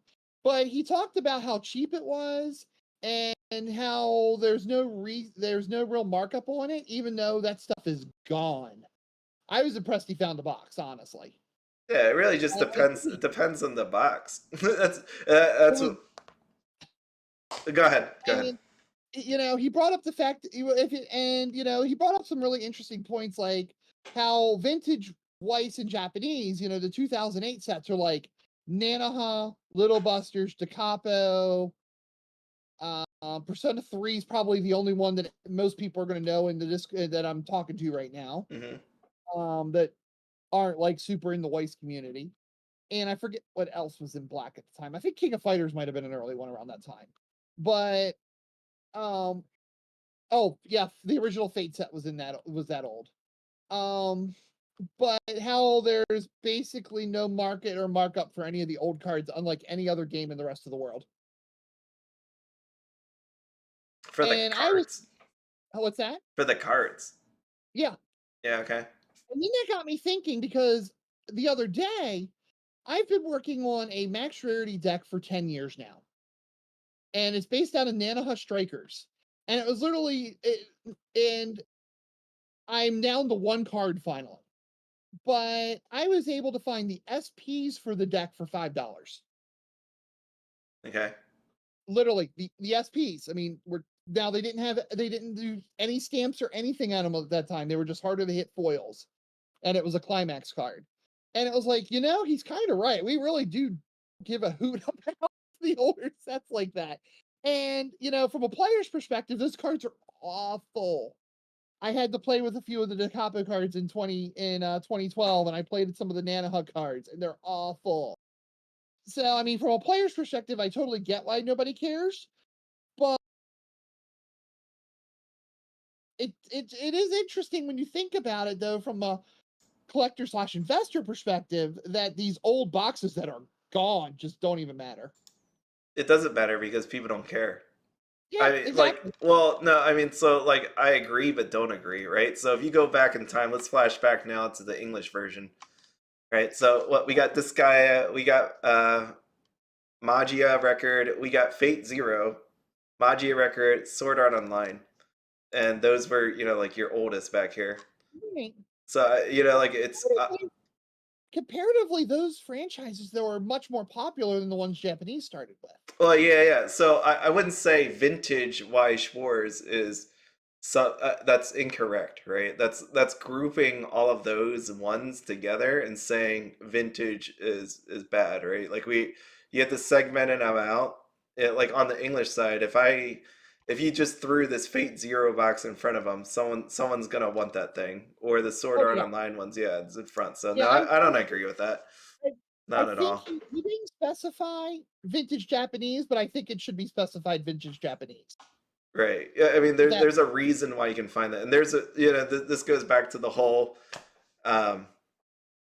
But he talked about how cheap it was and how there's no real markup on it, even though that stuff is gone. I was impressed he found a box, honestly. Yeah, it really just I depends. It really, depends on the box. That's well, what. Go ahead. Go ahead. and he brought up the fact if it, and he brought up some really interesting points like how vintage Weiss in Japanese, the 2008 sets are like Nanaha, Little Busters, DeCapo, Persona 3 is probably the only one that most people are going to know in the disc that I'm talking to right now. Hmm. That aren't like super in the Weiss community. And I forget what else was in black at the time. I think King of Fighters might have been an early one around that time. But um oh yeah, the original Fate set was that old. Um but how there's basically no market or markup for any of the old cards, unlike any other game in the rest of the world. For the And I was cards. what's that? For the cards. Yeah. Yeah. Okay. And then that got me thinking because the other day I've been working on a max rarity deck for 10 years now. And it's based out of Nanaha Strikers. And it was and I'm down to one card finally. But I was able to find the SPs for the deck for $5. Okay. Literally, the SPs. I mean, they didn't do any stamps or anything on them at that time. They were just harder to hit foils. And it was a climax card. And it was like, he's kind of right. We really do give a hoot about the older sets like that. And, from a player's perspective, those cards are awful. I had to play with a few of the DeCapo cards in 2012, and I played some of the Nanohug cards, and they're awful. So, I mean, from a player's perspective, I totally get why nobody cares, but it is interesting when you think about it, though, from a collector slash investor perspective, that these old boxes that are gone just don't even matter. It doesn't matter because people don't care. I Yeah, mean, like, exactly. well, no, I mean, so, like, I agree, but don't agree, right? So if you go back in time, let's flash back now to the English version, right? So what we got this guy, we got Magia record, we got Fate Zero. Magia Record, Sword Art Online, and those were like your oldest back here. Right. So like it's Comparatively, those franchises though are much more popular than the ones Japanese started with. well, yeah. So I wouldn't say vintage Weiss Schwarz is so that's incorrect, right? That's grouping all of those ones together and saying vintage is bad, right? Like you have to segment them out. Like on the English side, if you just threw this Fate Zero box in front of them, someone's gonna want that thing. Or the Sword Oh Art yeah, Online ones, yeah, it's in front. So no, yeah. I don't agree with that. I, I Not at think all. he didn't specify vintage Japanese, but I think it should be specified vintage Japanese. Right. Yeah, I mean, That there's a reason why you can find that, and there's a this goes back to the whole. Um,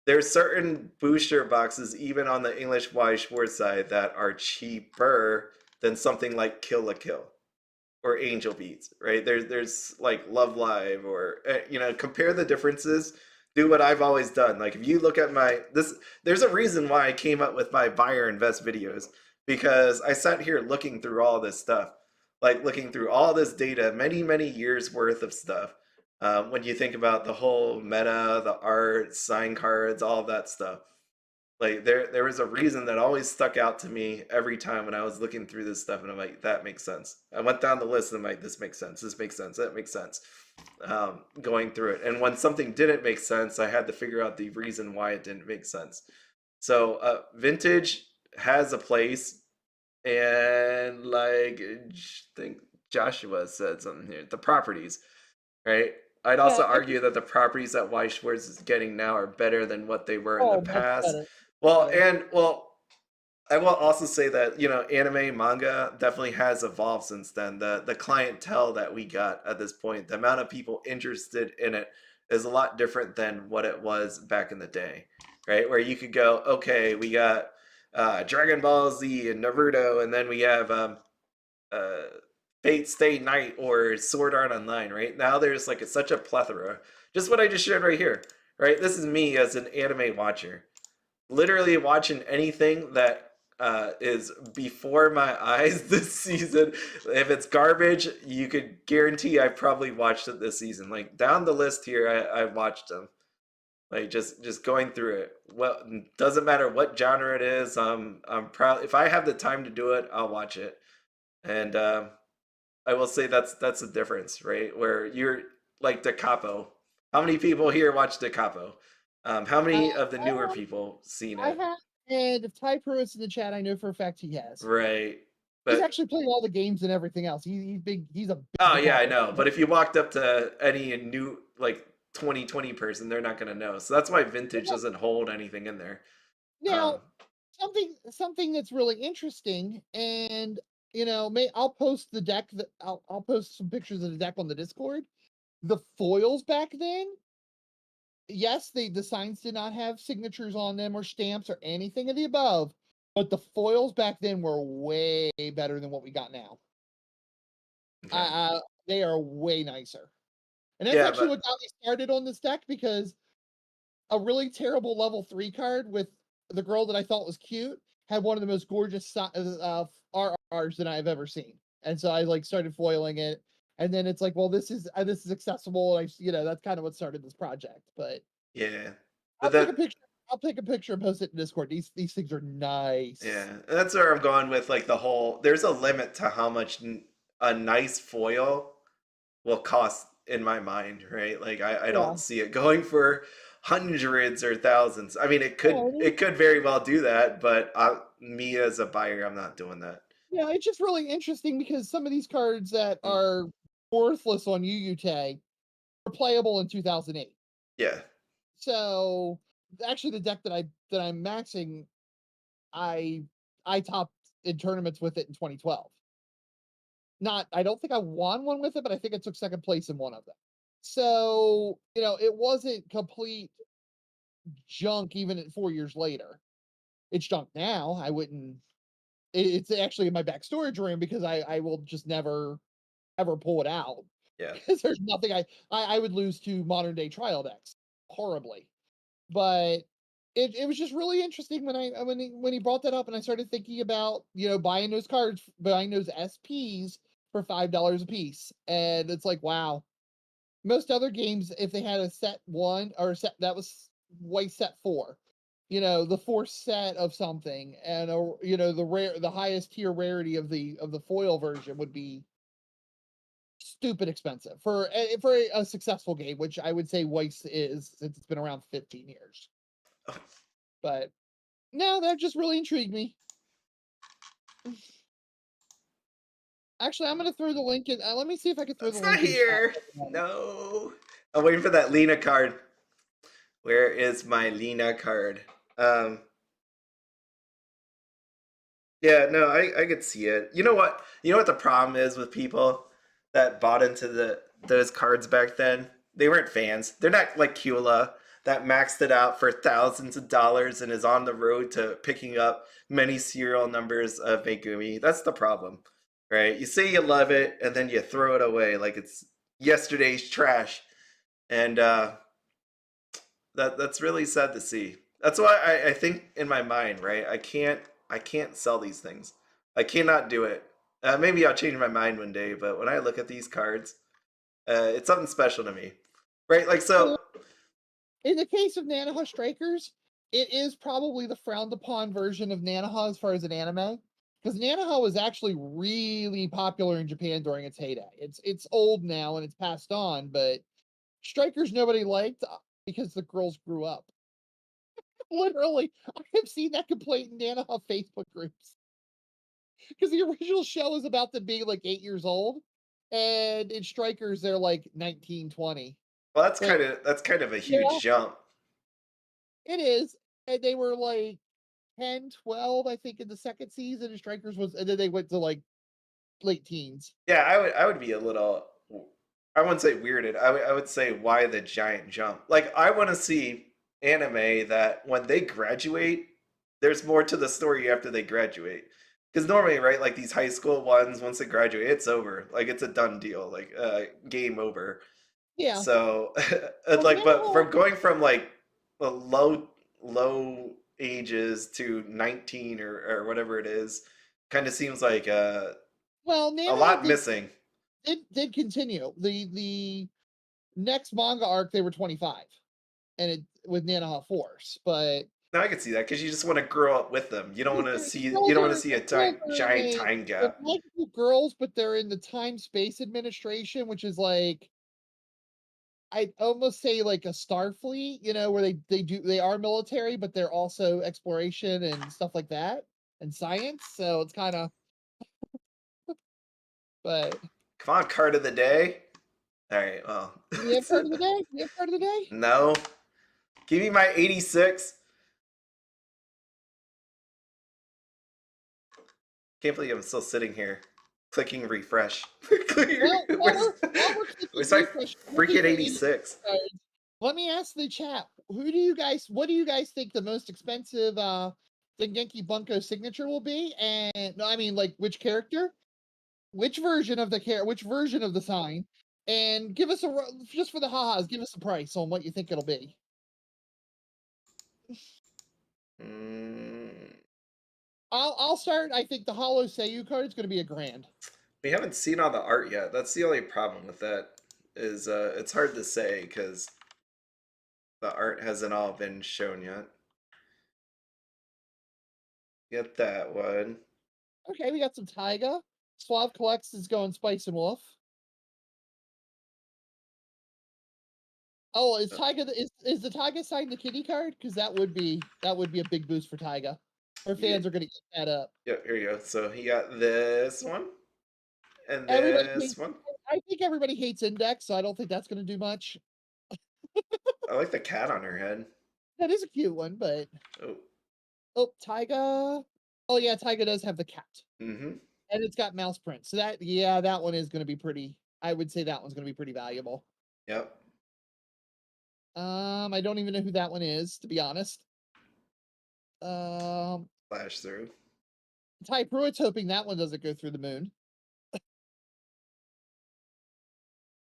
there's certain booster boxes even on the English Y Schwartz side that are cheaper than something like Kill la Kill or Angel Beats, right? There's like Love Live or compare the differences. Do what I've always done. Like if you look at there's a reason why I came up with my buy or invest videos because I sat here looking through all this stuff, like looking through all this data, many years worth of stuff. When you think about the whole meta, the art, sign cards, all of that stuff, like there was a reason that always stuck out to me every time when I was looking through this stuff, and I'm like, that makes sense. I went down the list and I'm like, this makes sense, this makes sense, that makes sense. Going through it, and when something didn't make sense, I had to figure out the reason why it didn't make sense. So vintage has a place, and like I think Joshua said something here, the properties, right? I'd yeah, also I think argue that the properties that Weiss Schwarz is getting now are better than what they were in the oh much past. better, Well, better. and well, I will also say that anime manga definitely has evolved since then. The clientele that we got at this point, the amount of people interested in it, is a lot different than what it was back in the day, right? Where you could go, okay, we got Dragon Ball Z and Naruto, and then we have uh, Fate Stay Night or Sword Art Online. Right now, there's like such a plethora. Just what I just shared right here. Right, this is me as an anime watcher literally watching anything that is before my eyes this season. If it's garbage, you could guarantee I've probably watched it this season. Like down the list here, I've watched them. Like just going through it. Well, doesn't matter what genre it is. I'm proud if I have the time to do it, I'll watch it. And I will say that's the difference, right? Where you're like Da Capo. How many people here watch Da Capo? How Uh, many of the I newer have, people seen I it? have, and if Ty Pro is in the chat, I know for a fact he has. Right. He's But actually playing all the games and everything else. He's big. He's a big oh yeah, I DeCapo know. fan. But if you walked up to any new like 2020 person, they're not gonna know. So that's why vintage Yeah. doesn't hold anything in there. Now, Um, something that's really interesting, and I'll post the deck that I'll post some pictures of the deck on the Discord. The foils back then, yes, the signs did not have signatures on them or stamps or anything of the above, but the foils back then were way better than what we got now. okay. They are way nicer. And that's Yeah, actually what but got me started on this deck because a really terrible level 3 card with the girl that I thought was cute had one of the most gorgeous RRs that I've ever seen. And so I like started foiling it. And then it's like, well, this is accessible. And that's kind of what started this project. But yeah. But I'll take a that picture. I'll take a picture and post it in Discord. These things are yeah, nice. and that's where I'm going with like the whole there's a limit to how much a nice foil will cost in my mind, right? Like I Yeah. don't see it going for hundreds or thousands. I mean, Yeah, it could very well do that, but me as a buyer, I'm not doing that. yeah, it's just really interesting because some of these cards that Mm, are worthless on UUT are playable in 2008. yeah, So actually, the deck that I'm maxing, I I topped in tournaments with it in 2012. Not, I don't think I won one with it, but I think I took second place in one of them. So it wasn't complete junk even at 4 years later. It's junk now. I wouldn't. It's actually in my back storage room because I will just never ever pull it out yeah, because there's nothing I would lose to modern day trial decks horribly. But it was just really interesting when he brought that up and I started thinking about buying those cards, buying those SPs for $5 a piece. And it's like, wow. Most other games, if they had a set one or a set that was Weiss set four, the fourth set of something, and the highest tier rarity of the foil version would be stupid expensive for a successful game, which I would say Weiss is, since it's been around 15 years. But no, that just really intrigued me. Actually, I'm gonna throw the link in. Let me see if I can throw It's the not link in chat. here. No. I'm waiting for that Lena card. Where is my Lena card? Yeah, no, I could see it. You know what? You know what the problem is with people that bought into those cards back then? They weren't fans. They're not like Kula that maxed it out for thousands of dollars and is on the road to picking up many serial numbers of Megumi. That's the problem, right? You say you love it and then you throw it away like it's yesterday's trash, and that's really sad to see. That's why I think in my mind, right? I can't sell these things. I cannot do it. Maybe I'll change my mind one day, but when I look at these cards, it's something special to me, right? Like so. In the case of Nanoha Strikers, it is probably the frowned upon version of Nanoha as far as an anime, because Nanoha was actually really popular in Japan during its heyday. It's old now and it's passed on, but Strikers nobody liked because the girls grew up. Literally, I have seen that complaint in Nanoha Facebook groups because the original show is about them being like 8 years old, and in Strikers they're like 19, 20. Well, But that's kind of a yeah, huge jump. it is, and they were like 10, 12, I think, in the second season, and Strikers was, and then they went to like late teens. Yeah, I would be a little. I wouldn't say weirded. I would say why the giant jump? Like I want to see anime that when they graduate, there's more to the story after they graduate. Because normally, right, like these high school ones, once they graduate, it's over. Like it's a done deal. Like game over. Yeah. So, Well, like, but Nanoha, from going from like the low ages to 19 or whatever it is, kind of seems like well, a Nanoha lot missing. did continue. The next manga arc, they were 25, and it with Nanoha Force, but Now I can see that because you just want to grow up with them. You don't want to the see you girls don't want to are see the a girls giant are in giant a time they're gap. magical girls, but they're in the Time Space Administration, which is like, I'd almost say like a Starfleet, where they are military, but they're also exploration and stuff like that and science. So it's kind of, but Come on, card of the day. All right, well, we have card of the day. We have card of the day. no, give me my 86. Can't believe I'm still sitting here clicking refresh. Well, where's, while we're clicking where's my refresh, looking freaking for 86 86? cards, let me ask the chat: what do you guys think the most expensive Dengenki Bunko signature will be? And no, I mean, like, which character, which version of which version of the sign, and give us just for the ha-has, give us a price on what you think it'll be. Mm, I'll start. I think the Hollow Seiyu card is going to be $1,000. we haven't seen all the art yet. That's the only problem with that. Is it's hard to say because the art hasn't all been shown yet. Get that one. Okay, we got some Taiga. Suave Collects is going Spice and Wolf. Oh, is Taiga is the Taiga sign the kitty card? Because that would be a big boost for Taiga. Our Yeah, fans are going to eat that up. yeah, here you go. So he got this one and Everybody this hates. one. I think everybody hates Index, so I don't think that's going to do much. I like the cat on her head. That is a cute one, but Oh, Taiga. Oh yeah, Taiga does have the cat, mm-hmm. and it's got mouse print. So that one is going to be pretty. I would say that one's going to be pretty valuable. Yep. I don't even know who that one is, to be honest. Flash through. Ty Pruitt's hoping that one doesn't go through the moon.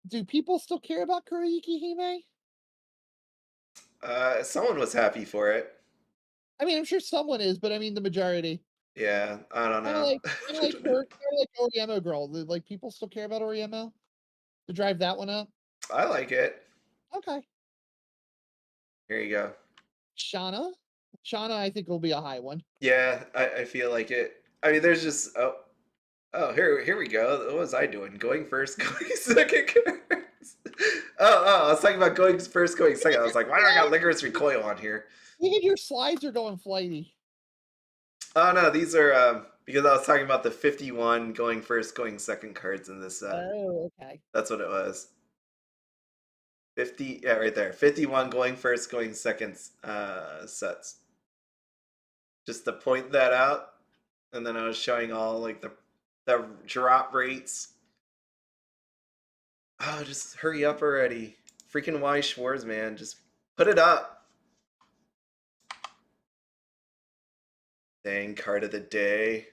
Do people still care about Kuroyuki Hime? Someone was happy for it. I mean, I'm sure someone is, but I mean the majority. Yeah, I don't Kinda know. like kinda like her kinda like Oriemo Girl. Like, people still care about Oriemo to drive that one up? I like it. Okay. Here you go. Shauna? Shauna, I think, will be a high one. Yeah, I feel like it. I mean, there's just here we go. What was I doing? Going first, going second. I was talking about going first, going second. I was like, why do I got Licorice Recoil on here? Look at your slides are going flighty. Oh no, these are because I was talking about the 51 going first, going second cards in this set. Oh, okay. That's what it was. 50, yeah, right there. 51 going first, going second sets. Just to point that out, and then I was showing all like the drop rates. Oh, just hurry up already. Freaking Weiss Schwarz, man. Just put it up. Dang, card of the day.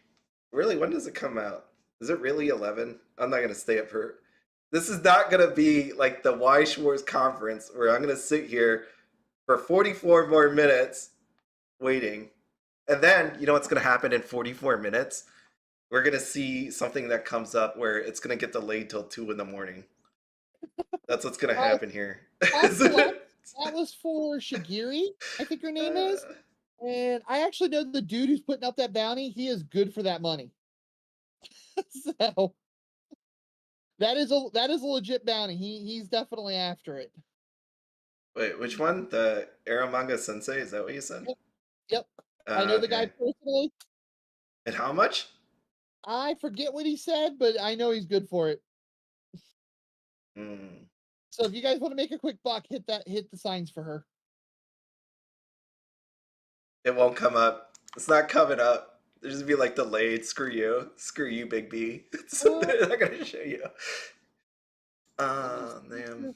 Really, when does it come out? Is it really 11? I'm not going to stay up for... This is not going to be like the Weiss Schwarz conference where I'm going to sit here for 44 more minutes waiting. And then, you know what's going to happen in 44 minutes? We're going to see something that comes up where it's going to get delayed till 2 in the morning. That's what's going to happen here. That was for Shigiri, I think her name is. And I actually know the dude who's putting up that bounty. He is good for that money. So that is a legit bounty. He's definitely after it. Wait, which one? The Aramanga Sensei? Is that what you said? Yep. Yep. I know the guy Okay. personally. And how much? I forget what he said, but I know he's good for it. Hmm. So if you guys want to make a quick buck, hit the signs for her. It won't come up. It's not coming up. There's just be like delayed. Screw you. Screw you, Big B. They're not gonna show you. Oh, damn.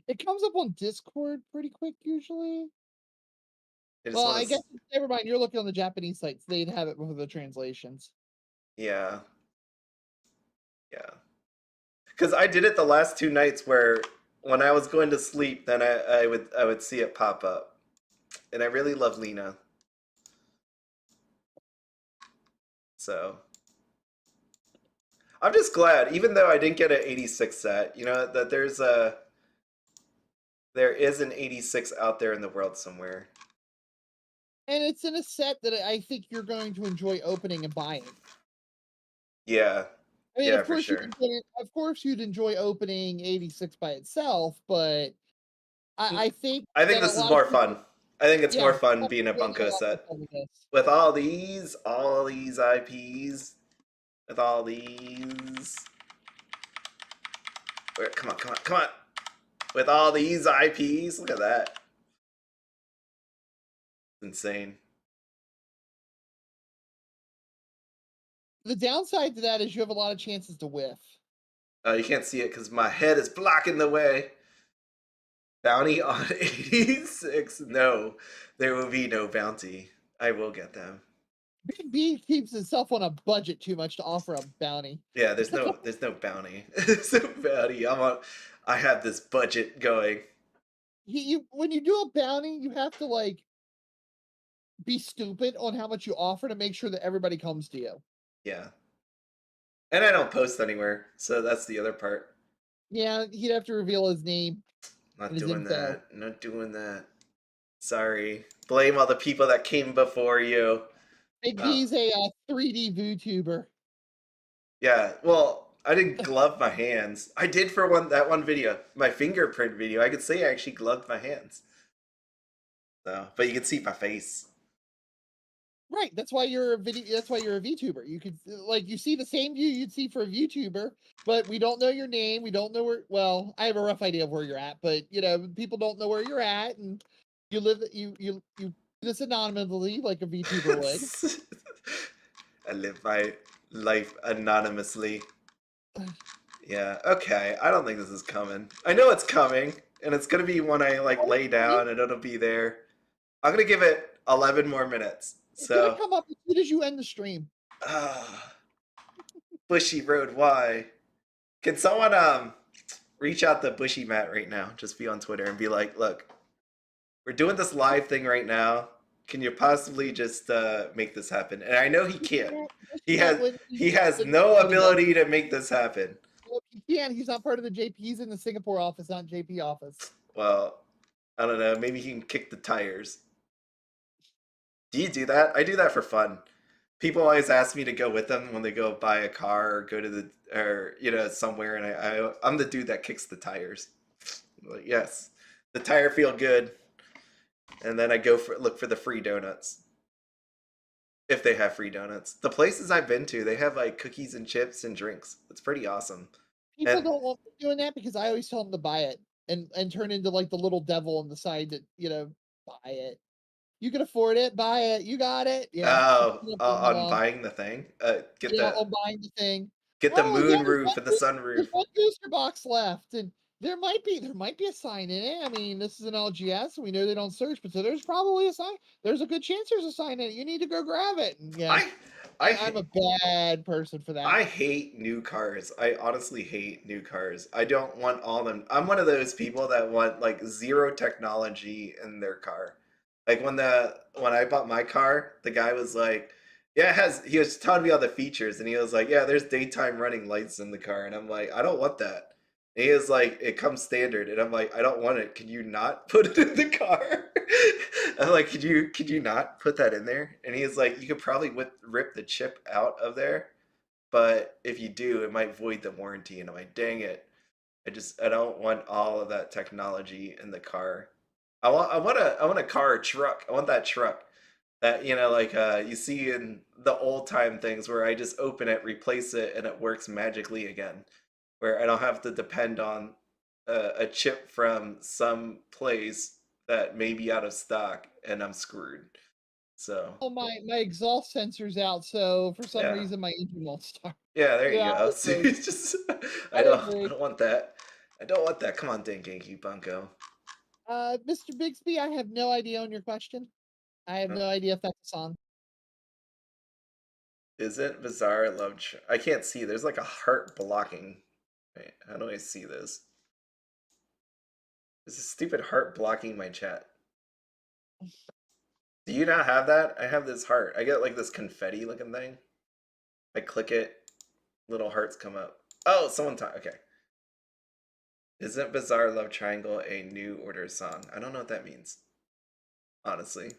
It comes up on Discord pretty quick usually. I just Well, want I to. guess never mind. You're looking on the Japanese sites; they'd have it before the translations. Yeah. Yeah. Because I did it the last 2 nights where when I was going to sleep, then I would see it pop up, and I really love Lena. So I'm just glad, even though I didn't get an 86 set, you know, that there is an 86 out there in the world somewhere. And it's in a set that I think you're going to enjoy opening and buying. Yeah. I mean, Yeah, for sure. of course, you'd enjoy opening 86 by itself, but I think I think that a this is lot of more people, fun. I think it's yeah, more fun a lot of being a people have a Bunko lot more set. fun with this. With all these IPs, with all these. Where, come on, come on, come on. With all these IPs, look at that. Insane. The downside to that is you have a lot of chances to whiff. You can't see it because my head is blocking the way. Bounty on 86? No, there will be no bounty. I will get them. Big B keeps himself on a budget too much to offer a bounty. Yeah, there's no bounty. There's no bounty. I have this budget going. When you do a bounty, you have to like be stupid on how much you offer to make sure that everybody comes to you. Yeah. And I don't post anywhere, so that's the other part. Yeah, he'd have to reveal his name Not and his doing info. that. Not doing that. Sorry. Blame all the people that came before you. Big Oh, B's a 3D VTuber. yeah. Well, I didn't glove my hands. I did for that one video, my fingerprint video. I could say I actually gloved my hands. So, but you can see my face. Right, that's why you're a VTuber. You could like you see the same view you'd see for a VTuber, but we don't know your name. We don't know where well, I have a rough idea of where you're at, but people don't know where you're at and you do this anonymously like a VTuber would. I live my life anonymously. Yeah, okay. I don't think this is coming. I know it's coming, and it's gonna be when I like lay down and it'll be there. I'm gonna give it 11 more minutes. It's gonna So, come up as soon as you end the stream. Bushiroad, why? Can someone reach out to Bushy Matt right now? Just be on Twitter and be like, look, we're doing this live thing right now. Can you possibly just make this happen? And I know he can't. He can't win. He has no ability to make this happen. Well, he can. He's not part of the JP. He's in the Singapore office, not JP office. Well, I don't know. Maybe he can kick the tires. Do you do that? I do that for fun. People always ask me to go with them when they go buy a car or go to the or somewhere, and I'm the dude that kicks the tires. Like, yes, the tire feel good, and then I go look for the free donuts if they have free donuts. The places I've been to, they have like cookies and chips and drinks. It's pretty awesome. People And don't want me doing that because I always tell them to buy it and turn into like the little devil on the side that buy it. You can afford it, buy it. You got it. Yeah. on buying the thing, On buying the thing. get the Oh yeah, moon roof and the sunroof. there's one booster box left, and there might be a sign in it. I mean, this is an LGS, and we know they don't search, but so there's probably a sign. There's a good chance there's a sign in it. You need to go grab it. And yeah, I'm a bad person for that. I hate new cars. I honestly hate new cars. I don't want all of them. I'm one of those people that want like zero technology in their car. Like when I bought my car, the guy was like, "Yeah, he was telling me all the features, and he was like, "Yeah, there's daytime running lights in the car," and I'm like, "I don't want that." And he was like, "It comes standard," and I'm like, "I don't want it. Can you not put it in the car?" I'm like, could you not put that in there?" And he's like, "You could probably rip the chip out of there, but if you do, it might void the warranty." And I'm like, "Dang it. I don't want all of that technology in the car. I want a car or truck. I want that truck that, like you see in the old time things where I just open it, replace it, and it works magically again. Where I don't have to depend on a chip from some place that may be out of stock and I'm screwed. So, Oh, my exhaust sensor's out, so for some yeah. reason my engine won't start. Yeah, there you Yeah, go. I See, agree. it's just I I agree. don't want that. I don't want that. Come on, Denki Bunko. Mr. Bixby, I have no idea on your question. I have Uh, no idea if that's a song. Isn't bizarre love? I can't see. There's like a heart blocking. Wait, how do I see this? There's a stupid heart blocking my chat. Do you not have that? I have this heart. I get like this confetti looking thing. I click it, little hearts come up. Oh, okay. Isn't Bizarre Love Triangle a new order song? I don't know what that means. Honestly.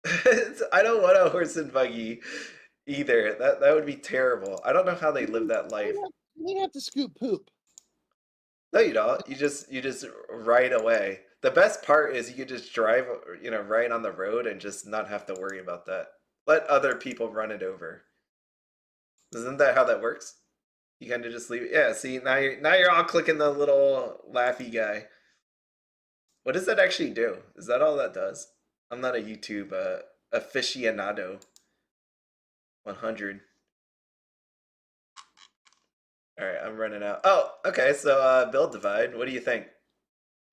I don't want a horse and buggy either. That would be terrible. I don't know how they live that life. You have to scoop poop. No, you don't. You just ride away. The best part is you could just drive, right on the road and just not have to worry about that. Let other people run it over. Isn't that how that works? You kind of just leave it. Yeah, see, now you're all clicking the little laughy guy. What does that actually do? Is that all that does? I'm not a YouTube aficionado. 100. All right, I'm running out. Oh, okay. So build divide. What do you think?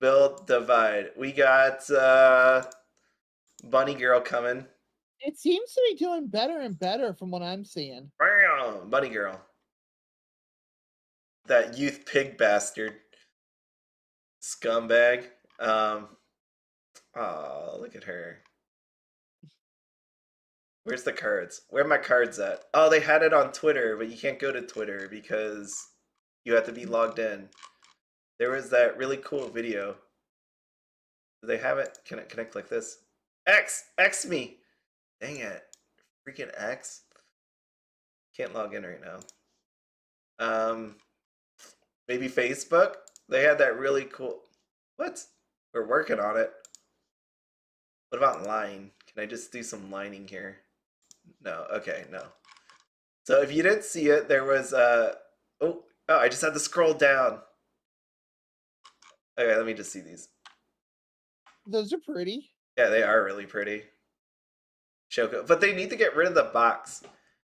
Build divide. We got Bunny Girl coming. It seems to be doing better and better from what I'm seeing. Bunny Girl. That youth pig bastard. Scumbag. Oh, look at her. Where's the cards? Where are my cards at? Oh, they had it on Twitter, but you can't go to Twitter because you have to be logged in. There was that really cool video. Do they have it? Can I click this? X me. Dang it. Freaking X. Can't log in right now. Maybe Facebook? They had that really cool. What? We're working on it. What about line? Can I just do some lining here? No. Okay, no. So if you didn't see it, there was oh, I just had to scroll down. Okay, let me just see these. Those are pretty. Yeah, they are really pretty. Shoko, but they need to get rid of the box.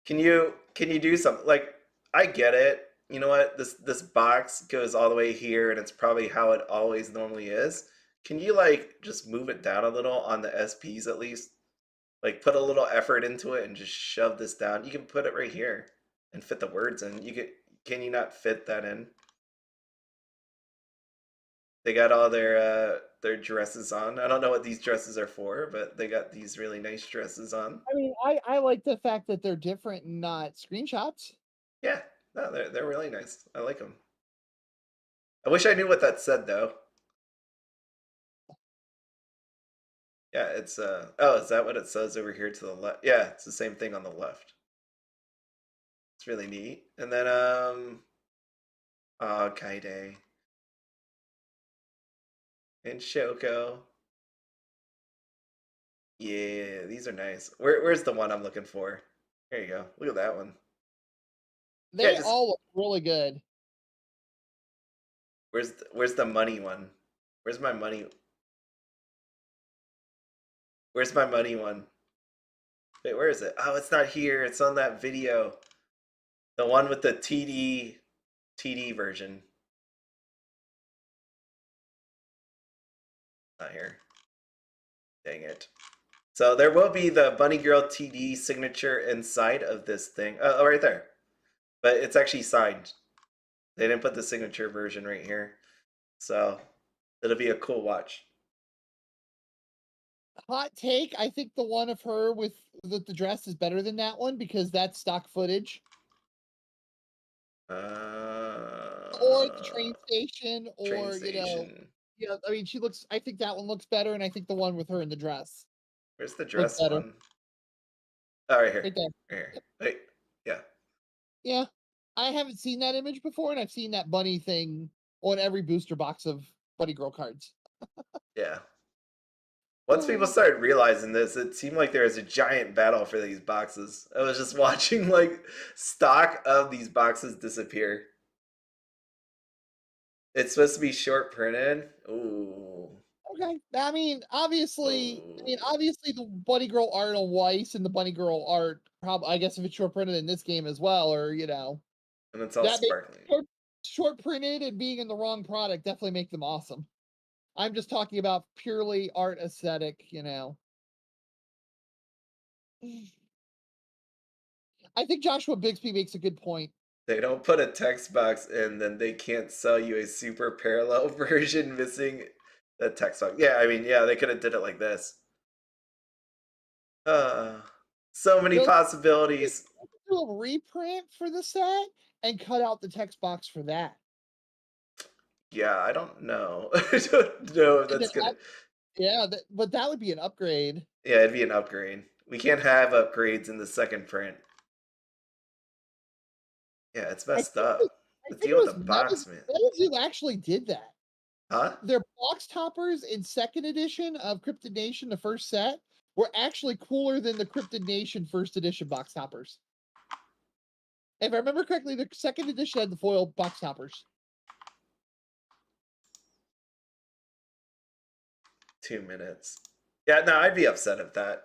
Can you do something? Like, I get it. You know what? This box goes all the way here, and it's probably how it always normally is. Can you like just move it down a little on the SPs at least? Like put a little effort into it and just shove this down. You can put it right here and fit the words in. Can you not fit that in? They got all their dresses on. I don't know what these dresses are for, but they got these really nice dresses on. I mean, I like the fact that they're different and not screenshots. Yeah, no, they're really nice. I like them. I wish I knew what that said though. Yeah, it's oh, is that what it says over here to the left? Yeah, it's the same thing on the left. It's really neat. And then oh, Kaide and Shoko. Yeah, these are nice. Where's the one I'm looking for? There you go. Look at that one. Yeah, They just all look really good. where's the money one? Where's my money? Where's my money one? Wait, where is it? Oh, it's not here. It's on that video. The one with the TD version. Not here. Dang it. So there will be the Bunny Girl TD signature inside of this thing. Oh, right there. But it's actually signed. They didn't put the signature version right here. So it'll be a cool watch. Hot take, I think the one of her with the dress is better than that one because that's stock footage. Or the train station, Train or station. I mean, I think that one looks better, and I think the one with her in the dress Where's the looks dress better. one? Oh, right here. Right there. Right here. Yep. Wait. Yeah. Yeah. I haven't seen that image before, and I've seen that bunny thing on every booster box of Bunny Girl cards. Yeah. Once people started realizing this, it seemed like there was a giant battle for these boxes. I was just watching like stock of these boxes disappear. It's supposed to be short printed. Ooh. Okay. Ooh. Obviously the Bunny Girl art on Weiss and the Bunny Girl art, probably, I guess if it's short printed in this game as well, or And it's all that makes sparkly. short printed and being in the wrong product definitely make them awesome. I'm just talking about purely art aesthetic. I think Joshua Bixby makes a good point. They don't put a text box in, then they can't sell you a super parallel version missing the text box. Yeah, I mean, yeah, they could have did it like this. Uh, so many They'll possibilities. do a reprint for the set and cut out the text box for that. Yeah, I don't know. I don't know if And then that's gonna. but that would be an upgrade. Yeah, it'd be an upgrade. We can't have upgrades in the second print. Yeah, it's I messed think it, up. I The think deal it with was the box, man. Metazoo actually did that. Huh? Their box toppers in second edition of Cryptid Nation, the first set, were actually cooler than the Cryptid Nation first edition box toppers. If I remember correctly, the second edition had the foil box toppers. 2 minutes. Yeah, no, I'd be upset at that.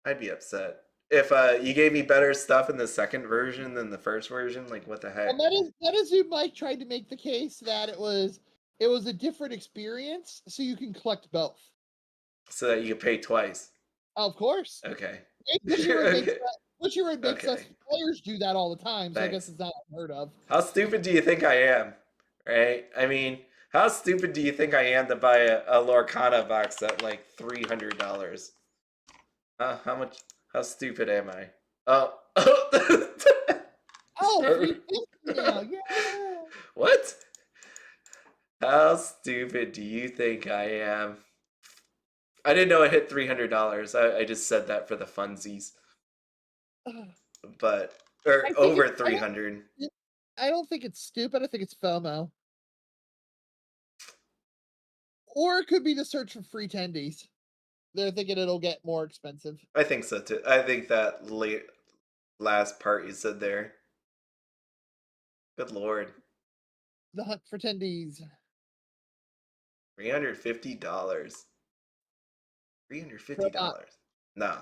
I'd be upset if you gave me better stuff in the second version than the first version. Like, what the heck? Well, Metazoo Mike tried to make the case that it was a different experience, so you can collect both. So that you could pay twice. Of course. Okay. Bushiroad makes Okay. us Okay. players do that all the time, so I guess Thanks. it's not unheard of. How stupid do you think I am? Right? I mean, how stupid do you think I am to buy a Lorcana box at like $300? How much? How stupid am I? Oh. Oh, Sorry. 350 now. Yeah. What? How stupid do you think I am? I didn't know it hit $300. I just said that for the funsies. But or I think over 300. I don't think it's stupid. I think it's FOMO. Or it could be the search for free tendies. They're thinking it'll get more expensive. I think so too. I think that last part you said there. Good lord. The hunt for tendies. $350. For about $350. No.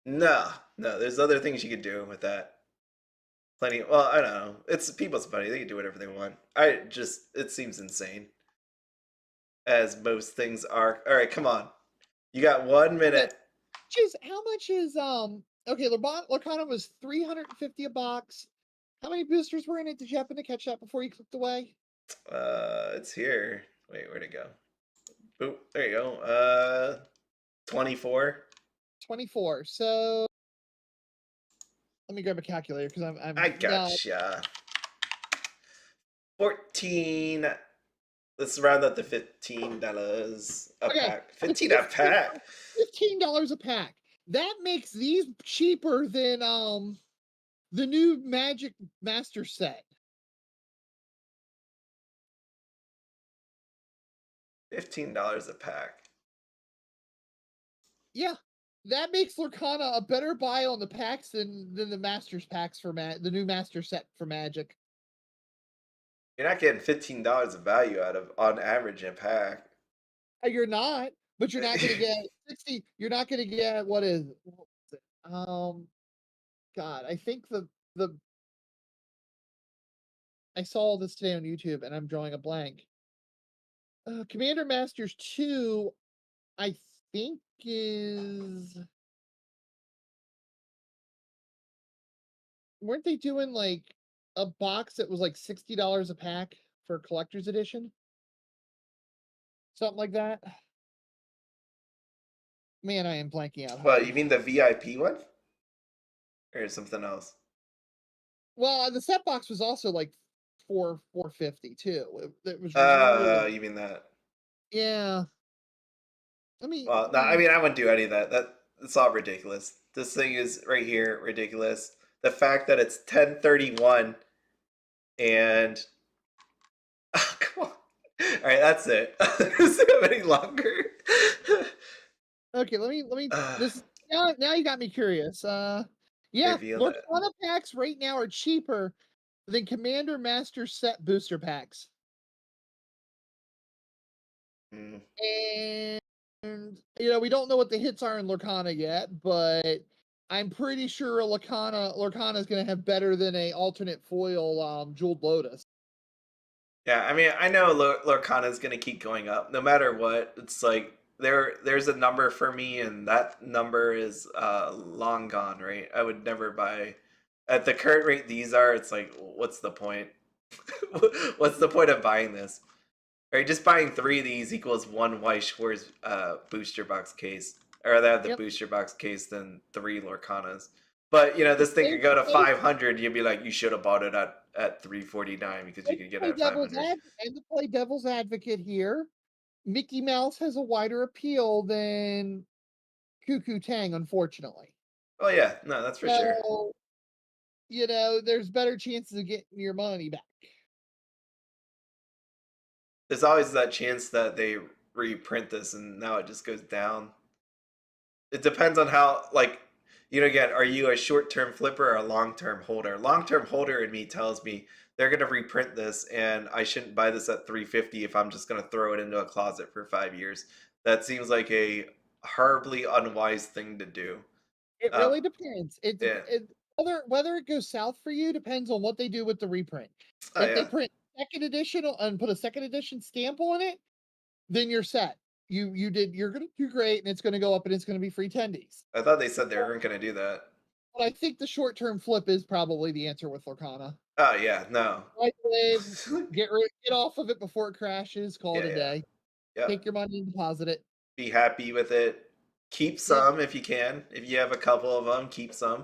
No. No. There's other things you could do with that. Plenty. Well, I don't know. It's people's money. They can do whatever they want. It seems insane. As most things are. All right, come on. You got 1 minute. how much is okay, Lorcana was 350 a box. How many boosters were in it? Did you happen to catch that before you clicked away? It's here. Wait, where'd it go? Boop, there you go. 24. 24. So let me grab a calculator because I'm I no. gotcha. 14. Let's round up to $15 a Okay, pack. so 15 a pack. $15 a pack. That makes these cheaper than the new Magic Master set. $15 a pack. Yeah, that makes Lorcana a better buy on the packs than the Masters packs for the new Master set for Magic. You're not getting $15 of value out of on average in a pack. You're not, but you're not going to get 60. You're not going to get what is it? God, I think the I saw this today on YouTube and I'm drawing a blank. Commander Masters 2, I think is weren't they doing like a box that was like $60 a pack for collector's edition? Something like that. Man, I am blanking out Well, hard. you mean the VIP one? Or something else? Well, the set box was also like 450 too. It was really You mean that? yeah. Well, no, I mean I wouldn't do any of that. It's all ridiculous. This thing is right here ridiculous. The fact that it's 1031 and oh, come on. All right, that's it. Does it have any longer? Okay, let me this now you got me curious. Yeah, Reveal it. Lorcana packs right now are cheaper than Commander Master set booster packs. Mm. And we don't know what the hits are in Lorcana yet, but I'm pretty sure a Lorcana is going to have better than a alternate foil Jeweled Lotus. Yeah, I mean, I know Lorcana is going to keep going up no matter what. It's like there's a number for me, and that number is long gone, right? I would never buy at the current rate these are. It's like, what's the point? What's the point of buying this? Right, just buying 3 of these equals 1 Weiss Schwarz booster box case. Or rather have the Yep. booster box case than 3 Lorcanas. But this thing could go to 500. You'd be like, you should have bought it at 349 because you could get it at 500. And to play devil's advocate here, Mickey Mouse has a wider appeal than Cuckoo Tang, unfortunately. Oh yeah, no, that's for sure. So, there's better chances of getting your money back. There's always that chance that they reprint this and now it just goes down. It depends on how, like, again, are you a short-term flipper or a long-term holder? Long-term holder in me tells me they're going to reprint this and I shouldn't buy this at 350 if I'm just going to throw it into a closet for 5 years. That seems like a horribly unwise thing to do. It really depends. Yeah. Whether it goes south for you depends on what they do with the reprint. Oh If they yeah. print second edition and put a second edition stamp on it, then you're set. You're gonna do great, and it's gonna go up, and it's gonna be free tendies. I thought they said they weren't going to do that. But I think the short term flip is probably the answer with Lorcana. Oh yeah, no. Right wave, get off of it before it crashes. Call it a day. Yep. Take your money and deposit it. Be happy with it. Keep some if you can. If you have a couple of them, keep some.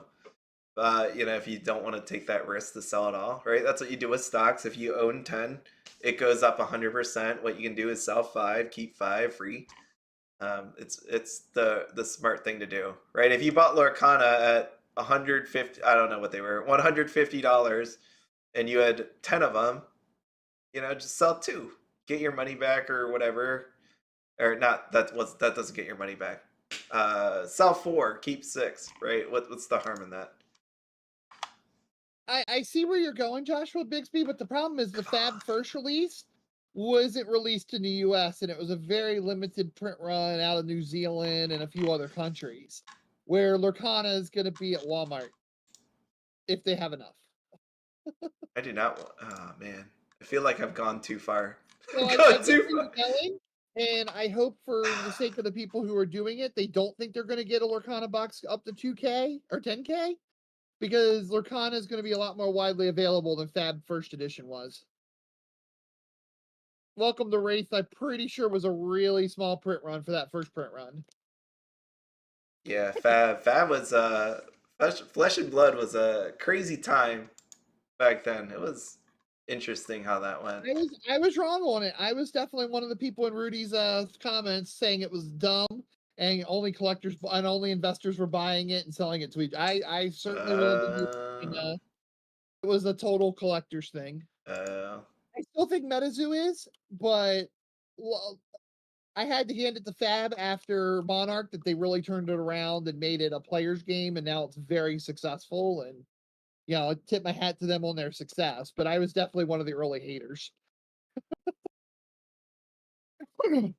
If you don't want to take that risk to sell it all, right? That's what you do with stocks. If you own 10, it goes up 100%. What you can do is sell 5, keep 5 free. It's the smart thing to do, right? If you bought Lorcana at 150, I don't know what they were, $150, and you had 10 of them, just sell 2, get your money back or whatever, or not. That doesn't get your money back. Sell 4, keep 6, right? What's the harm in that? I see where you're going, Joshua Bixby, but the problem is the Fab first release wasn't released in the US, and it was a very limited print run out of New Zealand and a few other countries, where Lorcana is going to be at Walmart if they have enough. I do not want. Oh man, I feel like I've gone too far. So I get where you're going, and I hope for the sake of the people who are doing it, they don't think they're going to get a Lorcana box up to 2K or 10K, because Lorcana is going to be a lot more widely available than Fab First Edition was. Welcome to Wraith, I'm pretty sure was a really small print run for that first print run. Yeah, Fab was Flesh and Blood was a crazy time back then. It was interesting how that went. I was wrong on it. I was definitely one of the people in Rudy's comments saying it was dumb and only collectors and only investors were buying it and selling it to each. I certainly wasn't the it was a total collector's thing. Uh, I still think MetaZoo is, but well, I had to hand it to Fab after Monarch that they really turned it around and made it a player's game, and now it's very successful. And I tip my hat to them on their success. But I was definitely one of the early haters. okay.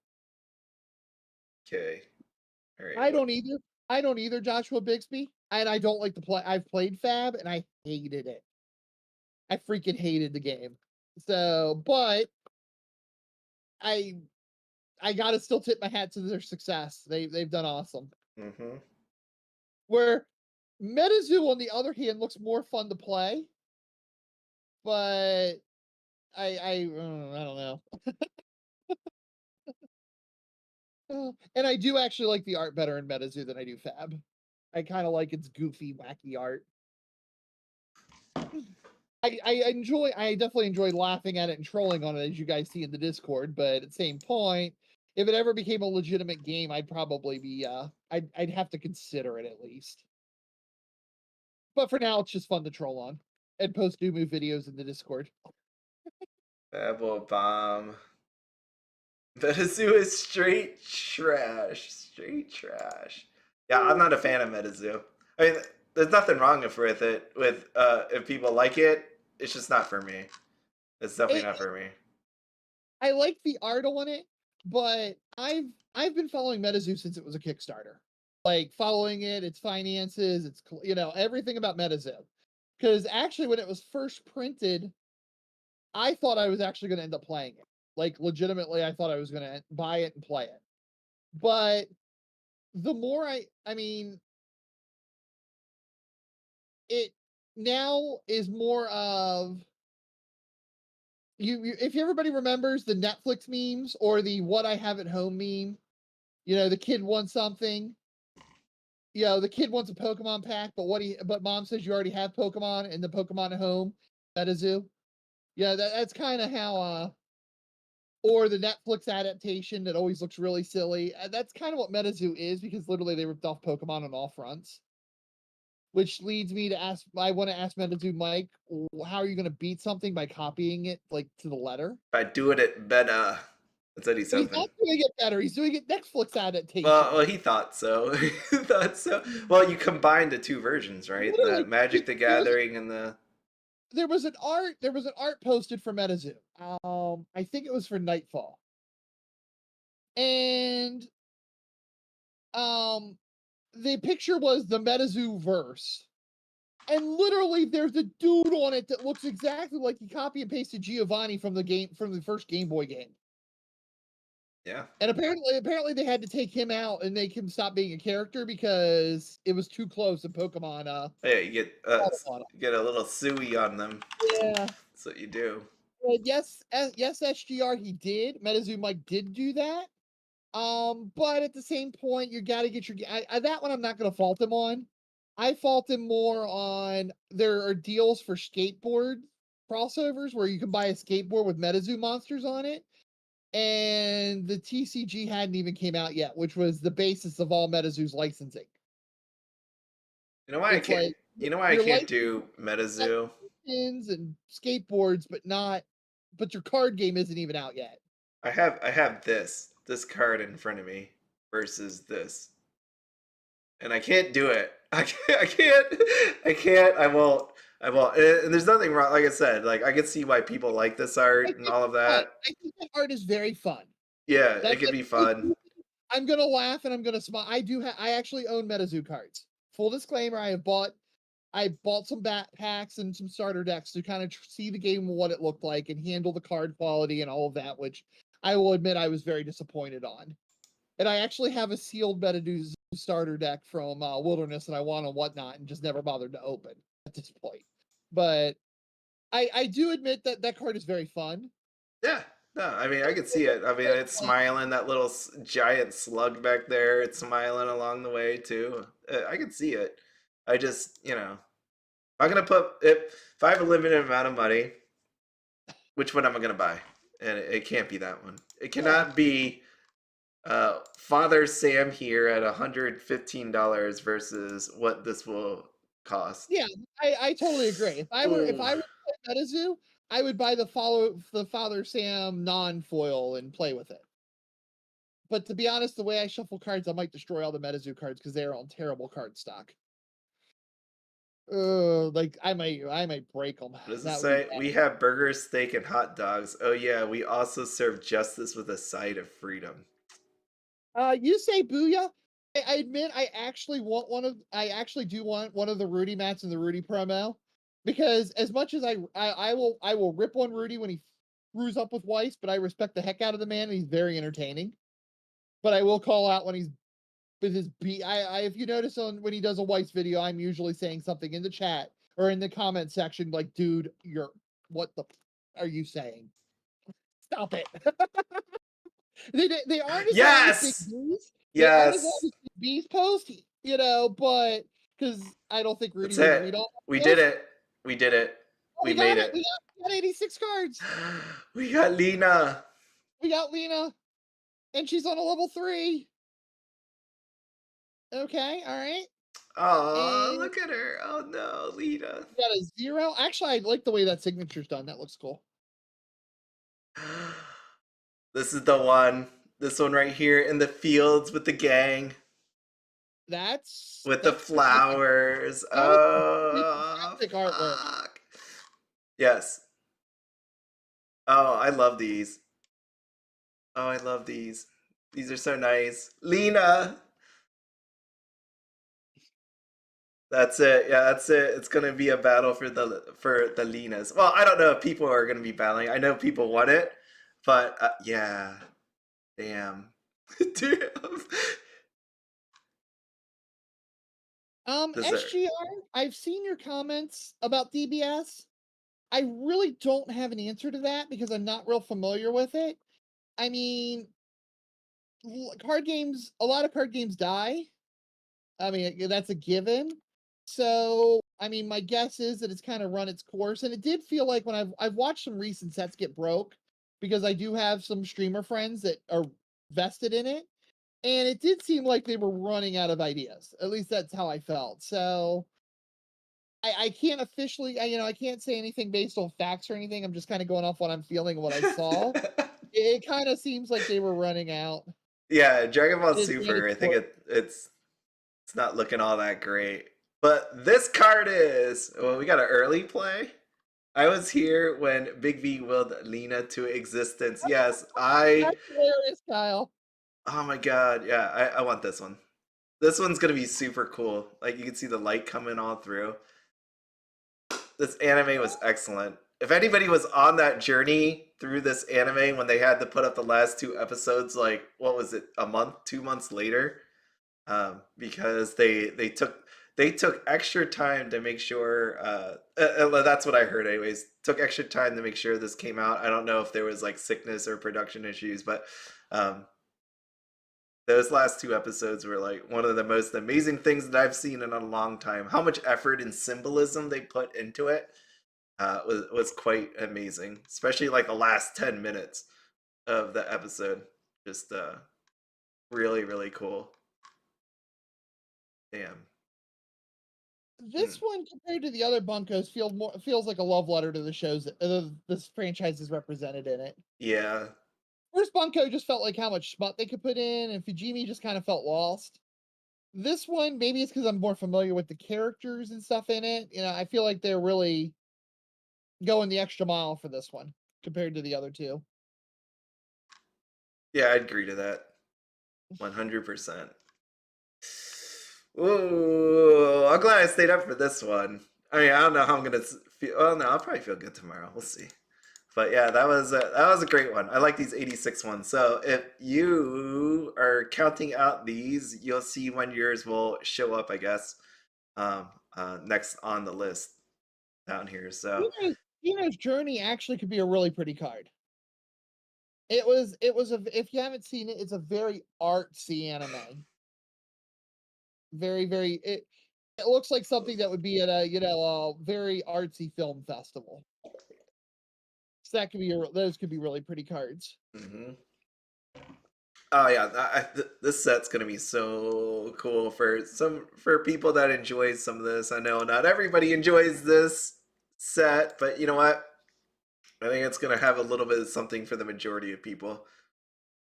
All right. I don't either. I don't either, Joshua Bixby, and I don't like to play. I've played Fab, and I hated it. I freaking hated the game. So, but I I gotta still tip my hat to their success. They've done awesome. Mm-hmm. Where MetaZoo, on the other hand, looks more fun to play, but I don't know. And I do actually like the art better in MetaZoo than I do Fab. I kind of like its goofy, wacky art. I definitely enjoy laughing at it and trolling on it, as you guys see in the Discord. But at the same point, if it ever became a legitimate game, I'd probably be I'd have to consider it at least. But for now, it's just fun to troll on and post new move videos in the Discord. Fab will bomb. Metazoo is straight trash. Straight trash. Yeah, I'm not a fan of Metazoo. I mean, there's nothing wrong with it. With if people like it, it's just not for me. It's definitely not for me. I like the art on it, but I've been following MetaZoo since it was a Kickstarter. Like following it, its finances, its everything about MetaZoo. Because actually, when it was first printed, I thought I was actually going to end up playing it. Like legitimately, I thought I was going to buy it and play it. But the more I mean, it now is more of if everybody remembers the Netflix memes or the what I have at home meme, the kid wants something. The kid wants a Pokemon pack, but mom says you already have Pokemon in the Pokemon at home. Metazoo. Yeah, that's kind of how or the Netflix adaptation that always looks really silly. That's kind of what MetaZoo is, because literally they ripped off Pokemon on all fronts. Which leads me to I want to ask MetaZoo Mike, how are you going to beat something by copying it like to the letter? By doing it better. That's what he's But he's hoping. not doing it better. He's doing it Netflix adaptation. Well, he thought so. He thought so. Well, you combined the two versions, right? Literally, The Magic the Gathering and the. there was an art posted for MetaZoo. I think it was for Nightfall. And the picture was the MetaZoo verse. And literally there's a dude on it that looks exactly like he copy and pasted Giovanni from the first Game Boy game. Yeah. And apparently they had to take him out and make him stop being a character because it was too close in Pokemon. Yeah, you get a little suey on them. Yeah. That's what you do. Yes, SGR, he did. MetaZoo Mike did do that. But at the same point, you got to get your that one I'm not going to fault him on. I fault him more on there are deals for skateboard crossovers where you can buy a skateboard with MetaZoo monsters on it, and the TCG hadn't even came out yet, which was the basis of all MetaZoo's licensing. You know why I can't? You know why I can't do MetaZoo? Pins and skateboards, but your card game isn't even out yet. I have this card in front of me versus this, and I can't do it. I won't. And there's nothing wrong. Like I said, like I can see why people like this art and all of that. I think that art is very fun. Yeah, it could be fun. I'm gonna laugh and I'm gonna smile. I actually own MetaZoo cards. Full disclaimer: I bought some packs and some starter decks to kind of see the game, what it looked like, and handle the card quality and all of that, which I will admit I was very disappointed on. And I actually have a sealed MetaZoo starter deck from Wilderness and I want and whatnot, and just never bothered to open at this point. But I do admit that card is very fun. Yeah, No, I mean I could see it. I mean it's smiling. That little giant slug back there. It's smiling along the way too. I could see it. I just, I'm gonna put if I have a limited amount of money, which one am I gonna buy? And it can't be that one. It Yeah. cannot be Father Sam here at $115 versus what this will cost. Yeah, I totally agree. If Ooh. I were to play MetaZoo, I would buy the Father Sam non-foil and play with it. But to be honest, the way I shuffle cards, I might destroy all the MetaZoo cards because they're on terrible card stock. Like I might break them. What does it That would be say? We have burgers, steak, and hot dogs. Oh yeah, we also serve justice with a side of freedom. You say booyah. I admit I actually do want one of the Rudy mats in the Rudy promo. Because as much as I will rip on Rudy when he screws up with Weiss, but I respect the heck out of the man and he's very entertaining. But I will call out when he's with his B I if you notice on when he does a Weiss video, I'm usually saying something in the chat or in the comment section like, dude, what the are you saying? Stop it. They aren't as loud as Big Yes, B's. They aren't as loud yes, as Big B's post, but because I don't think Rudy that's would it. read all We that did post. it. We did it. Oh, We we made got it. it. We got 86 cards. We got Lena. We got Lena, and she's on a level 3. Okay, all right. Oh, And look at her. Oh no, Lena. we got a 0. Actually, I like the way that signature's done. That looks cool. This is the one. This one right here in the fields with the gang, with the That's yeah, flowers. that was some Oh, fantastic artwork. fuck. Yes. Oh, I love these. Oh, I love these. These are so nice. Lena. That's it. Yeah, that's it. It's gonna be a battle for the Lenas. Well, I don't know if people are gonna be battling. I know people want it, but yeah, damn, damn. Dessert. SGR, I've seen your comments about DBS. I really don't have an answer to that because I'm not real familiar with it. I mean, card games, a lot of card games die. I mean, that's a given. So, I mean, my guess is that it's kind of run its course. And it did feel like when I've watched some recent sets get broke because I do have some streamer friends that are vested in it. And it did seem like they were running out of ideas. At least that's how I felt. So I can't officially, I can't say anything based on facts or anything. I'm just kind of going off what I'm feeling and what I saw. It kind of seems like they were running out. Yeah, Dragon Ball It ran Super. its I think course. it's not looking all that great, but this card is. Well, we got an early play. I was here when Big V willed Lena to existence. Yes, I. That's hilarious, Kyle. Oh my god, yeah, I want this one. This one's gonna be super cool. Like you can see the light coming all through. This anime was excellent. If anybody was on that journey through this anime when they had to put up the last two episodes, like what was it, a month, 2 months later, because they took extra time to make sure. That's what I heard, anyways. Took extra time to make sure this came out. I don't know if there was like sickness or production issues, but um, those last two episodes were like one of the most amazing things that I've seen in a long time. How much effort and symbolism they put into it was quite amazing, especially like the last 10 minutes of the episode. Just really really cool. Damn. This Mm. one compared to the other Bunkos feels like a love letter to the shows that this franchise is represented in it. Yeah. First Bunko just felt like how much smut they could put in, and Fujimi just kind of felt lost. This one, maybe it's because I'm more familiar with the characters and stuff in it. I feel like they're really going the extra mile for this one compared to the other two. Yeah, I'd agree to that. 100%. Ooh, I'm glad I stayed up for this one. I mean, I don't know how I'm gonna feel. Oh no, I'll probably feel good tomorrow. We'll see. But yeah, that was a great one. I like these 86 ones. So if you are counting out these, you'll see when yours will show up, I guess, next on the list down here. So Dino's Journey actually could be a really pretty card. It was a if you haven't seen it, it's a very artsy anime. Very it looks like something that would be at a, a very artsy film festival. So that could be those could be really pretty cards. Hmm. Oh yeah, this set's gonna be so cool for people that enjoy some of this. I know not everybody enjoys this set, but you know what? I think it's gonna have a little bit of something for the majority of people,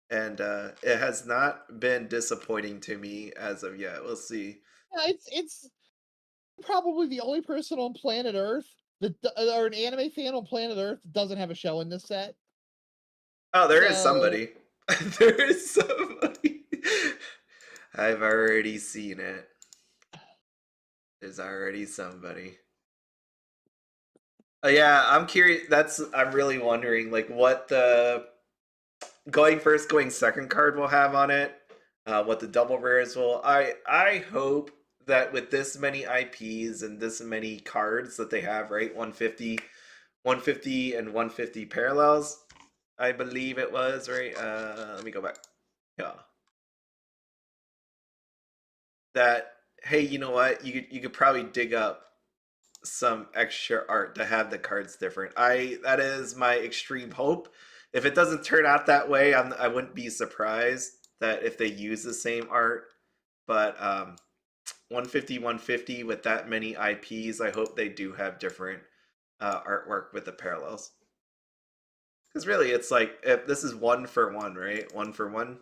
and it has not been disappointing to me as of yet. We'll see. Yeah, it's probably the only person on planet Earth or an anime fan on planet Earth that doesn't have a show in this set. Oh, there is So somebody. There is somebody. I've already seen it. There's already somebody. Yeah, I'm curious. I'm really wondering, like, what the going first, going second card will have on it. What the double rares will. I hope that with this many IPs and this many cards that they have, right? 150, 150, and 150 parallels. I believe it was right. Let me go back. Yeah. That, hey, you know what? You could probably dig up some extra art to have the cards different. That is my extreme hope. If it doesn't turn out that way, I wouldn't be surprised that if they use the same art. But 150, 150 with that many IPs, I hope they do have different artwork with the parallels. Because really, it's like if this is one for one, right? One for one.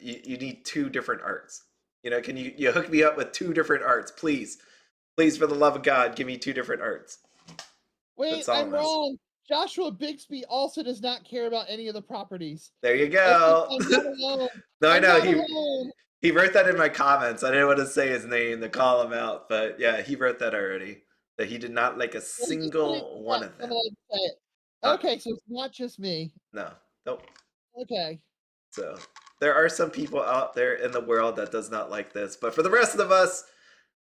You need two different arts. Can you hook me up with two different arts, please? Please, for the love of God, give me two different arts. wait, That's all I'm I'm asking. wrong. Joshua Bixby also does not care about any of the properties. There you Okay, go. I'm not alone. No, I I'm know not alone. he wrote that in my comments. I didn't want to say his name to call him out, but yeah, he wrote that already. That he did not like a Well, he just put it in single one chat, of so I'm them. allowed to say it. Uh, Okay, so it's not just me. no, nope. Okay. So there are some people out there in the world that does not like this, but for the rest of us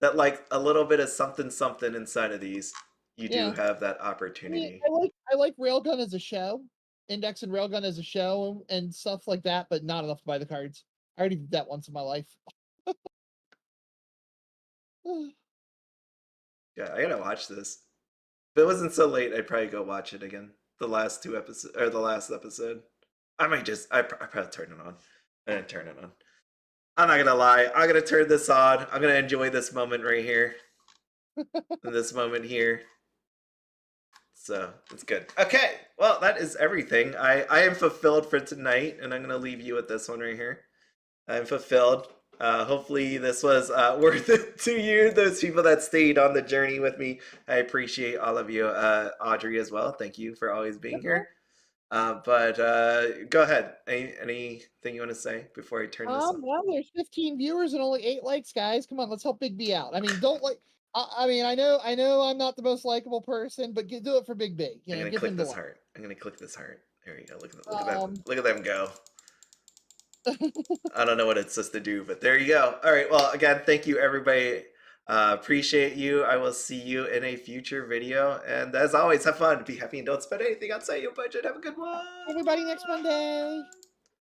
that like a little bit of something something inside of these, you do Yeah. have that I mean, opportunity. I like Railgun as a show, Index and Railgun as a show, and stuff like that, but not enough to buy the cards. I already did that once in my life. Yeah, I gotta watch this. If it wasn't so late, I'd probably go watch it again. The last two episodes or the last episode. I probably turn it on. I didn't turn it on. I'm not gonna lie. I'm gonna turn this on. I'm gonna enjoy this moment right here. This moment here. So it's good. Okay. Well, that is everything. I am fulfilled for tonight, and I'm gonna leave you with this one right here. I'm fulfilled. Hopefully this was worth it to you, those people that stayed on the journey with me. I appreciate all of you. Audrey as well. Thank you for always being here. But go ahead. Anything you want to say before I turn this on? Well, there's 15 viewers and only 8 likes, guys. Come on, let's help Big B out. I mean, don't like. I mean, I know, I'm not the most likable person, but do it for Big B. I'm gonna Give click him the this like. heart. I'm gonna click this heart. There you go. Look at them. Um, Look at them go. I don't know what it's supposed to do, but there you go. All right. Well, again, thank you, everybody. Appreciate you. I will see you in a future video. And as always, have fun, be happy, and don't spend anything outside your budget. Have a good one. everybody next Monday.